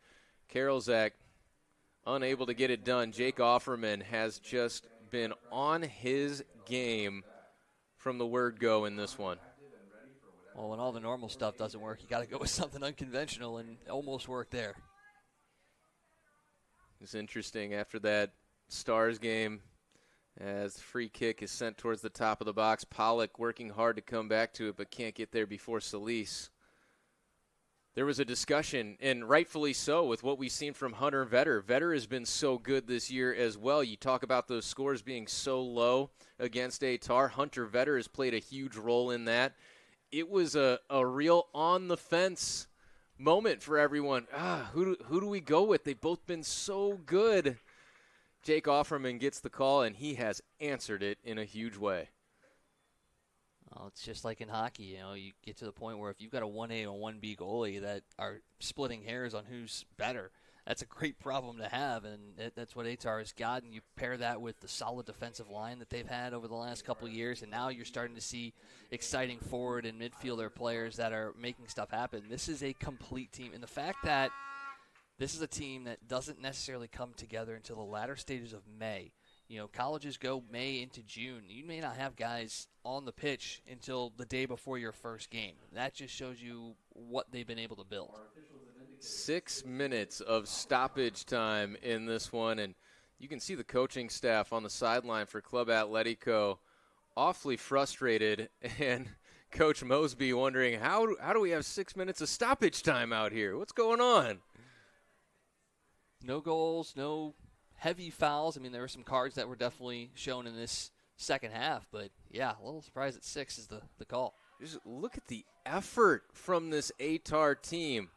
Karolzak unable to get it done. Jake Offerman has just been on his game from the word go in this one. Well, when all the normal stuff doesn't work, you got to go with something unconventional, and almost worked there. It's interesting after that Stars game, as the free kick is sent towards the top of the box. Pollock working hard to come back to it, but can't get there before Solis. There was a discussion, and rightfully so, with what we've seen from Hunter Vetter. Vetter has been so good this year as well. You talk about those scores being so low against Ehtar. Hunter Vetter has played a huge role in that. It was a real on-the-fence moment for everyone. Who do we go with? They've both been so good. Jake Offerman gets the call, and he has answered it in a huge way. Well, it's just like in hockey, you get to the point where if you've got a 1A and 1B goalie that are splitting hairs on who's better, that's a great problem to have, and that's what Ehtar has got. And you pair that with the solid defensive line that they've had over the last couple of years, and now you're starting to see exciting forward and midfielder players that are making stuff happen. This is a complete team, and the fact that this is a team that doesn't necessarily come together until the latter stages of May. Colleges go May into June. You may not have guys on the pitch until the day before your first game. That just shows you what they've been able to build. 6 minutes of stoppage time in this one, and you can see the coaching staff on the sideline for Club Atletico awfully frustrated, and Coach Mosby wondering, how do we have 6 minutes of stoppage time out here? What's going on? No goals, no heavy fouls. I mean, there were some cards that were definitely shown in this second half, but yeah, a little surprised at 6 is the call. Just look at the effort from this Ehtar team.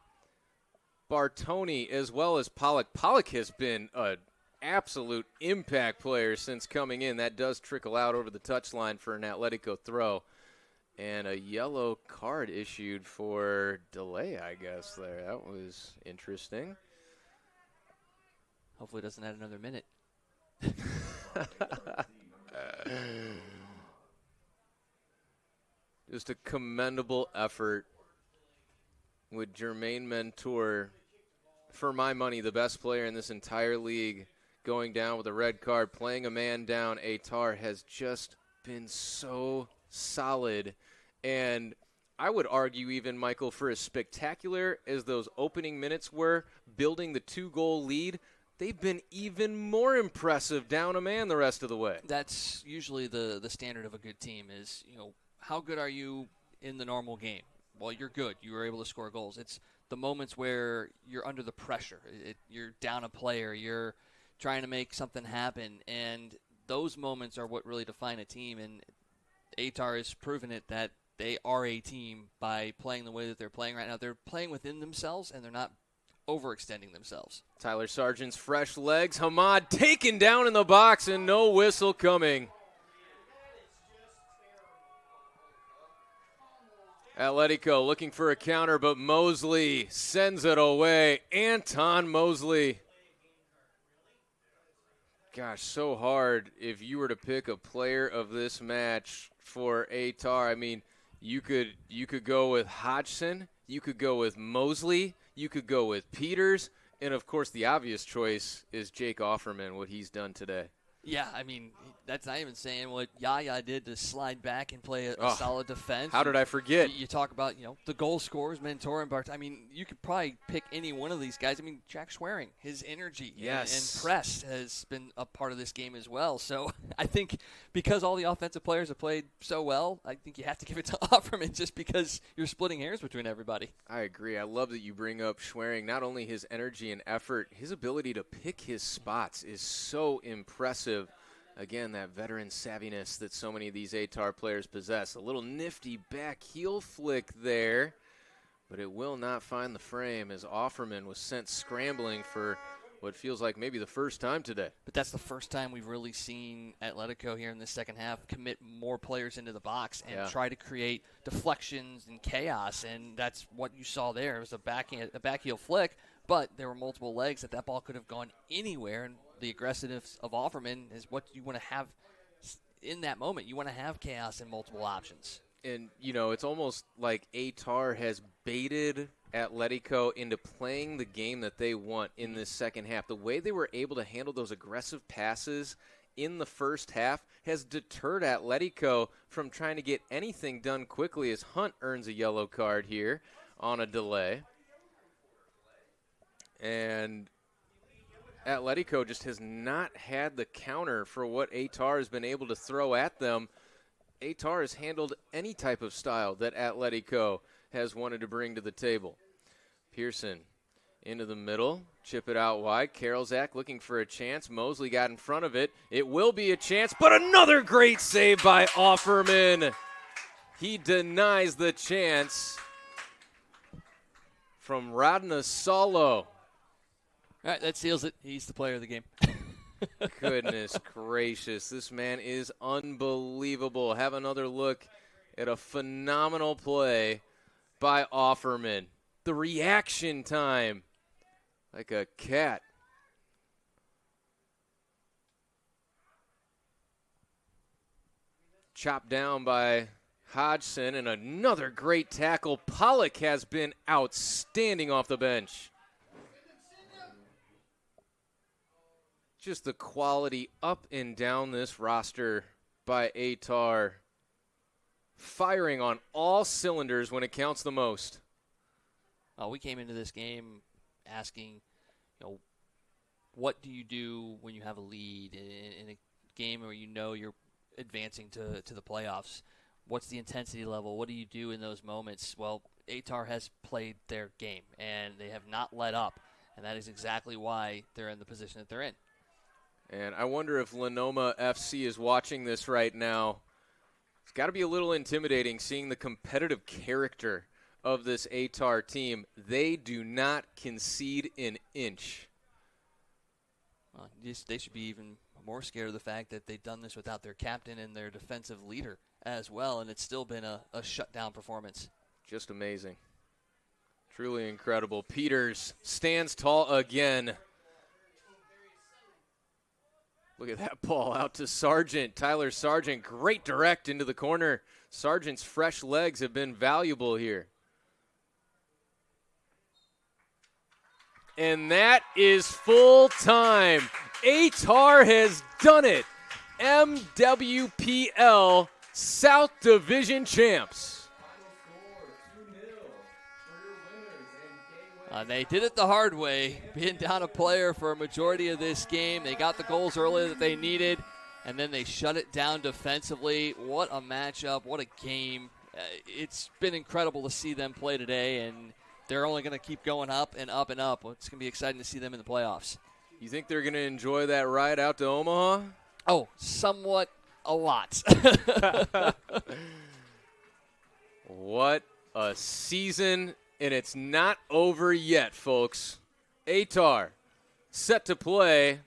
Bartoni as well as Pollock. Pollock has been an absolute impact player since coming in. That does trickle out over the touchline for an Atletico throw. And a yellow card issued for delay, I guess, there. That was interesting. Hopefully it doesn't add another minute. Just a commendable effort with Jermaine Mentor, for my money, the best player in this entire league, going down with a red card, playing a man down. Ehtar has just been so solid. And I would argue even, Michael, for as spectacular as those opening minutes were, building the 2-goal lead, they've been even more impressive down a man the rest of the way. That's usually the standard of a good team is, how good are you in the normal game? Well, you're good. You were able to score goals. It's the moments where you're under the pressure. You're down a player. You're trying to make something happen. And those moments are what really define a team. And Ehtar has proven it that they are a team by playing the way that they're playing right now. They're playing within themselves, and they're not overextending themselves. Tyler Sargent's fresh legs. Hamad taken down in the box, and no whistle coming. Atletico looking for a counter, but Mosley sends it away. Anton Mosley. Gosh, so hard if you were to pick a player of this match for Ehtar. I mean, you could go with Hodgson, you could go with Mosley, you could go with Peters, and of course the obvious choice is Jake Offerman, what he's done today. Yeah, I mean, that's not even saying what Yaya did to slide back and play a solid defense. How did I forget? You talk about, the goal scorers, Mentor and Bart. I mean, you could probably pick any one of these guys. I mean, Jack Swearing, his energy and press has been a part of this game as well. So I think because all the offensive players have played so well, I think you have to give it to Offerman just because you're splitting hairs between everybody. I agree. I love that you bring up Swearing. Not only his energy and effort, his ability to pick his spots is so impressive. Again, that veteran savviness that so many of these Ehtar players possess. A little nifty back heel flick there, but it will not find the frame as Offerman was sent scrambling for what feels like maybe the first time today. But that's the first time we've really seen Atletico here in the second half commit more players into the box and try to create deflections and chaos, and that's what you saw there. It was a back heel flick, but there were multiple legs that ball could have gone anywhere, and the aggressiveness of Offerman is what you want to have in that moment. You want to have chaos and multiple options. And, it's almost like Ehtar has baited Atletico into playing the game that they want in this second half. The way they were able to handle those aggressive passes in the first half has deterred Atletico from trying to get anything done quickly as Hunt earns a yellow card here on a delay. And Atletico just has not had the counter for what Ehtar has been able to throw at them. Ehtar has handled any type of style that Atletico has wanted to bring to the table. Pearson into the middle, chip it out wide. Karolzak looking for a chance. Mosley got in front of it. It will be a chance, but another great save by Offerman. He denies the chance from Radna Salo. All right, that seals it. He's the player of the game. Goodness gracious. This man is unbelievable. Have another look at a phenomenal play by Offerman. The reaction time, like a cat. Chopped down by Hodgson, and another great tackle. Pollock has been outstanding off the bench. Just the quality up and down this roster by Ehtar. Firing on all cylinders when it counts the most. We came into this game asking, what do you do when you have a lead in a game where you're advancing to the playoffs? What's the intensity level? What do you do in those moments? Well, Ehtar has played their game, and they have not let up, and that is exactly why they're in the position that they're in. And I wonder if Lenoma FC is watching this right now. It's got to be a little intimidating seeing the competitive character of this Ehtar team. They do not concede an inch. Well, they should be even more scared of the fact that they've done this without their captain and their defensive leader as well, and it's still been a shutdown performance. Just amazing. Truly incredible. Peters stands tall again. Look at that ball out to Sargent. Tyler Sargent, great direct into the corner. Sargent's fresh legs have been valuable here. And that is full time. Ehtar has done it. MWPL South Division champs. They did it the hard way, being down a player for a majority of this game. They got the goals early that they needed, and then they shut it down defensively. What a matchup. What a game. It's been incredible to see them play today, and they're only going to keep going up and up and up. It's going to be exciting to see them in the playoffs. You think they're going to enjoy that ride out to Omaha? Oh, somewhat a lot. What a season, and it's not over yet, folks. Ehtar set to play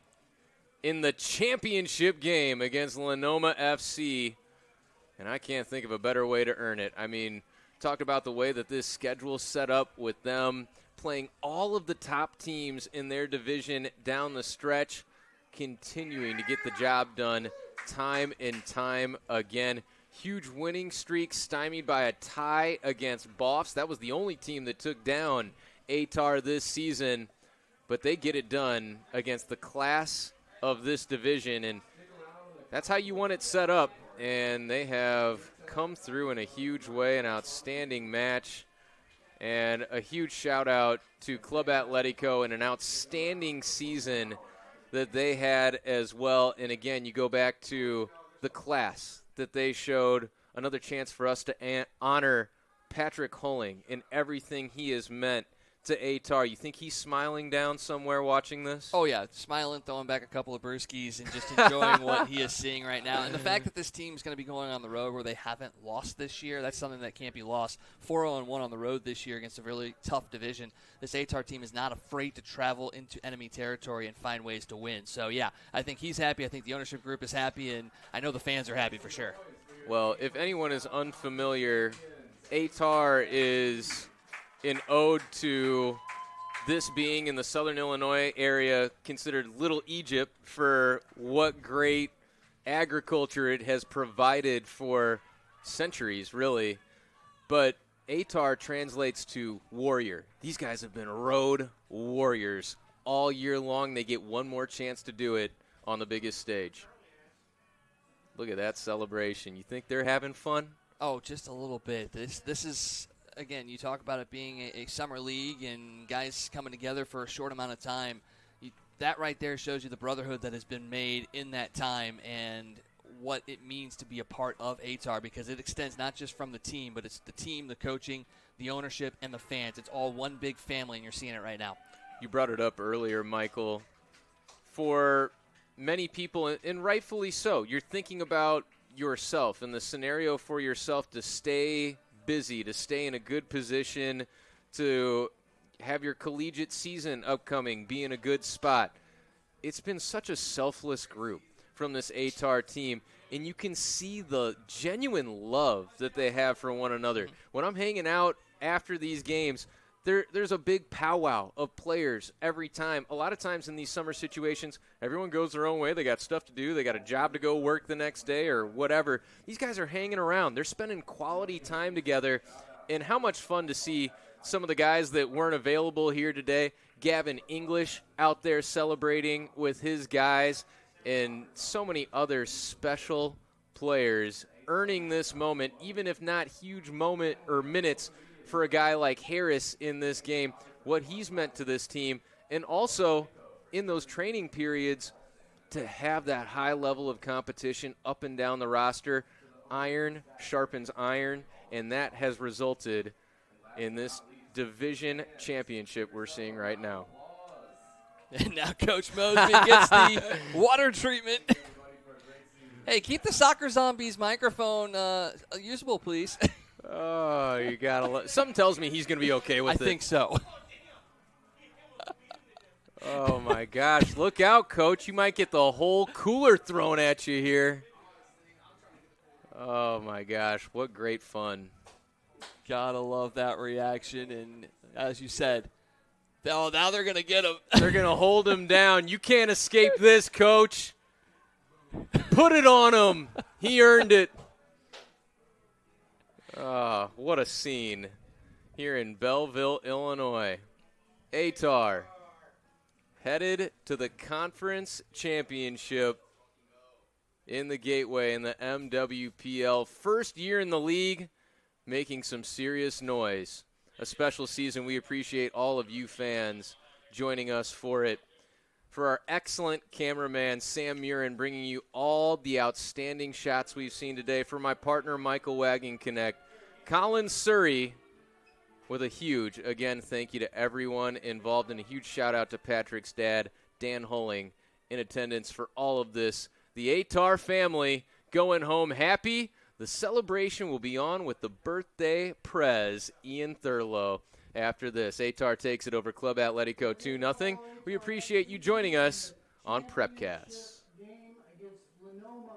in the championship game against Lenoma FC, and I can't think of a better way to earn it. I mean, talked about the way that this schedule's set up with them playing all of the top teams in their division down the stretch, continuing to get the job done time and time again. Huge winning streak stymied by a tie against Boffs. That was the only team that took down Ehtar this season, but they get it done against the class of this division, and that's how you want it set up, and they have come through in a huge way, an outstanding match, and a huge shout-out to Club Atletico and an outstanding season that they had as well. And again, you go back to the class that they showed, another chance for us to honor Patrick Hulling and everything he has meant to Ehtar. You think he's smiling down somewhere watching this? Oh, yeah, smiling, throwing back a couple of brewskis, and just enjoying what he is seeing right now. And the fact that this team's going to be going on the road where they haven't lost this year, that's something that can't be lost. 4-0-1 on the road this year against a really tough division. This Ehtar team is not afraid to travel into enemy territory and find ways to win. So, yeah, I think he's happy. I think the ownership group is happy, and I know the fans are happy for sure. Well, if anyone is unfamiliar, Ehtar is an ode to this being in the southern Illinois area, considered Little Egypt for what great agriculture it has provided for centuries, really. But Ehtar translates to warrior. These guys have been road warriors all year long. They get one more chance to do it on the biggest stage. Look at that celebration. You think they're having fun? Oh, just a little bit. This is, again, you talk about it being a summer league and guys coming together for a short amount of time. That right there shows you the brotherhood that has been made in that time and what it means to be a part of Ehtar, because it extends not just from the team, but it's the team, the coaching, the ownership, and the fans. It's all one big family, and you're seeing it right now. You brought it up earlier, Michael. For many people, and rightfully so, you're thinking about yourself and the scenario for yourself to stay busy, to stay in a good position, to have your collegiate season upcoming, be in a good spot. It's been such a selfless group from this Ehtar team, and you can see the genuine love that they have for one another. When I'm hanging out after these games, there's a big powwow of players every time. A lot of times in these summer situations, everyone goes their own way. They got stuff to do. They got a job to go work the next day or whatever. These guys are hanging around. They're spending quality time together, and how much fun to see some of the guys that weren't available here today. Gavin English out there celebrating with his guys, and so many other special players earning this moment, even if not huge moment or minutes for a guy like Harris in this game, what he's meant to this team, and also in those training periods to have that high level of competition up and down the roster. Iron sharpens iron, and that has resulted in this division championship we're seeing right now. And now Coach Mosby gets the water treatment. Hey, keep the Soccer Zombies microphone usable, please. Oh, you gotta. Something tells me he's gonna be okay with it. I think so. Oh my gosh! Look out, Coach! You might get the whole cooler thrown at you here. Oh my gosh! What great fun! Gotta love that reaction, and as you said, now they're gonna get him. They're gonna hold him down. You can't escape this, Coach. Put it on him. He earned it. Oh, what a scene here in Belleville, Illinois. Ehtar headed to the conference championship in the Gateway in the MWPL. First year in the league, making some serious noise. a special season. We appreciate all of you fans joining us for it. For our excellent cameraman, Sam Murin, bringing you all the outstanding shots we've seen today. For my partner, Michael Wagon Connect, Colin Surrey with a huge, again, thank you to everyone involved, and a huge shout-out to Patrick's dad, Dan Hulling, in attendance for all of this. The Ehtar family going home happy. The celebration will be on with the birthday prez, Ian Thurlow. After this, Ehtar takes it over Club Atletico 2-0. We appreciate you joining us on Prepcast. Game against Lenoma.